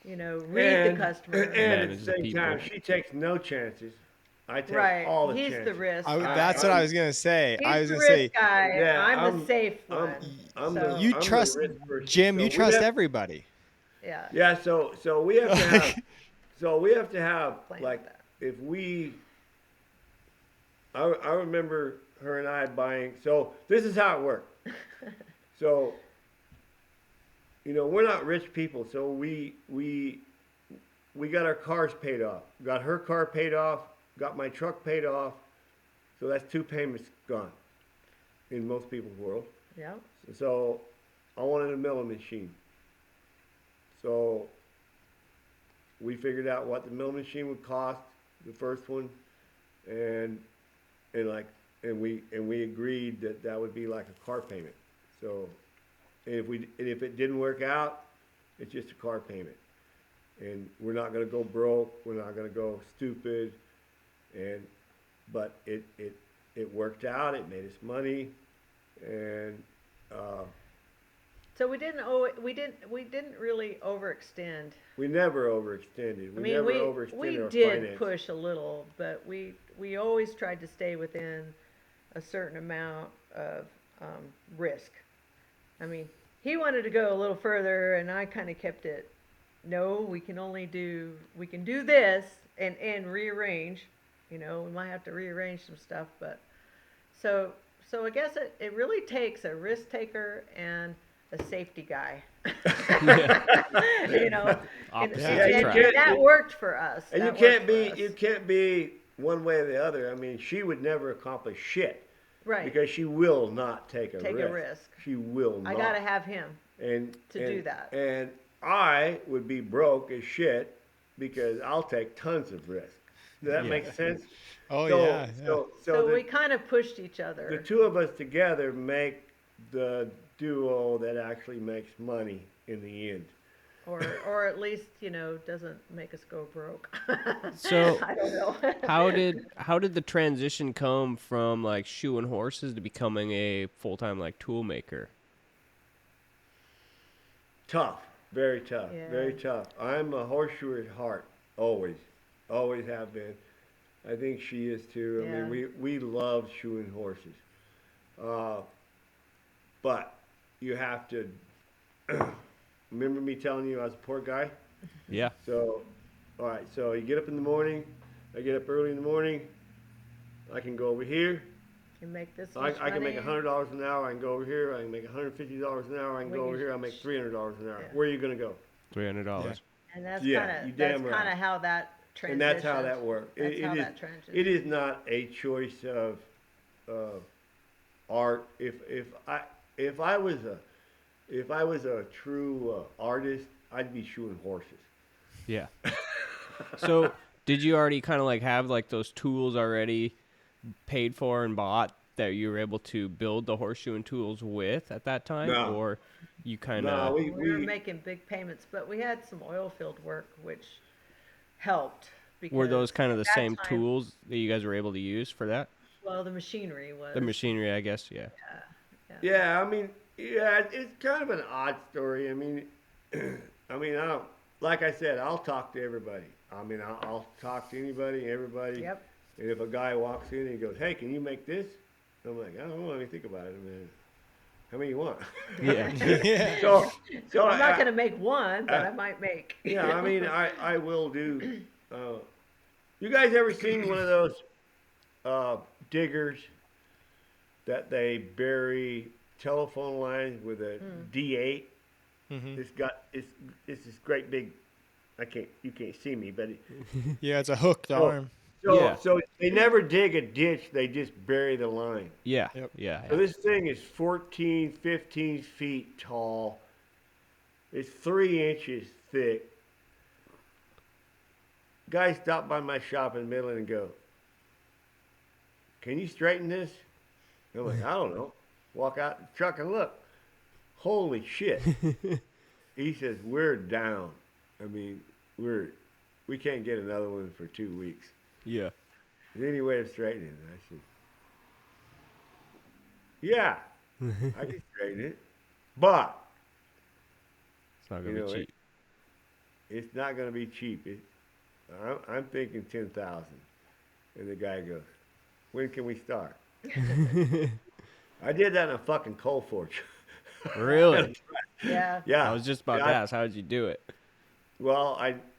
read
And-
the customer.
And at
Manage
the
the
same
people.
time, she takes no chances. I take
Right.
all the
He's
chances.
the risk guy.
That's what I was gonna say.
He's
I was
the
gonna say,
risk guy.
Yeah,
I'm the safe
I'm-
one.
I'm
so,
the-
you
I'm the
trust
risk person.
Jim.
So
You
we
trust
have-
everybody.
yeah.
Yeah, so we have to have,
Playing
like,
with that.
if we, I remember her and I buying, so this is how it worked. So, we're not rich people, so we got our cars paid off. Got her car paid off, got my truck paid off, so that's 2 payments gone in most people's world.
Yeah.
So I wanted a milling machine. So we figured out what the milling machine would cost, the first one, and we agreed that would be like a car payment. So and if it didn't work out, it's just a car payment. And we're not gonna go broke, we're not gonna go stupid, but it worked out, it made us money, and
So we didn't really overextend.
we never overextended.
I mean,
Never
we
overextended our
did
finance.
push a little, but we always tried to stay within a certain amount of risk. I mean, he wanted to go a little further, and I kind of kept it. No, we can do this and rearrange. We might have to rearrange some stuff, but so I guess it really takes a risk taker and a safety guy. and,
Opposites
and
attract.
that worked for us.
And you
That
can't
worked for
be
us.
you can't be one way or the other. I mean, she would never accomplish shit
right.
because she will not take a
Take
risk.
a risk.
She will
I
not.
gotta have him.
and
to do that.
And I would be broke as shit because I'll take tons of risk. Does that
Yeah.
make sense?
Oh
So-
yeah.
So we kind of pushed each other.
the two of us together make the duo that actually makes money in the end.
or at least doesn't make us go broke.
So
I don't know.
how did the transition come from like shoeing horses to becoming a full-time like tool maker?
Tough, very tough,
Yeah.
very tough. I'm a horseshoer at heart, always have been. I think she is too. I mean,
Yeah.
we love shoeing horses, but you have to remember me telling you I was a poor guy.
Yeah.
So, all right. So you get up in the morning. I get up early in the morning. I can go over here.
You make this
I
much
can make
money.
$100 an hour. I can go over here. I can make $150 an hour. I can
Well,
go over
you
here. I make $300 an hour.
yeah.
Where are you gonna go?
$300.
And that's
Yeah,
kind
you
of that's
damn right.
kind of how that
And
transitioned.
that's how that works.
That's how that transitioned.
It is not a choice of art. If I was a true artist, I'd be shoeing horses.
Yeah. So did you already kind of like have like those tools already paid for and bought that you were able to build the horseshoeing tools with at that time?
No.
Or you kind
No,
of...
we were making big payments, but we had some oil field work, which helped.
Were those
because
kind of the
at that
same
time-
tools that you guys were able to use for that?
Well, the machinery was.
The machinery, I guess, yeah.
Yeah, I mean, yeah, it's kind of an odd story. I mean, like I said, I'll talk to everybody. I mean, I'll talk to anybody, everybody.
Yep.
And if a guy walks in and he goes, "Hey, can you make this?" I'm like, "I don't know. Let me think about it a minute. How many you want?"
Yeah.
yeah.
So
I'm not
I-
going to make one, but I might make.
Yeah, I mean, I will do. You guys ever seen one of those diggers that they bury telephone lines with a D8.
Mm-hmm.
It's this great big. You can't see me, but
Yeah, it's a hooked
so
arm.
Yeah.
so they never dig a ditch. They just bury the line.
Yeah.
Yep.
Yeah.
So this thing is 14, 15 feet tall. It's 3 inches thick. Guy stopped by my shop in Midland and go, "Can you straighten this?" I'm like, "I don't know." Walk out the truck and look. Holy shit. He says, "We're down. I mean, we can't get another one for 2 weeks.
Yeah.
Is there any way of straightening it?" I said, "Yeah, I can straighten it. But
It's not gonna be cheap.
it's not going to be cheap. I'm thinking 10,000." And the guy goes, "When can we start?" I did that in a fucking coal forge.
Really?
Yeah.
Yeah.
I was just about to ask, how did you do it?
Well,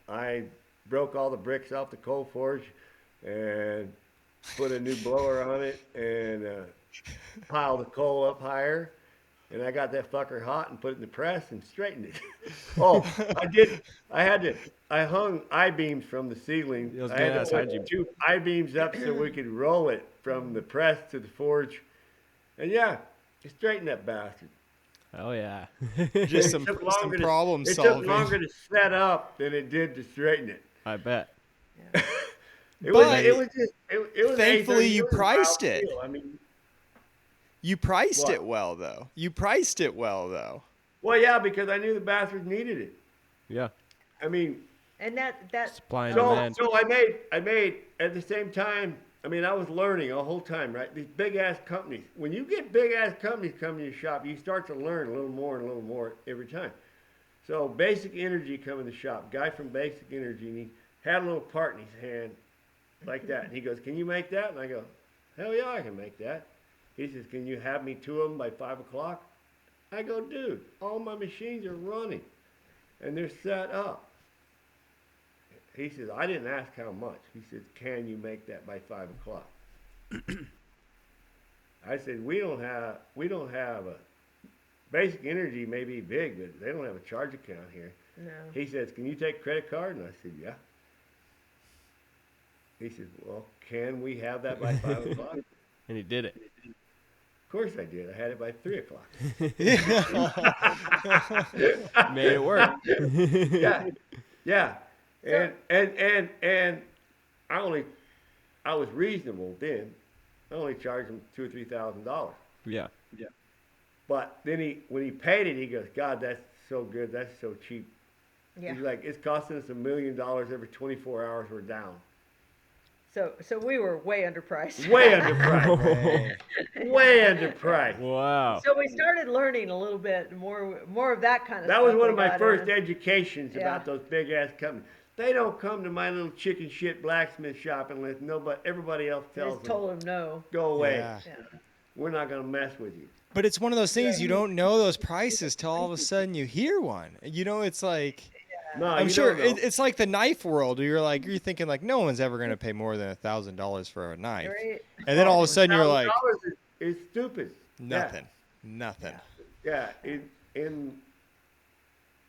I broke all the bricks off the coal forge and put a new blower on it and piled the coal up higher. And I got that fucker hot and put it in the press and straightened it. Oh, I hung I-beams from the ceiling.
I was
I
gonna
had
ask,
to
how'd
put
you-
2 I-beams up so we could roll it from the press to the forge. And yeah, it straightened that bastard.
Oh yeah.
Just
It
some
took longer to-
problem
It
solving.
took longer to set up than it did to straighten it.
I bet.
It
But
was just it was
thankfully
A30.
you
It was a
priced
wild
it.
deal. I mean,
You priced
What?
it well, though. You priced it well, though.
well, yeah, because I knew the bastards needed it.
Yeah.
I mean,
And that
Supply and
so
demand.
so I made at the same time. I mean, I was learning the whole time, right? These big ass companies. When you get big ass companies coming to your shop, you start to learn a little more and a little more every time. So Basic Energy come in the shop. Guy from Basic Energy, and he had a little part in his hand like that. And he goes, "Can you make that?" And I go, "Hell yeah, I can make that." He says, "Can you have me 2 of them by 5 o'clock?" I go, "Dude, all my machines are running and they're set up." He says, "I didn't ask how much." He says, "Can you make that by 5 o'clock?" I said, we don't have a Basic Energy may be big, but they don't have a charge account here."
no.
He says, "Can you take a credit card?" And I said, "Yeah." He said, "Well, can we have that by 5 o'clock?"
And he did it.
Of course I did. I had it by 3 o'clock.
Made it work.
Yeah, yeah. And I was reasonable then. I only charged him $2,000 or $3,000.
Yeah.
But then when he paid it, he goes, "God, that's so good. That's so cheap."
Yeah.
He's like, "It's costing us $1 million every 24 hours we're down."
So we were way underpriced.
Way underpriced. Way underpriced.
Wow.
So we started learning a little bit more of that kind of
That
stuff.
was one
we
of my
got
first
in.
educations
Yeah.
about those big ass companies. They don't come to my little chicken shit blacksmith shop unless everybody else
I
tells
just
them,
told him no.
"Go away.
Yeah.
Yeah.
We're not gonna mess with you."
But it's one of those things you don't know those prices till all of a sudden you hear one. You know, it's like
No,
I'm
you
sure
don't know.
it's like the knife world. Where you're thinking like no one's ever gonna pay more than $1,000 for a knife,
Right?
and then all of a sudden you're like
$1,000 is stupid.
nothing.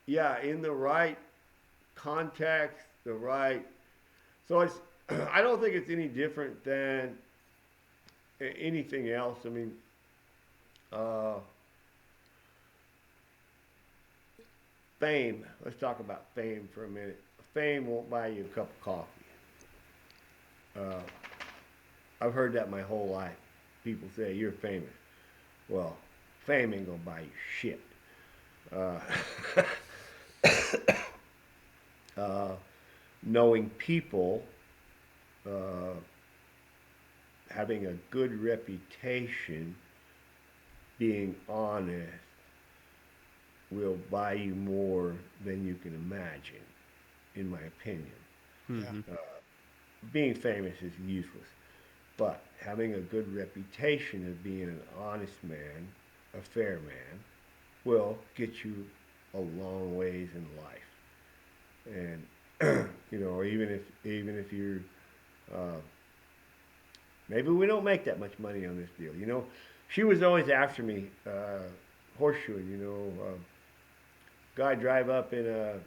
Yeah, in the right context, the right. So it's. I don't think it's any different than anything else. I mean, fame. Let's talk about fame for a minute. Fame won't buy you a cup of coffee. I've heard that my whole life. People say, "You're famous." Well, fame ain't gonna buy you shit. Knowing people, having a good reputation, being honest, will buy you more than you can imagine, in my opinion.
Mhm.
Being famous is useless, but having a good reputation of being an honest man, a fair man, will get you a long ways in life. And or even if you're maybe we don't make that much money on this deal. she was always after me, horseshoeing, guy drive up in a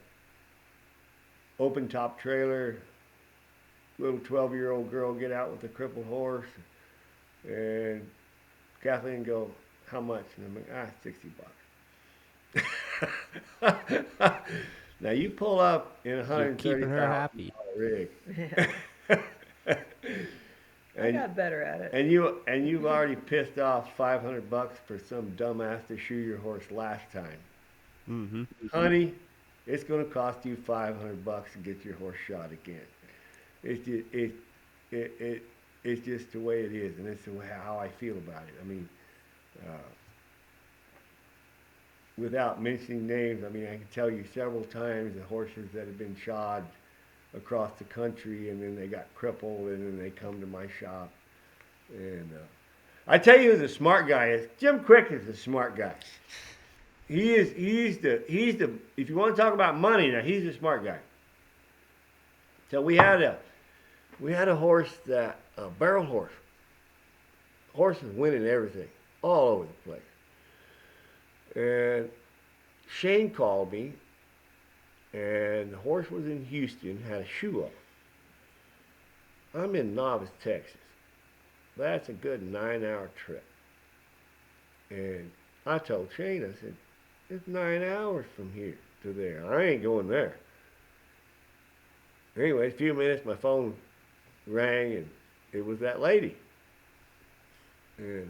open top trailer, little 12-year-old girl get out with a crippled horse, and Kathleen go, how much? And I'm like, $60. Now you pull up in a
You're keeping her
$130,000
happy.
rig.
I got better at it.
And you've already pissed off $500 for some dumbass to shoe your horse last time.
Mm-hmm.
Honey, it's going to cost you $500 to get your horse shot again. It's just the way it is, and it's the way how I feel about it. I mean, without mentioning names, I mean, I can tell you several times the horses that have been shod across the country, and then they got crippled, and then they come to my shop. And I tell you who the smart guy is. Jim Quick is the smart guy. He's the if you want to talk about money now, he's the smart guy. So we had a horse that a barrel horse. Horse was winning everything all over the place. And Shane called me, and the horse was in Houston, had a shoe off. I'm in Novice, Texas. That's a good 9-hour trip. And I told Shane, I said, it's 9 hours from here to there. I ain't going there. Anyway, a few minutes, my phone rang, and it was that lady. And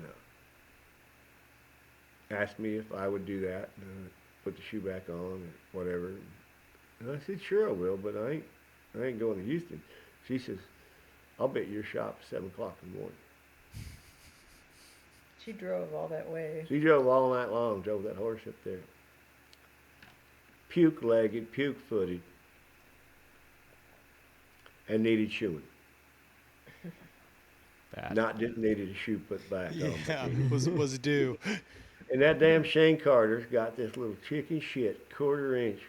asked me if I would do that, put the shoe back on, or whatever. And I said, sure I will, but I ain't going to Houston. She says, I'll be at your shop at 7 o'clock in the morning.
She drove all that way.
She drove all night long, drove that horse up there. Puke-legged, puke-footed, and needed shoeing.
Bad.
Not just needed a shoe put back on.
Yeah, was due.
And that damn Shane Carter's got this little chicken shit, 1/4 inch.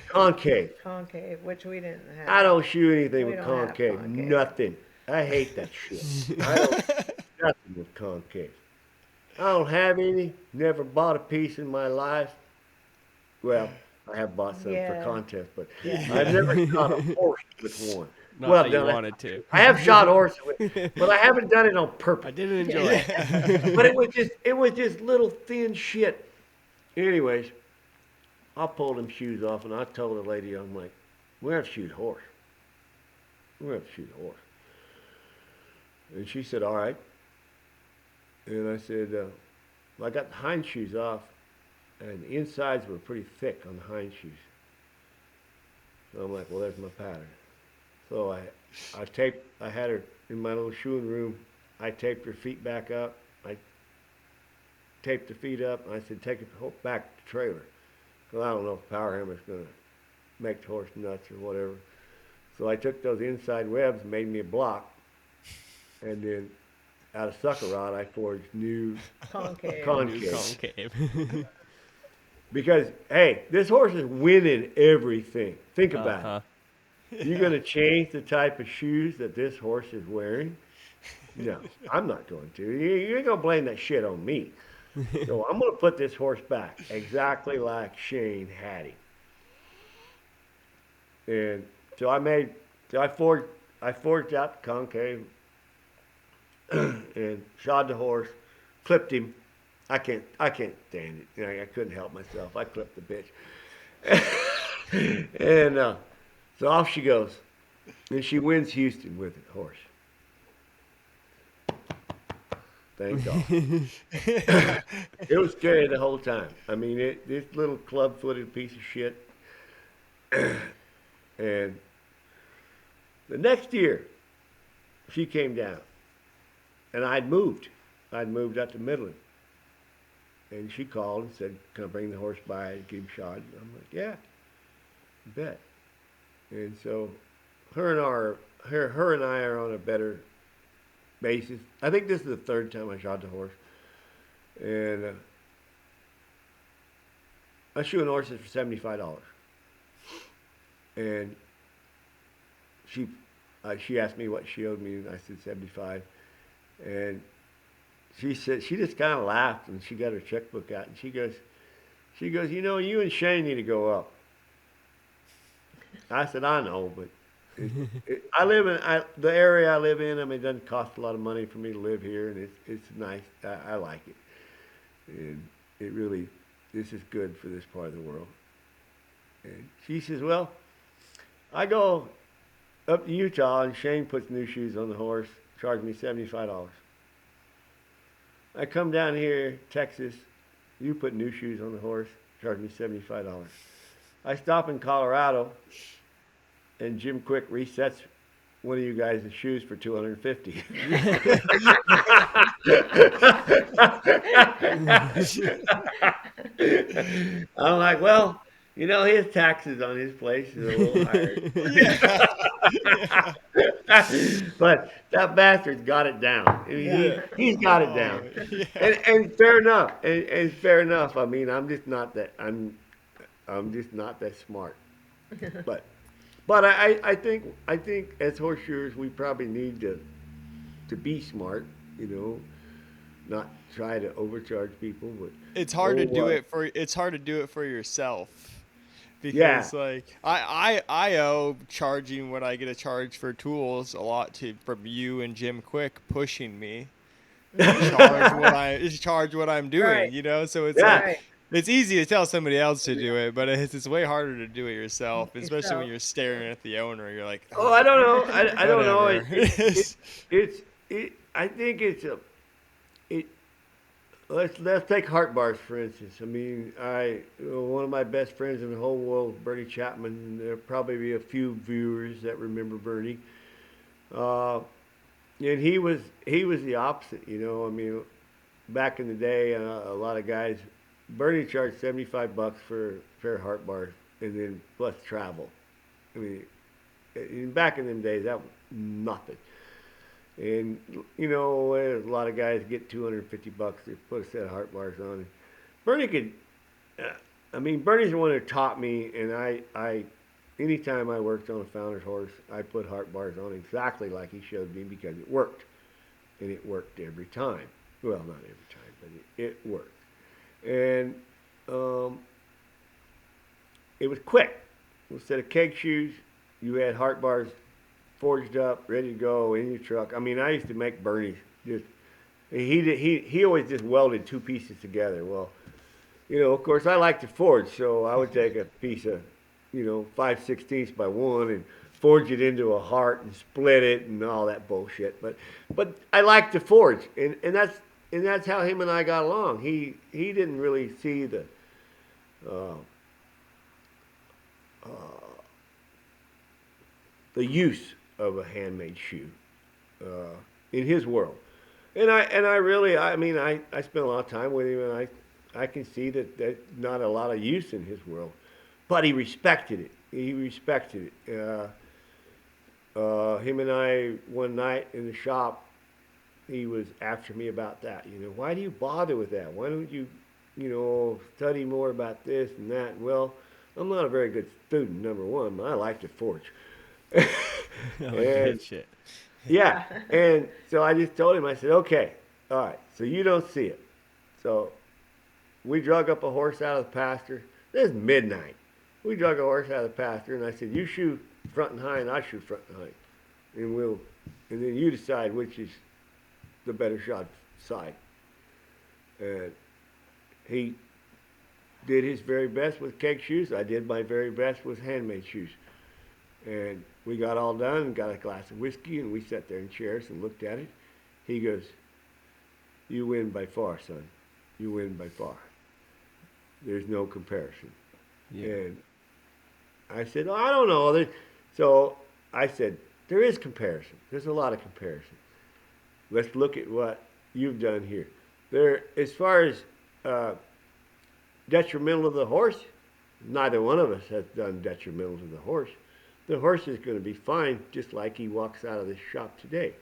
Concave.
Concave, which we didn't have.
I don't shoe anything
We
with
don't have
concave.
concave.
Nothing. I hate that shit. I don't nothing with concave. I don't have any. Never bought a piece in my life. Well, I have bought some
Yeah.
for contests, but
Yeah.
I've never shot a horse with one.
Not
Well
that you
done.
wanted to.
I have shot horses with, but I haven't done it on
I
purpose.
didn't enjoy it.
But it was just little thin shit. Anyways, I pulled them shoes off, and I told the lady, I'm like, we have to shoot a horse. We have to shoot a horse. And she said, all right. And I said, I got the hind shoes off, and the insides were pretty thick on the hind shoes. So I'm like, well, there's my pattern. So I had her in my little shoeing room. I taped her feet back up. I taped the feet up, and I said, take it back to the trailer. Because I don't know if power hammer's going to make the horse nuts or whatever. So I took those inside webs and made me a block. And then out of sucker rod, I forged new
Concave.
Concave.
Because, hey, this horse is winning everything. Think about
Uh-huh.
it. You're going to change the type of shoes that this horse is wearing? No, I'm not going to. You ain't going to blame that shit on me. So I'm going to put this horse back exactly like Shane had him. And so I forged out the concave and shod the horse, clipped him. I can't stand it. I couldn't help myself. I clipped the bitch. And so off she goes. And she wins Houston with the horse. Thank God. It was scary the whole time. I mean, this little club-footed piece of shit. And the next year, she came down. And I'd moved. I'd moved up to Midland. And she called and said, can I bring the horse by and get him shod? And I'm like, yeah, you bet. And so her and I are on a better basis. I think this is the third time I shod the horse. And I shoe horses for $75. And she she asked me what she owed me, and I said 75. And she said, she just kind of laughed, and she got her checkbook out, and she goes, you know, you and Shane need to go up. I said, I know, but I live in the area I live in. I mean, it doesn't cost a lot of money for me to live here, and it's nice. I like it, and it really, this is good for this part of the world. And she says, well, I go up to Utah, and Shane puts new shoes on the horse, charged me $75. I come down here, Texas, you put new shoes on the horse, charge me $75. I stop in Colorado, and Jim Quick resets one of you guys' shoes for $250. I'm like, well, you know, his taxes on his place is a little higher.
Yeah.
But that bastard's got it down. I mean,
Yeah.
he's got it
Oh,
down.
yeah.
And fair enough. And fair enough. I mean, I'm just not that smart. But I think as horseshoers we probably need to be smart, you know, not try to overcharge people, but
It's hard to do it for yourself.
Yeah.
Because like I owe charging what I get a charge for tools a lot from you and Jim Quick pushing me charge what I'm doing,
Right.
you know. So it's
Yeah.
like
Right.
it's easy to tell somebody else to do it, but it's way harder to do it yourself, especially when
Yourself.
you're staring at the owner. You're like,
Oh, I don't know. I don't know.
whatever.
I think it's a. It. Let's take heart bars for instance. I mean, one of my best friends in the whole world, Bernie Chapman. There'll probably be a few viewers that remember Bernie. And he was the opposite. You know, I mean, back in the day, a lot of guys. Bernie charged $75 for a pair of heart bars, and then plus travel. I mean, back in them days, that was nothing. And you know, a lot of guys get $250 to put a set of heart bars on. Bernie could. Bernie's the one who taught me, and I, anytime I worked on a founder's horse, I put heart bars on exactly like he showed me because it worked, and it worked every time. Well, not every time, but it worked. And it was quick. Instead of keg shoes, you had heart bars forged up, ready to go in your truck. I mean, I used to make Bernie just. He always just welded two pieces together. Well, you know, of course, I like to forge, so I would take a piece of, you know, 5/16 by 1 and forge it into a heart and split it and all that bullshit. But I like to forge, and that's how him and I got along. He didn't really see the use of a handmade shoe in his world, and I really, I mean, I spent a lot of time with him, and I can see that not a lot of use in his world, but he respected it. He respected it. Him and I one night in the shop, he was after me about that. You know, why do you bother with that? Why don't you, you know, study more about this and that? Well, I'm not a very good student, number one, but I like to forge.
Good shit.
Yeah, and so I just told him, I said, okay, all right, so you don't see it. So we drug up a horse out of the pasture. This is midnight. We drug a horse out of the pasture, and I said, you shoot front and hind, I shoot front and hind. And then you decide which is the better shot side. And he did his very best with keg shoes. I did my very best with handmade shoes. And we got all done and got a glass of whiskey, and we sat there in chairs and looked at it. He goes, you win by far, son. You win by far. There's no comparison.
Yeah.
And I said, oh, I don't know. So I said, there is comparison. There's a lot of comparison. Let's look at what you've done here. There, as far as detrimental to the horse, neither one of us has done detrimental to the horse. The horse is going to be fine just like he walks out of this shop today.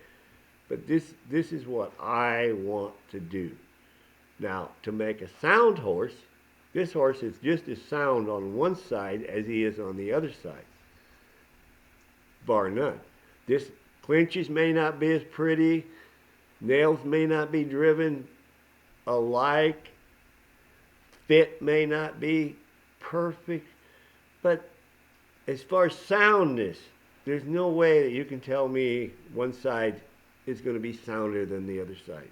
But this is what I want to do. Now, to make a sound horse, this horse is just as sound on one side as he is on the other side, bar none. This clinches may not be as pretty, nails may not be driven alike, fit may not be perfect, but as far as soundness, there's no way that you can tell me one side is going to be sounder than the other side.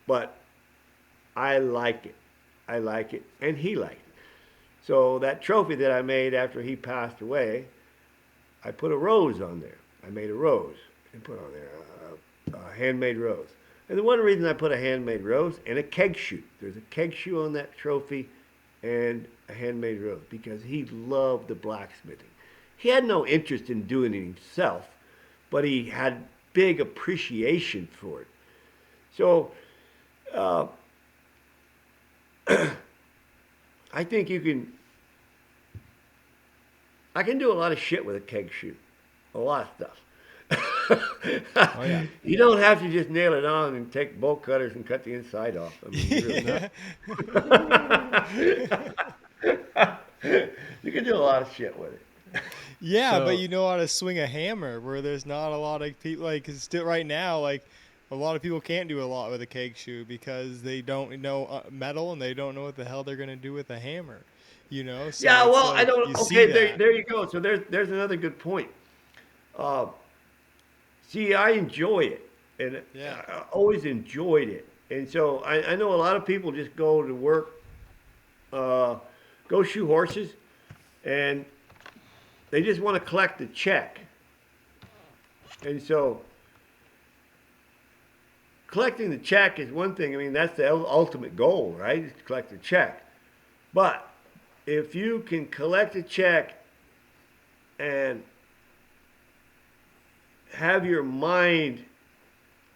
But I like it. I like it, and he liked it. So that trophy that I made after he passed away, I put a rose on there. I made a rose and put on there a handmade rose. And the one reason I put a handmade rose and a keg shoe. There's a keg shoe on that trophy and a handmade rose because he loved the blacksmithing. He had no interest in doing it himself, but he had big appreciation for it. So I think I can do a lot of shit with a keg shoe. A lot of stuff.
Oh, yeah.
You don't have to just nail it on and take bolt cutters and cut the inside off. I mean, you can do a lot of shit with it.
Yeah,
So-
but you know how to swing a hammer where there's not a lot of people, like, 'cause still right now, like, a lot of people can't do a lot with a keg shoe because they don't know metal and they don't know what the hell they're going to do with a hammer, you know? So
Yeah,
it's
well,
like
I don't.
you see
Okay,
that.
there you go. So there's another good point. See, I enjoy it, and
Yeah.
I always enjoyed it. And so I know a lot of people just go to work, go shoe horses, and they just want to collect the check. And so collecting the check is one thing. I mean, that's the ultimate goal, right? Is to collect the check. But if you can collect a check and have your mind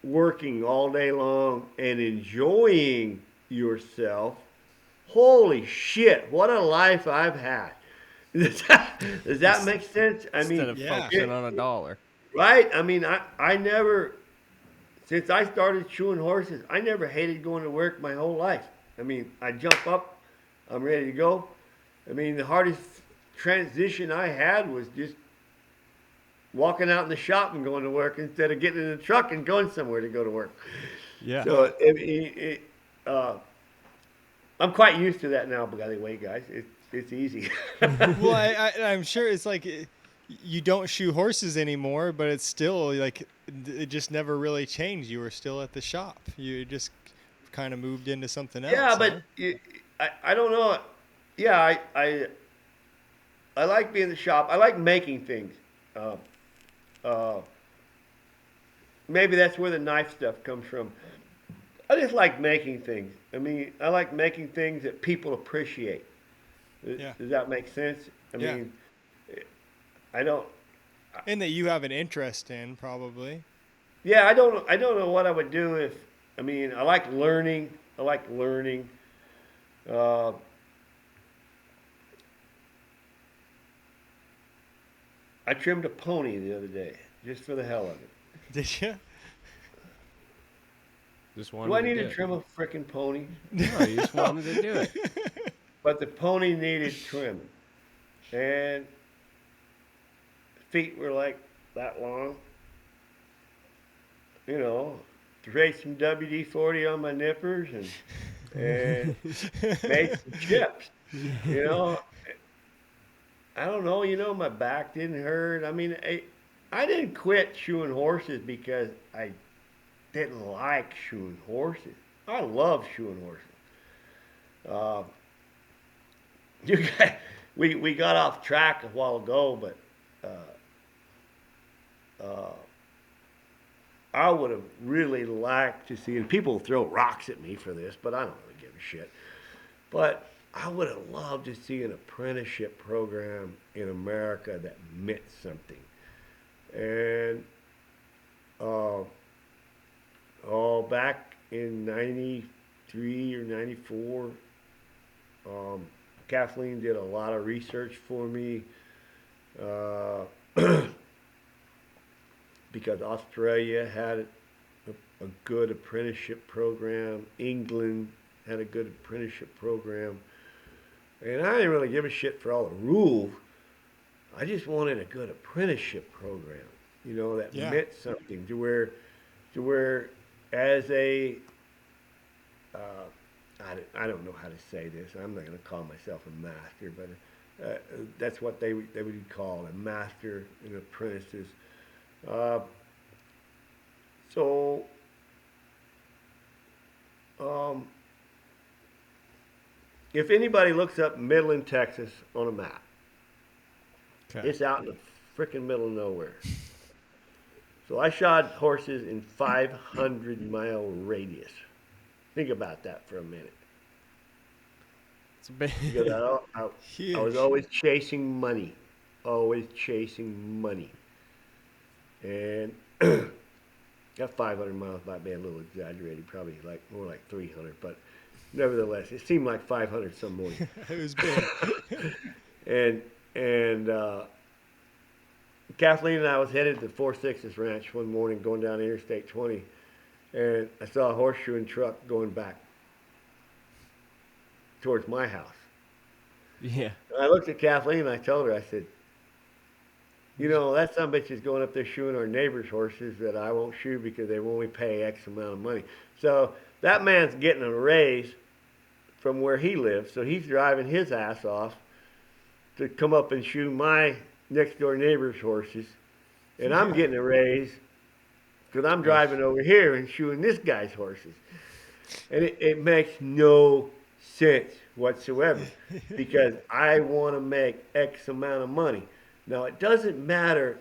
working all day long and enjoying yourself, holy shit, what a life I've had. Does that make sense? I
Instead
mean,
of
Yeah.
focusing on a dollar.
right? I mean, I never, since I started shoeing horses, I never hated going to work my whole life. I mean, I jump up, I'm ready to go. I mean, the hardest transition I had was just walking out in the shop and going to work instead of getting in the truck and going somewhere to go to work.
Yeah.
So I'm quite used to that now, by the way, guys. It's easy.
Well, I'm sure it's like you don't shoe horses anymore, but it's still like it just never really changed. You were still at the shop. You just kind of moved into something else.
Yeah,
huh?
but I don't know. Yeah, I like being in the shop. I like making things. Maybe that's where the knife stuff comes from. I just like making things. I mean, I like making things that people appreciate.
Yeah.
Does that make sense? I
Yeah.
mean, I don't.
And that you have an interest in, probably.
Yeah, I don't know what I would do if. I mean, I like learning. I trimmed a pony the other day, just for the hell of it.
Did you?
Just wanted
Do I
to
need
do
to
it.
trim a frickin' pony?
No, you just wanted to do it.
But the pony needed trimming. And feet were like that long. You know, traced some WD-40 on my nippers and made some chips. You know, I don't know, my back didn't hurt. I mean, I didn't quit shoeing horses because I didn't like shoeing horses. I love shoeing horses. We got off track a while ago, but I would have really liked to see, and people throw rocks at me for this, but I don't really give a shit. But I would have loved to see an apprenticeship program in America that meant something. And back in 93 or 94, Kathleen did a lot of research for me because Australia had a good apprenticeship program. England had a good apprenticeship program. And I didn't really give a shit for all the rules, I just wanted a good apprenticeship program, that
Yeah.
meant something to where as a, I don't know how to say this. I'm not going to call myself a master, but that's what they would call a master and apprentices. Uh, so, if anybody looks up Midland, Texas on a map,
Okay.
it's out in the frickin' middle of nowhere. So I shod horses in 500-mile radius. Think about that for a minute.
It's a bit.
Because I was
Huge.
always chasing money. Always chasing money. And that 500 miles might be a little exaggerated, probably more like 300, but nevertheless, it seemed like 500 some morning.
It was big.
And Kathleen and I was headed to 4-6's ranch one morning going down Interstate 20, and I saw a horseshoeing truck going back towards my house.
Yeah.
And I looked at Kathleen and I told her, I said, that sumbitch is going up there shoeing our neighbor's horses that I won't shoe because they only pay X amount of money. So that man's getting a raise from where he lives, so he's driving his ass off to come up and shoe my next door neighbor's horses, and I'm getting a raise because I'm driving over here and shoeing this guy's horses. And it makes no sense whatsoever because I want to make X amount of money. Now, it doesn't matter,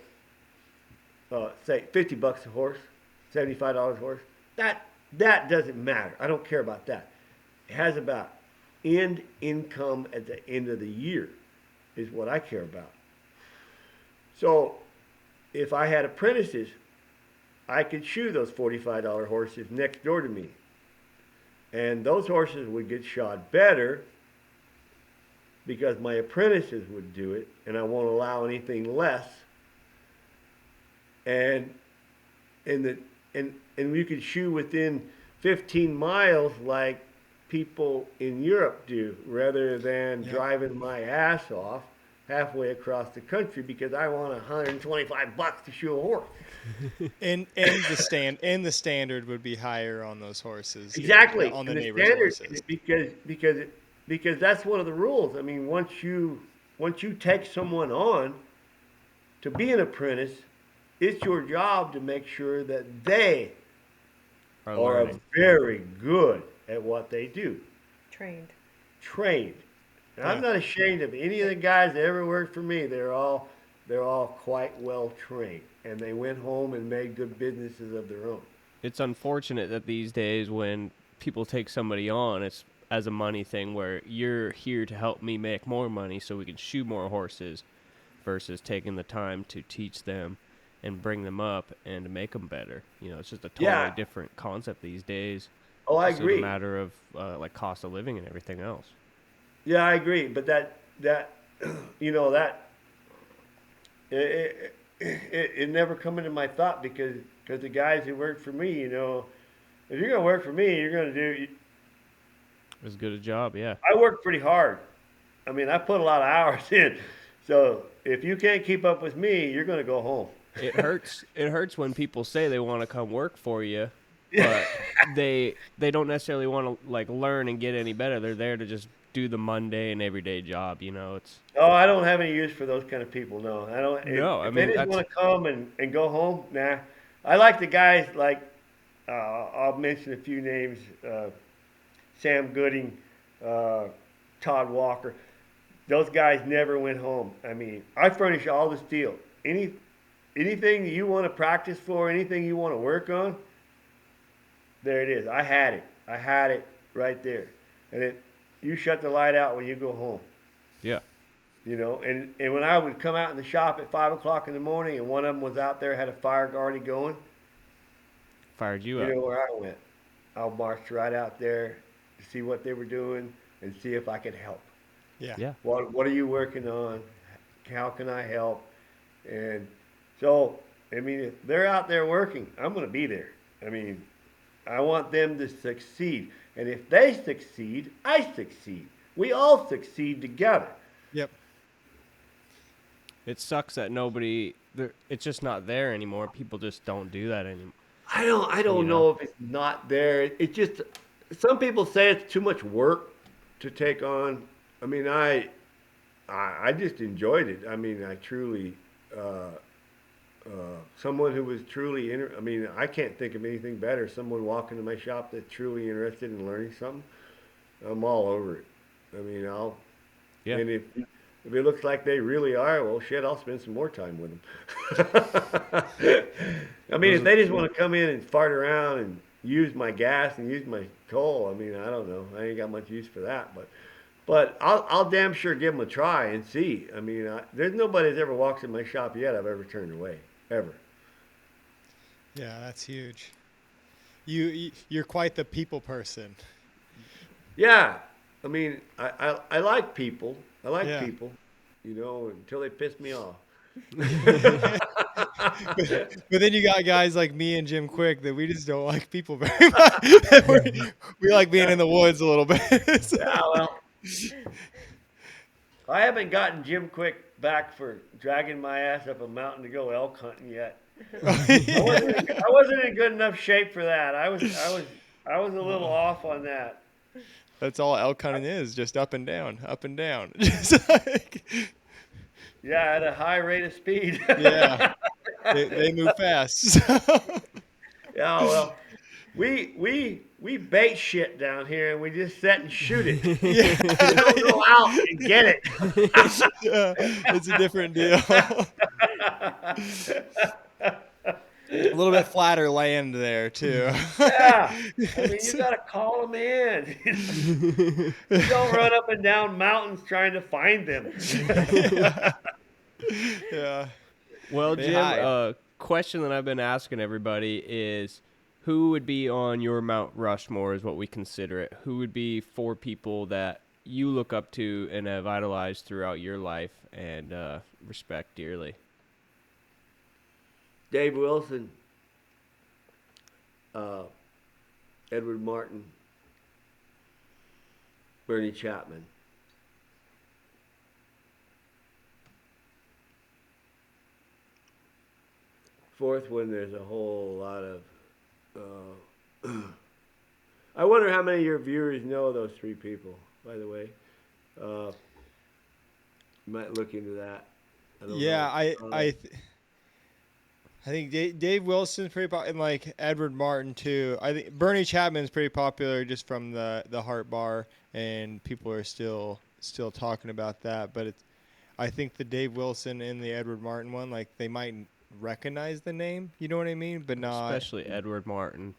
say, $50 a horse, $75 a horse. That doesn't matter. I don't care about that. It has about end income at the end of the year is what I care about. So if I had apprentices, I could shoe those $45 horses next door to me. And those horses would get shod better because my apprentices would do it, and I won't allow anything less. And you could shoe within 15 miles like people in Europe do, rather than driving my ass off halfway across the country because I want $125 to shoe a horse.
And the standard would be higher on those horses.
Exactly.
On the
And
neighbor's
standard,
horses.
because that's one of the rules. I mean, once you take someone on to be an apprentice, it's your job to make sure that they are very good at what they do. Trained. And I'm not ashamed of any of the guys that ever worked for me. They're all quite well trained, and they went home and made good businesses of their own.
It's unfortunate that these days when people take somebody on, it's as a money thing where you're here to help me make more money so we can shoe more horses versus taking the time to teach them and bring them up and to make them better. It's just a totally different concept these days.
Oh, I
It's
agree.
a matter of like cost of living and everything else.
Yeah, I agree. But that it never come into my thought because the guys who work for me, if you're going to work for me, you're going to do.
As good a job, yeah.
I work pretty hard. I mean, I put a lot of hours in. So if you can't keep up with me, you're going to go home.
It hurts. It hurts when people say they want to come work for you, but they don't necessarily want to learn and get any better. They're there to just do the mundane everyday job. It's.
Oh, I don't have any use for those kind of people. No, I don't.
No,
if they just want to come and go home, nah. I like the guys like I'll mention a few names: Sam Gooding, Todd Walker. Those guys never went home. I mean, I furnish all the steel. Anything you want to practice for, anything you want to work on, there it is. I had it right there. And you shut the light out when you go home.
Yeah.
And when I would come out in the shop at 5 o'clock in the morning and one of them was out there, had a fire already going,
Fired you up.
you know where I went. I'll march right out there to see what they were doing and see if I could help.
Yeah.
What are you working on? How can I help? And so, I mean, if they're out there working, I'm going to be there. I mean, I want them to succeed. And if they succeed, I succeed. We all succeed together.
Yep.
It sucks that it's just not there anymore. People just don't do that anymore.
I don't
You
know if it's not there. It just, some people say it's too much work to take on. I mean, I just enjoyed it. I mean, I truly, someone who was truly, I mean, I can't think of anything better. Someone walking to my shop that's truly interested in learning something. I'm all over it. I mean,
Yeah.
and if it looks like they really are, well, shit, I'll spend some more time with them. I mean, if they just want to come in and fart around and use my gas and use my coal, I mean, I don't know. I ain't got much use for that, but I'll damn sure give them a try and see. I mean, there's nobody that's ever walked in my shop yet I've ever turned away, ever.
Yeah, that's huge. You're quite the people person.
Yeah, I mean, I like people. I like
Yeah.
people, you know, until they piss me off.
But then you got guys like me and Jim Quick that we just don't like people very much. We like being in the woods a little bit. So-
Yeah, well, I haven't gotten Jim Quick back for dragging my ass up a mountain to go elk hunting yet. I wasn't in good enough shape for that. I was a little off on that.
That's all elk hunting is, just up and down, up and down. Just like,
Yeah, at a high rate of speed.
yeah, they move fast. So.
Yeah, well, we bait shit down here and we just sit and shoot it.
Yeah.
We don't go out and get it.
Yeah, it's a different deal. A little bit flatter land there too.
Yeah, I mean, you gotta call them in. You don't run up and down mountains trying to find them.
Yeah.
Well,
They
Jim,
hide.
question that I've been asking everybody is, who would be on your Mount Rushmore is what we consider it. Who would be 4 people that you look up to and have idolized throughout your life and respect dearly?
Dave Wilson, Edward Martin, Bernie Chapman. Fourth one, there's a whole lot of. I wonder how many of your viewers know those 3 people. By the way, you might look into that. I don't
Yeah,
know.
I think Dave Wilson's pretty popular, and like Edward Martin too. I think Bernie Chapman's pretty popular just from the Heart Bar, and people are still talking about that. But I think the Dave Wilson and the Edward Martin one, like they might recognize the name, you know what I mean? But not
Especially Edward Martin.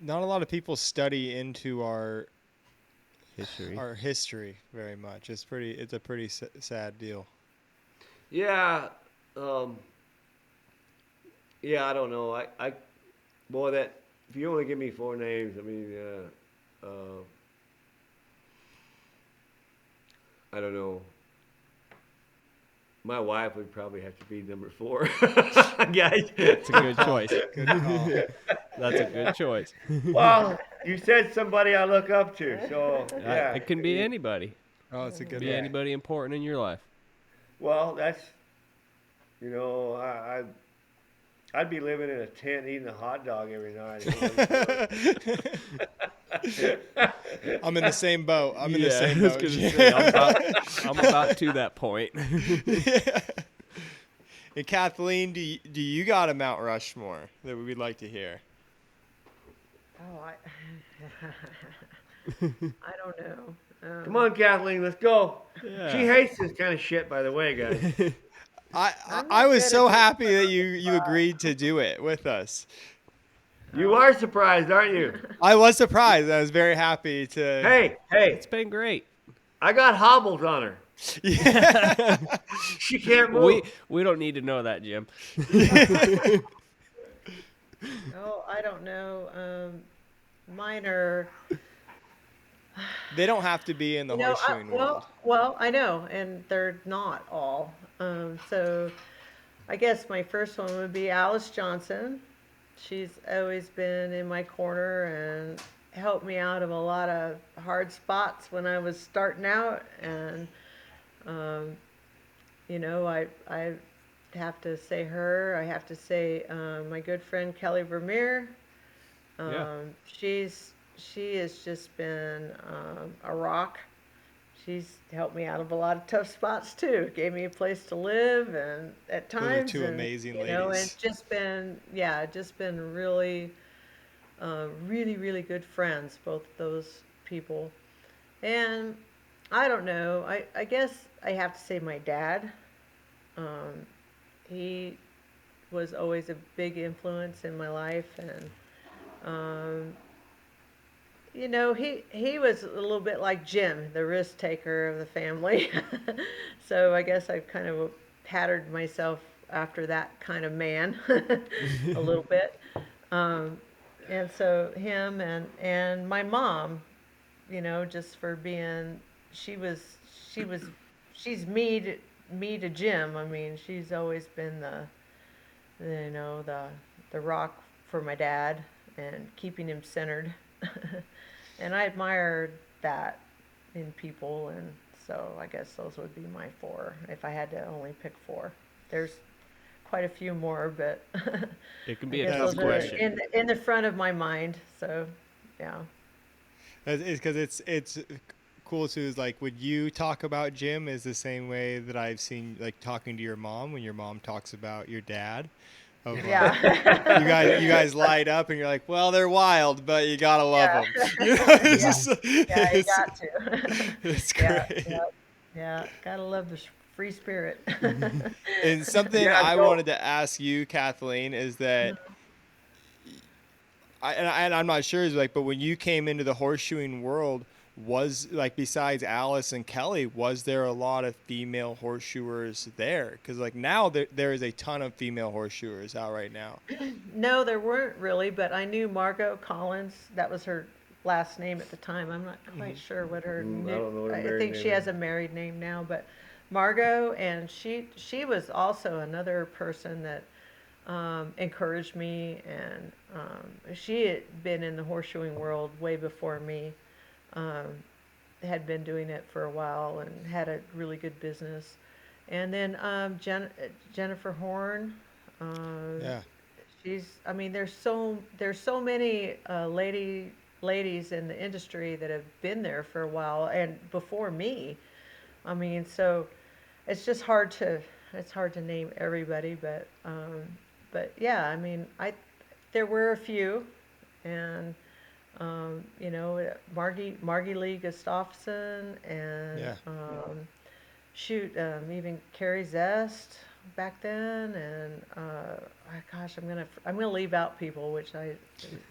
Not a lot of people study into our
History.
very much. It's a pretty sad deal.
Yeah, yeah, I don't know. Boy, that if you only give me 4 names, I mean, I don't know. My wife would probably have to be number 4, guys.
That's a good choice.
Good call.
That's a good choice.
Well, you said somebody I look up to, so yeah.
It can be anybody.
Oh, it's a good
Be
one.
anybody important in your life.
Well, that's, you know, I'd be living in a tent eating a hot dog every night.
I'm in the same boat. I'm in the
Yeah,
same
I was
boat.
gonna say, I'm about to that point.
Yeah. And Kathleen, do you got a Mount Rushmore that we'd like to hear?
Oh, I don't know.
Come on, Kathleen, let's go.
Yeah.
She hates this kind of shit, by the way, guys.
I was so happy that you agreed to do it with us.
You are surprised, aren't you?
I was surprised. I was very happy to.
Hey,
It's been great.
I got hobbles on her.
Yeah.
She can't move.
We don't need to know that, Jim.
Oh, I don't know. Mine are.
They don't have to be in the horseshoeing world.
Well, I know, and they're not all. So, I guess my first one would be Alice Johnson. She's always been in my corner and helped me out of a lot of hard spots when I was starting out, and I have to say her. I have to say my good friend Kelly Vermeer.
Yeah.
She has just been a rock. She's helped me out of a lot of tough spots too. Gave me a place to live and at
Those are
times,
two
and
amazing
and
ladies.
just been really, really good friends. Both of those people, and I don't know. I guess I have to say my dad. Um, he was always a big influence in my life, and um, he was a little bit like Jim, the risk taker of the family. So I guess I kind of patterned myself after that kind of man a little bit. Um, and so him and my mom, just for being, she was she was she's me to Jim. I mean, she's always been the rock for my dad and keeping him centered. And I admire that in people, and so I guess those would be my four if I had to only pick four. There's quite a few more, but
It can
I
be a
guess
tough
those are
question.
in the front of my mind. So, yeah.
It's because it's cool too. Is like, would you talk about Jim is the same way that I've seen like talking to your mom when your mom talks about your dad. Of like,
Yeah.
you guys light up and you're like, well, they're wild, but you gotta love them.
Yeah.
It's
Yeah.
just,
Yeah, you got to.
it's
Yeah,
great.
yeah, yeah. Gotta love the free spirit.
And something
Yeah,
I
so
wanted to ask you, Kathleen, is that and I'm not sure, is like, but when you came into the horseshoeing world, was like besides Alice and Kelly, was there a lot of female horseshoers there? Because like now there is a ton of female horseshoers out right now.
No, there weren't really, but I knew Margot Collins. That was her last name at the time. I'm not quite sure what her
I
new.
don't know what her
I
married
think
name
she has
is.
a married name now, but Margot, and she was also another person that encouraged me, and she had been in the horseshoeing world way before me. Um, had been doing it for a while and had a really good business. And then Jennifer Horn. Uh,
Yeah.
I mean, there's so many ladies in the industry that have been there for a while and before me. I mean, so it's just hard to name everybody, but yeah, I mean, there were a few, and Margie Lee Gustafson, and
Yeah.
even Carrie Zest back then, and gosh, I'm gonna leave out people, which
Did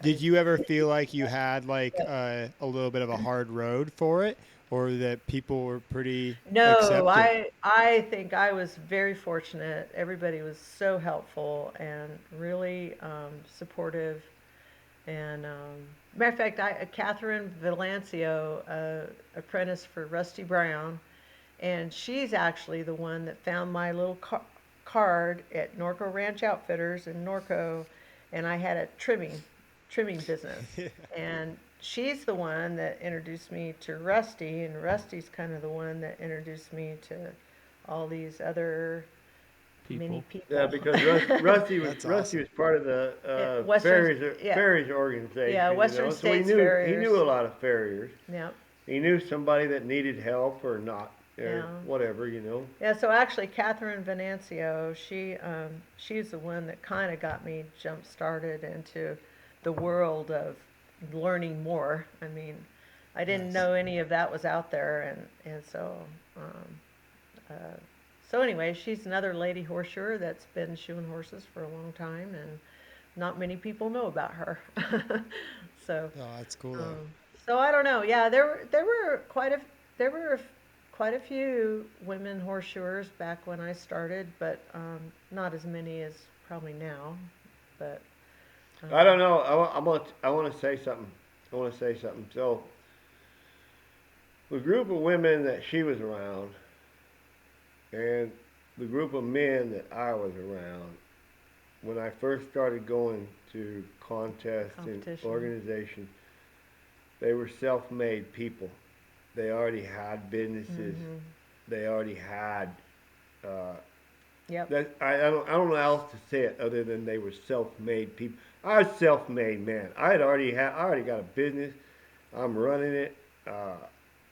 I
you ever feel like you had like a little bit of a hard road for it, or that people were pretty
no,
accepting?
I think I was very fortunate. Everybody was so helpful and really supportive. And matter of fact, Catherine Valencio, apprentice for Rusty Brown, and she's actually the one that found my little card at Norco Ranch Outfitters in Norco, and I had a trimming business, and she's the one that introduced me to Rusty, and Rusty's kind of the one that introduced me to all these other many people.
Yeah, because
That's
Rusty
awesome.
was part of the
Yeah, Western, yeah,
farriers organization,
yeah, Western
so he
States
knew
Farriers.
a lot of farriers.
Yeah,
He knew somebody that needed help or not or
yeah.
whatever.
Yeah, so actually, Catherine Venancio, she's the one that kind of got me jump started into the world of learning more. I mean, I didn't
Nice.
know any of that was out there, and um, uh, so anyway, she's another lady horseshoer that's been shoeing horses for a long time, and not many people know about her. So.
Oh, that's cool though.
Um, so I don't know. Yeah, there were quite a few women horseshoers back when I started, but not as many as probably now. But
I don't
um,
know. I want to say something. So the group of women that she was around and the group of men that I was around when I first started going to contests and
competition.
organizations, they were self-made people. They already had businesses.
Hmm.
They already had
Yep.
That I don't know how else to say it other than they were self-made people. I was self-made man. I already got a business. I'm running it.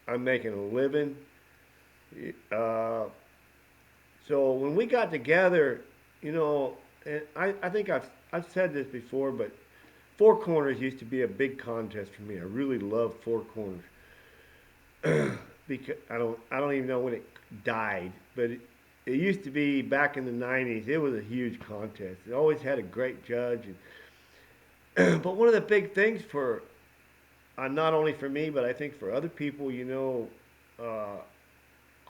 I'm making a living. Uh, so when we got together, you know, and I think I've said this before, but Four Corners used to be a big contest for me. I really loved Four Corners because I don't even know when it died, but it used to be back in the '90s. It was a huge contest. It always had a great judge, and but one of the big things for not only for me, but I think for other people, you know,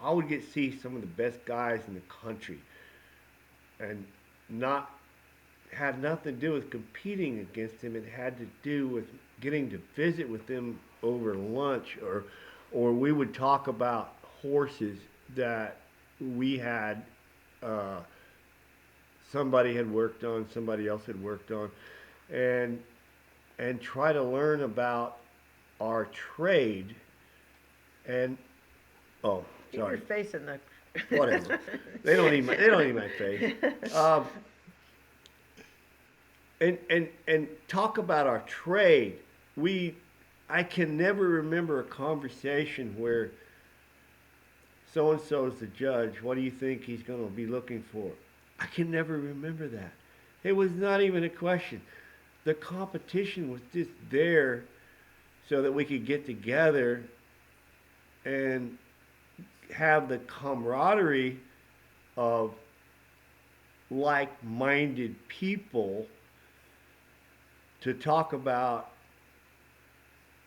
I would get to see some of the best guys in the country, and not had nothing to do with competing against them. It had to do with getting to visit with them over lunch, or we would talk about horses that we had somebody had worked on, somebody else had worked on, and try to learn about our trade. And oh,
Keep
sorry,
your face in the.
whatever. They don't need my face. And talk about our trade. I can never remember a conversation where so and so is the judge. What do you think he's going to be looking for? I can never remember that. It was not even a question. The competition was just there so that we could get together and have the camaraderie of like-minded people to talk about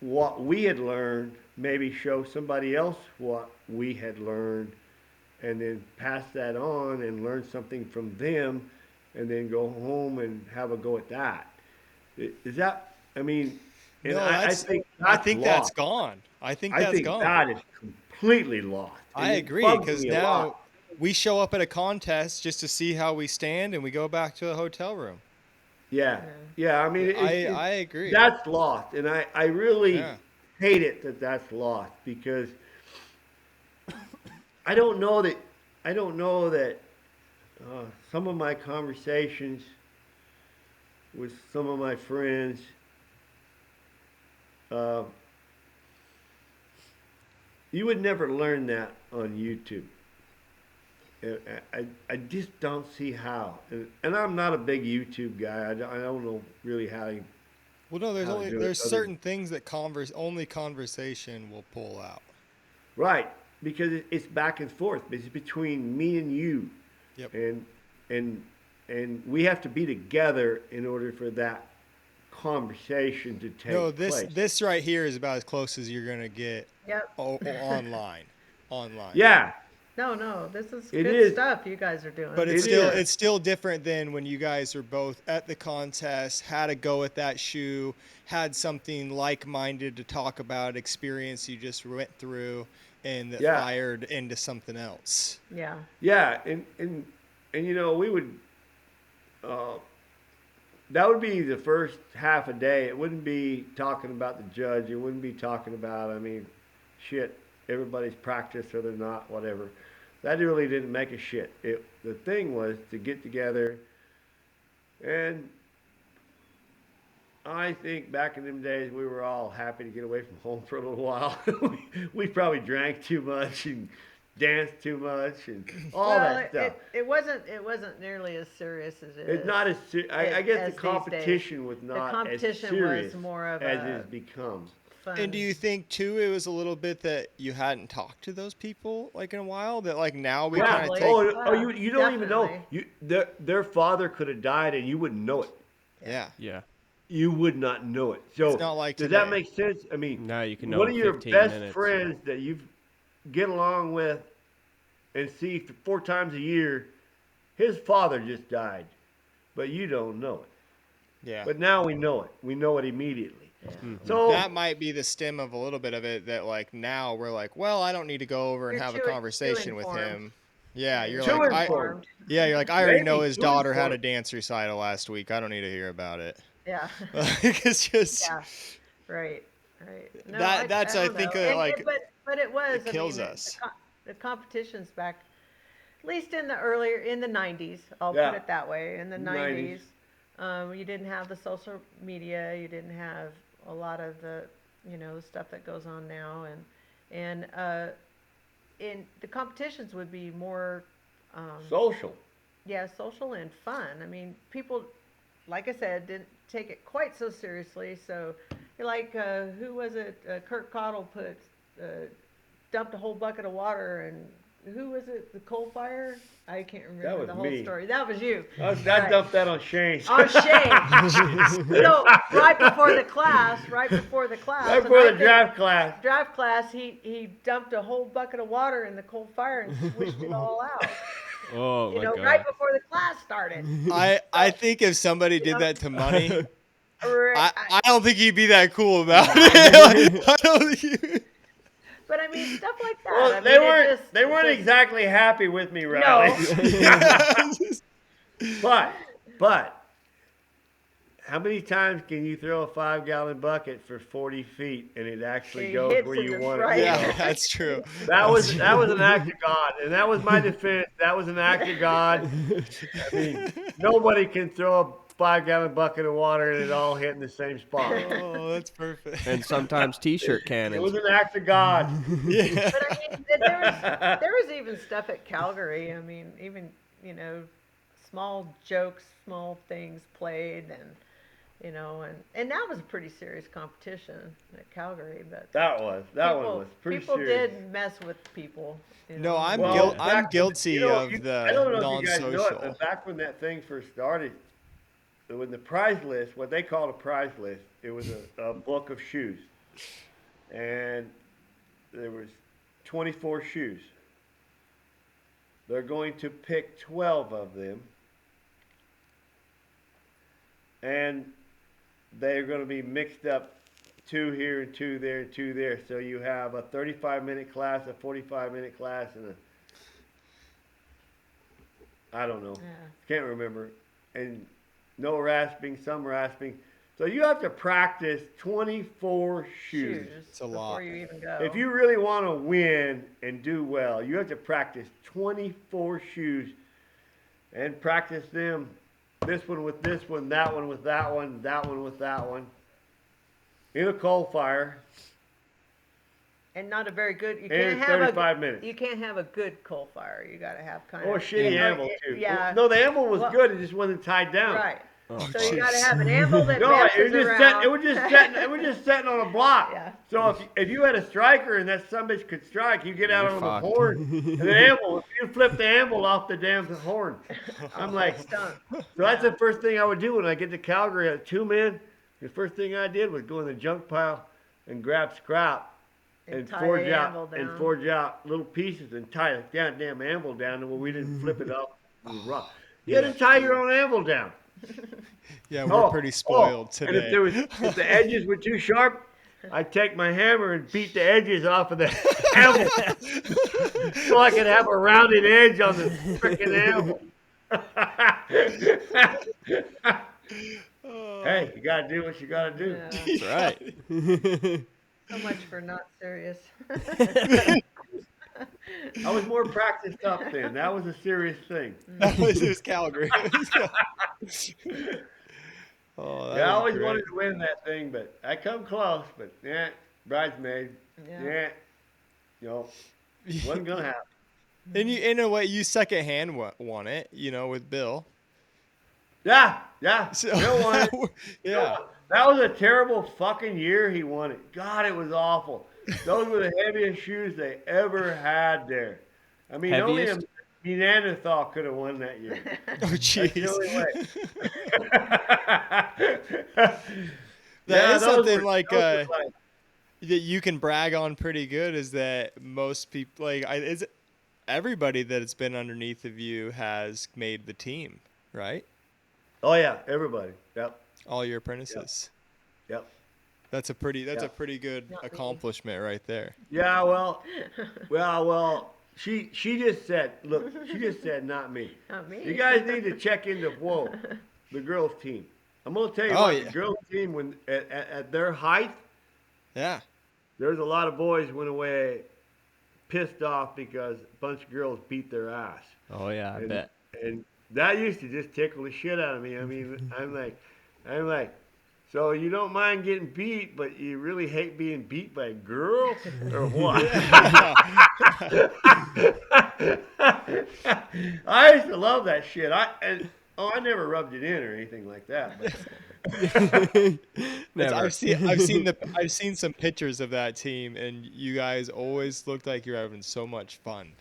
what we had learned, maybe show somebody else what we had learned, and then pass that on and learn something from them, and then go home and have a go at that. Is that, I mean, and
No,
I
that's,
think
I
that's
think that's
lost.
gone. I think
I
that's
think
gone.
that is completely lost.
I
And it
agree,
bugs
because
me a
now
lot.
we show up at a contest just to see how we stand, and we go back to the hotel room.
Yeah,
Yeah.
yeah. I mean,
I agree.
that's lost, and I really
Yeah.
hate it that that's lost because I don't know that I don't know that some of my conversations with some of my friends, uh, you would never learn that on YouTube. I just don't see how, and I'm not a big YouTube guy. I don't know really
Well, no,
how to do it.
there's certain things that only conversation will pull out.
Right, because it's back and forth. It's between me and you,
Yep.
and and we have to be together in order for that conversation to
No,
take
this
place.
this right here is about as close as you're gonna get
Yep.
online. Online.
Yeah,
No, this is
it
good
is.
stuff you guys are doing.
But
It is.
it's still different than when you guys were both at the contest, had a go at that shoe, had something like-minded to talk about, experience you just went through, and that
Yeah,
fired into something else.
Yeah.
yeah, and you know we would. Uh, that would be the first half a day. It wouldn't be talking about the judge. It wouldn't be talking about. I mean, shit. Everybody's practiced or they're not. Whatever. That really didn't make a shit. The thing was to get together, and I think back in them days we were all happy to get away from home for a little while. we probably drank too much and danced too much and all
Well,
that stuff.
it wasn't nearly as serious as it is.
It's not as I guess
as
the
these
competition
days.
was
The
not
competition
as serious
was more of
as
a
it's become.
fun.
And do you think too it was a little bit that you hadn't talked to those people like in a while, that like now we kind of
Probably.
take
Oh, you don't even know.
Definitely.
Their father could have died and you wouldn't know it.
yeah.
Yeah.
You would not know it. So
It's not like
does
today.
that make sense? I mean,
Now you can know
one
in
of your
15
best
minutes.
friends that you get along with and see 4 times a year, his father just died, but you don't know it.
Yeah.
But now we know it. We know it immediately.
Mhm.
So
That might be the stem of a little bit of it, that like now we're like, well, I don't need to go over and
You're
have a
too
conversation with
informed.
him. Yeah, you're
too
like
informed.
you're like I already know
Maybe
his
too
daughter had a
informed.
dance recital last week. I don't need to hear about it.
Yeah.
It's just
Yeah. Right. No,
that's I
don't
think
know.
like
But it was.
it kills
I mean,
us.
the competitions back. least in the 90s, I'll
Yeah.
put it that way. In the
90s.
90s, you didn't have the social media, you didn't have a lot of the, the stuff that goes on now, and in the competitions would be more,
Social.
yeah, social and fun. I mean, people, like I said, didn't take it quite so seriously. So, like, who was it? Kurt Cottle dumped a whole bucket of water, and who was it? The coal fire? I can't remember
was
the whole
me.
story. That was you.
I
Right.
dumped that on Shane.
On Shane. So right before the class,
Right
and
before
I
the
think
draft class.
he dumped a whole bucket of water in the coal fire and swished it all out.
Oh my god.
Right before the class started.
I think if somebody did that to Money,
Right.
I don't think he'd be that cool about it. I don't think he-
But I mean, stuff like that.
Well,
I mean,
they weren't exactly happy with me, Riley. But how many times can you throw a 5-gallon bucket for 40 feet and it actually
It
goes
hits
where
in
you
the
want
right.
it to
Yeah,
go?
that's true.
That was an act of God, and that was my defense. That was an act of God. I mean, nobody can throw a 5-gallon bucket of water and it all hit in the same spot.
Oh, that's perfect.
And sometimes t-shirt
It
cannons.
was an act of God.
Yeah.
But I mean, there was even stuff at Calgary. I mean, even small jokes, small things played, and and that was a pretty serious competition at Calgary. But
That one was pretty
people
serious.
did mess with people.
No, I'm
Well,
I'm
back-
guilty of the
I don't know if you guys know it,
non-social.
but back when that thing first started, when the prize list, what they called a prize list, it was a book of shoes, and there was 24 shoes. They're going to pick 12 of them, and they're going to be mixed up, 2 here and 2 there and 2 there. So you have a 35-minute class, a 45-minute class, and I don't know.
Yeah.
Can't remember. And no rasping, some rasping. So you have to practice 24 shoes.
It's a lot.
before you even go.
If you really want to win and do well, you have to practice 24 shoes and practice them. This one with this one, that one with that one, that one with that one. In a coal fire.
And not a very good. You
And
can't have
35 minutes.
You can't have a good coal fire. You got to have kind
Or a
of
shitty anvil too.
Yeah.
No, the anvil was
Well-
good. It just wasn't tied down.
Right.
Oh,
So you got to have an anvil that
No,
bounces around.
it was just sitting on a block.
Yeah.
So if you had a striker and that some bitch could strike, you get out
You're
on
fucked.
the horn and the anvil. If you flip the anvil off the damn horn, I'm like,
Stunk.
so that's the first thing I would do when I get to Calgary at 2 men. The first thing I did was go in the junk pile and grab scrap and
tie
forge
the anvil
out
down.
little pieces and tie the goddamn anvil down, and when we didn't flip it off the rock. You had to tie your own anvil down.
Yeah, we're pretty spoiled
And
today.
if the edges were too sharp, I'd take my hammer and beat the edges off of the anvil so I could have a rounded edge on the freaking anvil. Hey, you gotta do what you gotta do.
Yeah.
that's right.
So much for not serious.
I was more practiced up then. That was a serious thing.
It was Calgary. Oh, that
Yeah, I
was
always
great.
wanted to win that thing, but I come close. But bridesmaid,
Yeah.
wasn't gonna happen.
And you, in a way, you secondhand won it, with Bill.
Yeah.
So,
Bill won it.
yeah.
That was a terrible fucking year he won it. God, it was awful. Those were the heaviest shoes they ever had there. I mean, only a
Heaviest?
Neanderthal could have won that year.
Oh,
That's the
jeez.
only way.
That is
those
something
were-
like,
those were
that you can brag on pretty good is that most people, everybody that's been underneath of you has made the team, right?
oh yeah, everybody. Yep.
All your apprentices.
Yep.
That's a pretty
Yeah.
good
Not me.
accomplishment right there.
Yeah, well, she just said, look, not me.
Not me.
You guys need to check into the girls' team. I'm gonna tell you
Oh,
what,
yeah.
the girls' team when at their height,
Yeah.
there's a lot of boys went away pissed off because a bunch of girls beat their ass.
Oh yeah, I
and,
bet.
And that used to just tickle the shit out of me. I mean, I'm like, so you don't mind getting beat, but you really hate being beat by a girl, or what? I used to love that shit. I never rubbed it in or anything like that. But
Never.
I've seen some pictures of that team, and you guys always looked like you're having so much fun.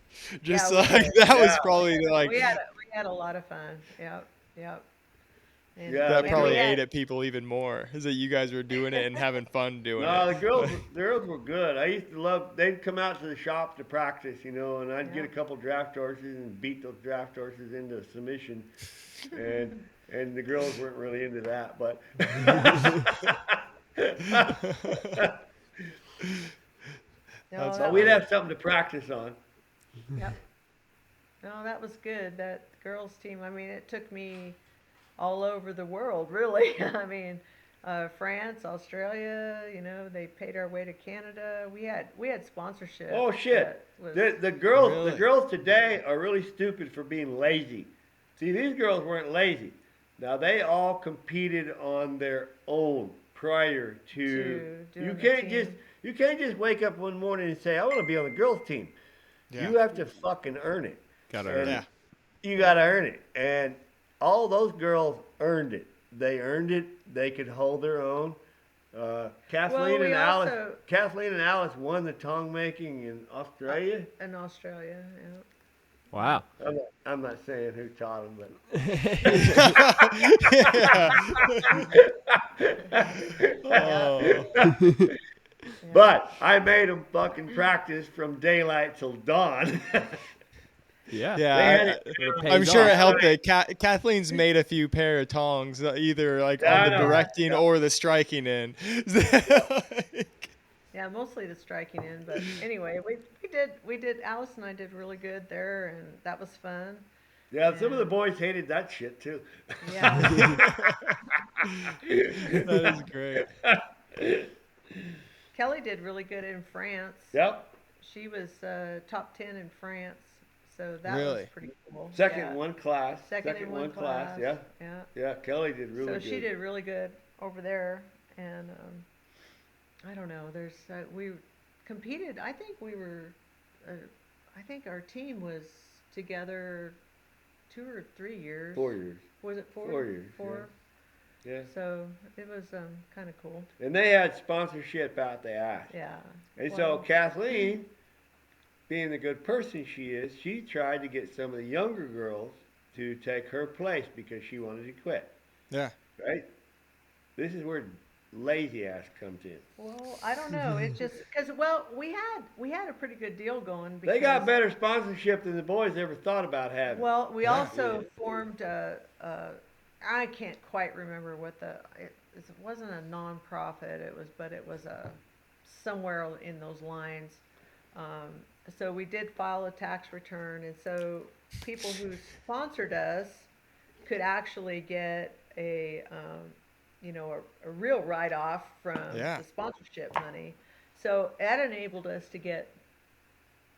Just
we
like
did.
that was
Yeah.
probably like
We had a lot of fun. Yep. And,
Yeah,
that
they
probably
do.
ate at people even more. Is that you guys were doing it and having fun doing
No,
it?
the girls were good. I used to love. They'd come out to the shop to practice, and I'd get a couple draft horses and beat those draft horses into submission, and the girls weren't really into that, but.
No,
So
that
we'd
was-
have something to practice on.
Yep. No, that was good. That girls team. I mean, it took me all over the world, really. I mean, France, Australia. They paid our way to Canada. We had sponsorship.
Oh shit!
that was-
The girls
Really?
the girls today are really stupid for being lazy. See, these girls weren't lazy. Now they all competed on their own prior to.
doing
You
the
can't
team.
just you can't just wake up one morning and say I want to be on the girls team.
Yeah.
You have to fucking earn it.
Gotta
And
earn
Yeah.
it.
You gotta earn it, and all those girls earned it. They earned it. They could hold their own. Kathleen
we
and Alice.
also-
Kathleen and Alice won the tongue making in Australia.
in Australia. Yeah.
Wow.
I'm not saying who taught them, but
Oh.
but I made them fucking practice from daylight till dawn.
Yeah.
Yeah,
It
I'm
pays
sure
off.
it helped that Kathleen's made a few pair of tongs, either like
Yeah,
on
I
the
know.
directing or the striking end.
Yeah, mostly the striking in, but anyway, we did. Alice and I did really good there, and that was fun.
Yeah, some of the boys hated that shit too.
Yeah.
That is great.
Kelly did really good in France.
Yep.
She was top 10 in France, so that
Really?
was pretty cool.
Second
Yeah.
one class.
Second in one class.
Yeah.
Yeah.
Yeah. Kelly did really
So
good.
she did really good over there, and I don't know. We competed. I think we were. I think our team was together 2 or 3 years.
4 years.
Was it 4?
4 years,
4.
Yeah.
So it was kind of cool.
And they had sponsorship out the ass.
Yeah.
And so
Well,
Kathleen, being the good person she is, she tried to get some of the younger girls to take her place because she wanted to quit.
Yeah.
Right? This is where lazy ass comes in.
Well, I don't know. It's just because we had a pretty good deal going.
They got
because-
better sponsorship than the boys ever thought about having.
Well, we also formed I can't quite remember what it wasn't a nonprofit. It was a somewhere in those lines. So we did file a tax return, and so people who sponsored us could actually get a real write-off from
Yeah.
the sponsorship money. So that enabled us to get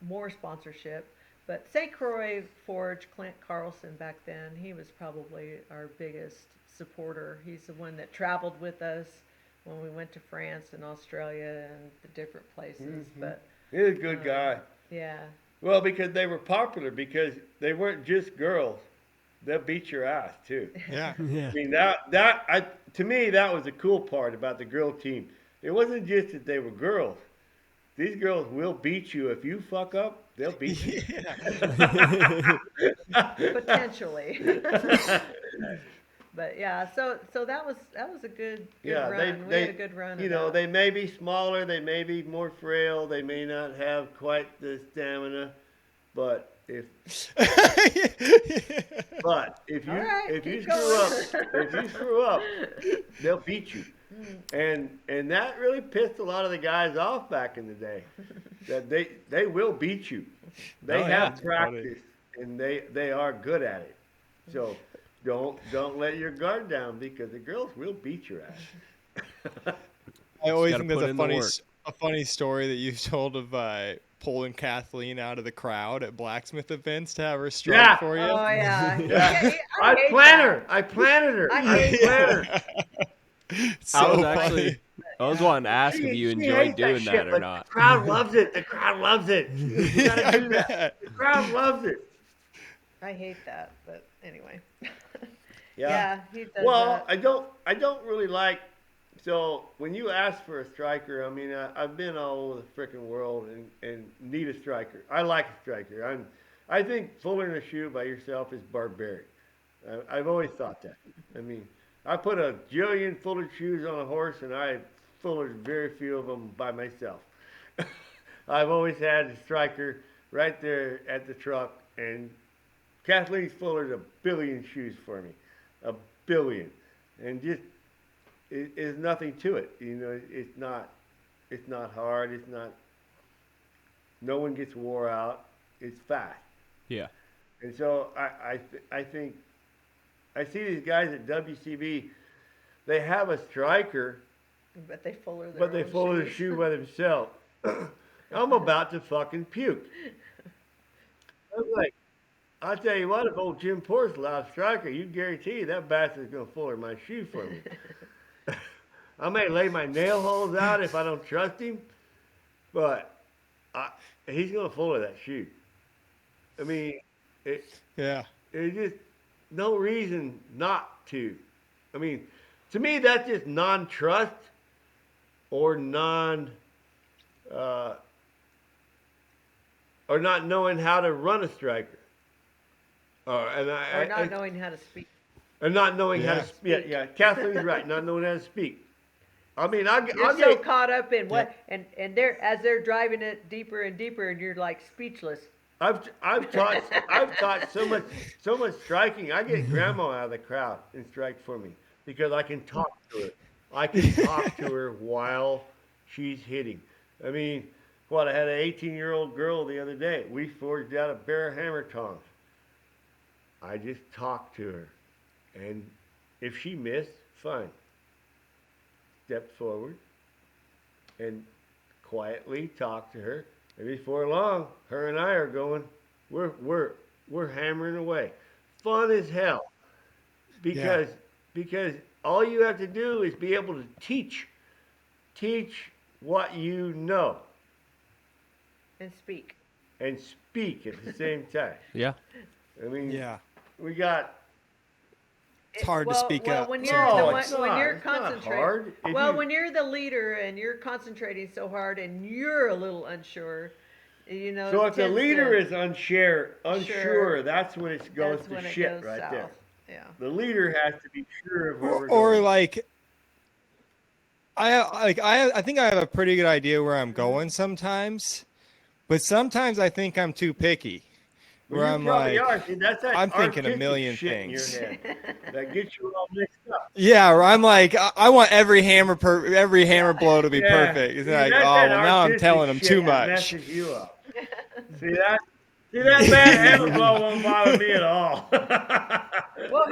more sponsorship. But St. Croix Forge, Clint Carlson back then, he was probably our biggest supporter. He's the one that traveled with us when we went to France and Australia and the different places. But
He's a good guy.
yeah,
Well, because they were popular, because they weren't just girls. They'll beat your ass too.
Yeah.
Yeah.
I mean, to me, that was the cool part about the girl team. It wasn't just that they were girls. These girls will beat you. If you fuck up, they'll beat you.
potentially. But yeah, so that was a good
Yeah,
run. We had a good run. of that.
They may be smaller, they may be more frail, they may not have quite the stamina, but if you
All right,
if you
keep
screw up, they'll beat you. And that really pissed a lot of the guys off back in the day. That they will beat you. They
Oh, yeah,
have
it's
practice and they are good at it. So don't let your guard down, because the girls will beat your ass.
I always
gotta
think that's
put in the work.
a funny story that you've told of pulling Kathleen out of the crowd at blacksmith events to have her strike for you.
Oh yeah.
Yeah.
I
I
hate
planted
that.
her. I planted her.
I
I
hate
planted her.
So
I was
funny.
actually, I was wanting to ask if you
She
enjoyed
hates
doing
shit,
that or
but
not.
The crowd loves it. The crowd loves it. You gotta
I
do that.
bet.
The crowd loves it.
I hate that, but anyway.
Yeah.
He does
Well,
that.
I don't really like. So when you ask for a striker, I mean, I've been all over the freaking world and need a striker. I like a striker. I think fulling a shoe by yourself is barbaric. I've always thought that. I mean, I put a jillion fullered shoes on a horse, and I fullered very few of them by myself. I've always had a striker right there at the truck, and Kathleen's fullered 1 billion shoes for me, 1 billion, and just there's nothing to it. You know, it's not hard. It's not. No one gets wore out. It's fast.
Yeah.
And so I think I see these guys at WCB. They have a striker,
But they fuller their
but they
own
full the
shoes.
shoe by themselves. I'm about to fucking puke. I was like, I'll tell you what, if old Jim Poor's allowed a striker, you guarantee that bastard's gonna fuller my shoe for me. I may lay my nail holes out if I don't trust him, but he's gonna fuller that shoe. I mean,
Yeah.
there's just no reason not to. I mean, to me, that's just non-trust or or not knowing how to run a striker.
Or not knowing how to speak.
Or not knowing how
Yeah.
to speak. Yeah, Kathleen's right. Not knowing how to speak. I mean,
You're
I'll
so
get.
caught up in what, and as they're driving it deeper and deeper, and you're like speechless.
I've taught so much striking. I get grandma out of the crowd and strike for me because I can talk to her. I can talk to her while she's hitting. I mean, I had an 18-year-old girl the other day. We forged out a pair of hammer tongs. I just talked to her, and if she missed, fine. Stepped forward and quietly talked to her. And before long, her and I are going. We're hammering away, fun as hell. Because all you have to do is be able to teach what you know
And speak.
and speak at the same time.
Yeah.
I mean,
Yeah.
we got.
It's hard to speak
well,
up.
when
No,
you're the
it's
one, when
not.
you're
It's not
concentrating.
hard. If
Well,
you-
when you're the leader and you're concentrating so hard and you're a little unsure, you know.
So
it
if the
tends
leader
to-
is unsure,
Sure.
that's when it goes
that's
to
when it
shit
goes
right
south.
there.
Yeah.
The leader has to be sure of where we're
Or
going.
like I think I have a pretty good idea where I'm going sometimes, but sometimes I think I'm too picky.
Well,
Where
you
I'm
probably
like,
are. See, that's that
I'm thinking a
artistic
million
shit in
things.
your head that gets you all mixed up.
yeah, or I'm like, I want every hammer blow to be
Yeah.
perfect. It's
See,
like,
that's
oh,
that
well, now I'm
artistic
telling them
shit
too
that
much.
messes you up. See that bad hammer blow won't bother me at all.
Well,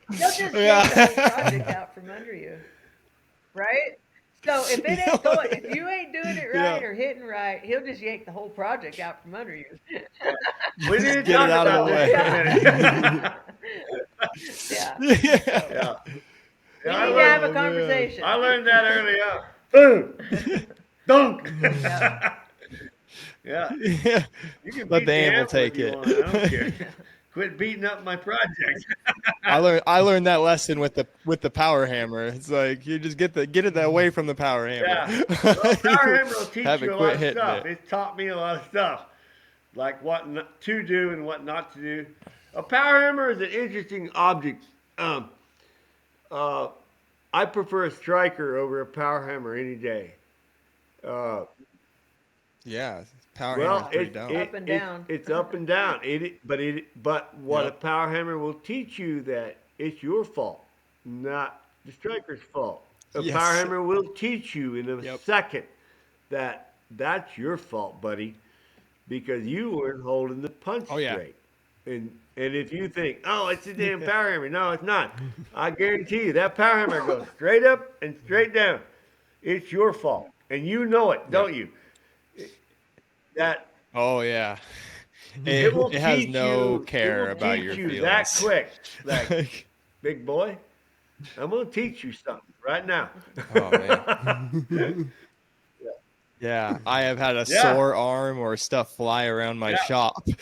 he'll just
Yeah.
yank the whole project out from under you, right? So if it ain't going, if you ain't doing it right
Yeah.
or hitting right, he'll just yank the whole project out from under you.
We need to
Get
talk
it out of
about
the
this
way.
for a minute.
Yeah.
yeah.
Yeah.
We
I
need to have a
learned-
conversation.
I learned that early on. Boom. Dunk.
Yeah.
Yeah.
Yeah.
You can
Let
beat
the animal
animal
take
if you
it.
want, I don't care. Quit beating up my project.
I learned that lesson with the power hammer. It's like you just get it away from the power hammer.
Yeah. Well, power hammer will teach
Have it
you a
quit
lot of
hitting
stuff.
it.
It's taught me a lot of stuff, like what not to do and what not to do. A power hammer is an interesting object. I prefer a striker over a power hammer any day.
Yeah, power
Well,
hammer's pretty dope.
Up and down.
It's up and down. But what
Yep.
a power hammer will teach you that it's your fault, not the striker's fault. A
Yes.
power hammer will teach you in a
Yep.
second that that's your fault, buddy, because you weren't holding the punch
Oh, yeah.
straight. And if you think, oh, it's a damn power hammer, no, it's not. I guarantee you that power hammer goes straight up and straight down. It's your fault, and you know it, don't you?
Oh yeah.
It will
It has
teach
no
you.
care
It will
about
teach
your
you
feelings.
that quick. Like, big boy, I'm gonna teach you something right now.
Oh man. Yeah, I have had a
Yeah,
sore arm or stuff fly around my
yeah,
shop
yeah.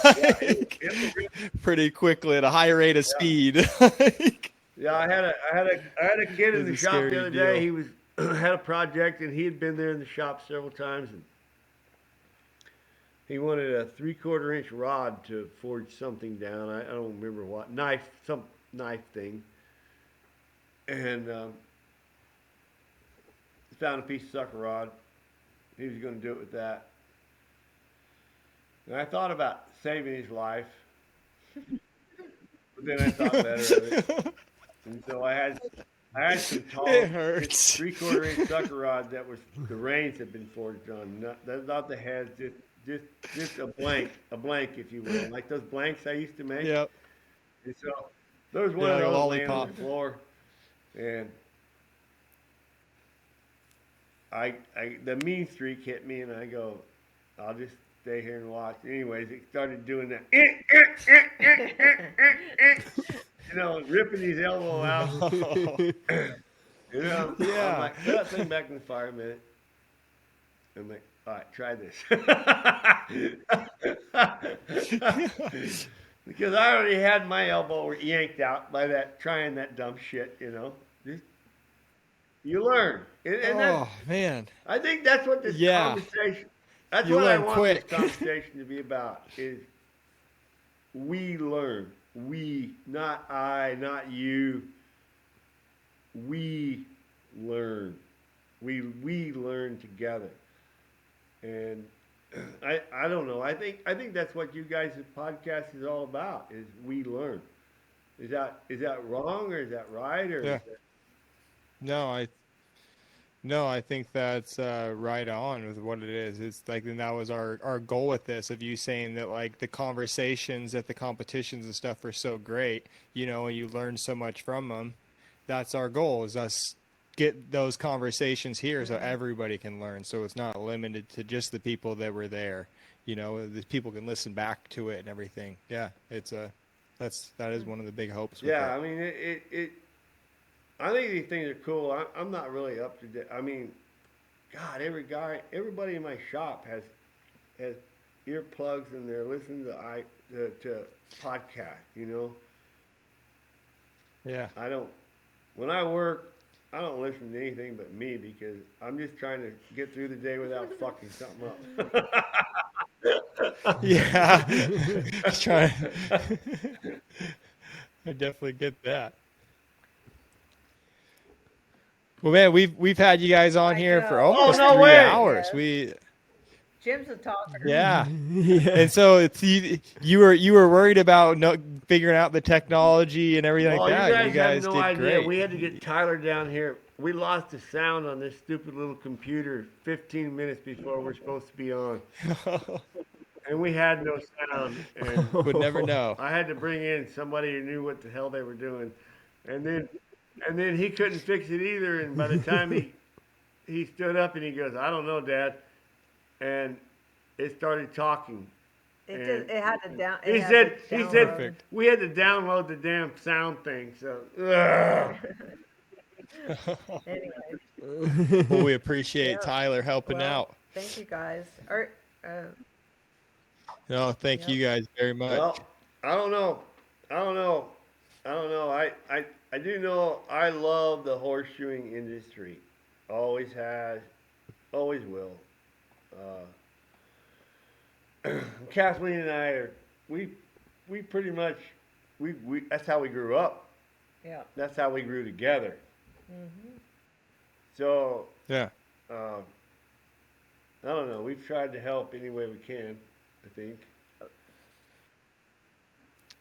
like,
It'll really,
pretty quickly at a high rate of
yeah.
speed. Like,
Yeah, I had a kid in
it's
the
a
shop the
scary
other day.
deal.
He was had a project and he had been there in the shop several times and he wanted a 3/4 inch rod to forge something down. I don't remember what knife, some knife thing, and he found a piece of sucker rod. He was going to do it with that, and I thought about saving his life, but then I thought better of it, and so I had some tall,
It hurts.
3/4 inch sucker rod that was the reins had been forged on. Not the heads, just a blank, if you will, like those blanks I used to make.
Yep.
And so there was one
Yeah,
of
like a
those laying on
lollipop.
the floor, and the mean streak hit me, and I go, I'll just stay here and watch. Anyways, it started doing that, ripping his elbow out. I'm
Yeah.
like, put that thing back in the fire a minute. I'm like, all right, try this. Because I already had my elbow yanked out by trying that dumb shit. Just, you learn. And
Oh man.
I think that's what this
Yeah.
conversation, that's
You
what I
learn
want
quick.
this conversation to be about, is we learn. We, not I, not you. We learn. We learn together. And I don't know. I think that's what you guys' podcast is all about. Is we learn. Is that wrong or is that right or?
Yeah.
Is that,
No, I think that's right on with what it is. It's like, and that was our goal with this, of you saying that like the conversations at the competitions and stuff are so great, and you learn so much from them. That's our goal, is us get those conversations here so everybody can learn. So it's not limited to just the people that were there. The people can listen back to it and everything. Yeah, that is one of the big hopes with
yeah,
it.
I mean it. I think these things are cool. I'm not really up to date. I mean, God, everybody in my shop has earplugs and they're listening to podcasts.
Yeah.
When I work, I don't listen to anything but me because I'm just trying to get through the day without fucking something up.
Yeah. Just trying. I definitely get that. Well, man, we've had you guys on
I
here for
know.
almost
Oh, no
3
way.
hours.
Yes. Jim's a talker.
Yeah. And so you were worried about figuring out the technology and everything
Well,
like that.
you guys have no
did
idea.
great.
We had to get Tyler down here. We lost the sound on this stupid little computer 15 minutes before we're supposed to be on. And we had no sound. And
Would never know.
I had to bring in somebody who knew what the hell they were doing. And then he couldn't fix it either. And by the time he stood up and he goes, I don't know, Dad. And it started talking.
It had to down.
He
it had
said,
to
he
download.
said,
Perfect.
we had to download the damn sound thing. So, ugh.
Anyway,
Well, we appreciate
Yeah.
Tyler helping
well,
out.
thank you guys.
No, thank
Yep.
you guys very much.
Well, I don't know. I do know I love the horseshoeing industry. Always has, always will. Kathleen and I we pretty much, we that's how we grew up.
Yeah.
That's how we grew together. So,
Yeah.
I don't know. We've tried to help any way we can, I think.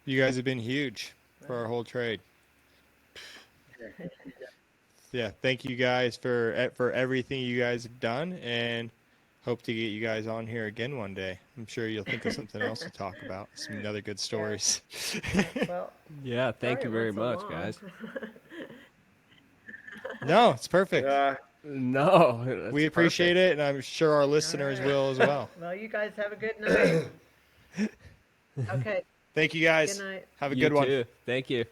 You guys have been huge for our whole trade. Yeah, thank you guys for everything you guys have done, and hope to get you guys on here again one day. I'm sure you'll think of something else to talk about. Some other good stories.
Well,
Yeah, thank
sorry
you
it
very
went so
much,
long.
guys.
No, it's perfect.
No, that's
We appreciate it, and I'm sure our listeners
right.
will as well.
Well, you guys have a good night. Okay,
Thank you
good
guys.
night.
Have a
You
good one.
too. Thank you.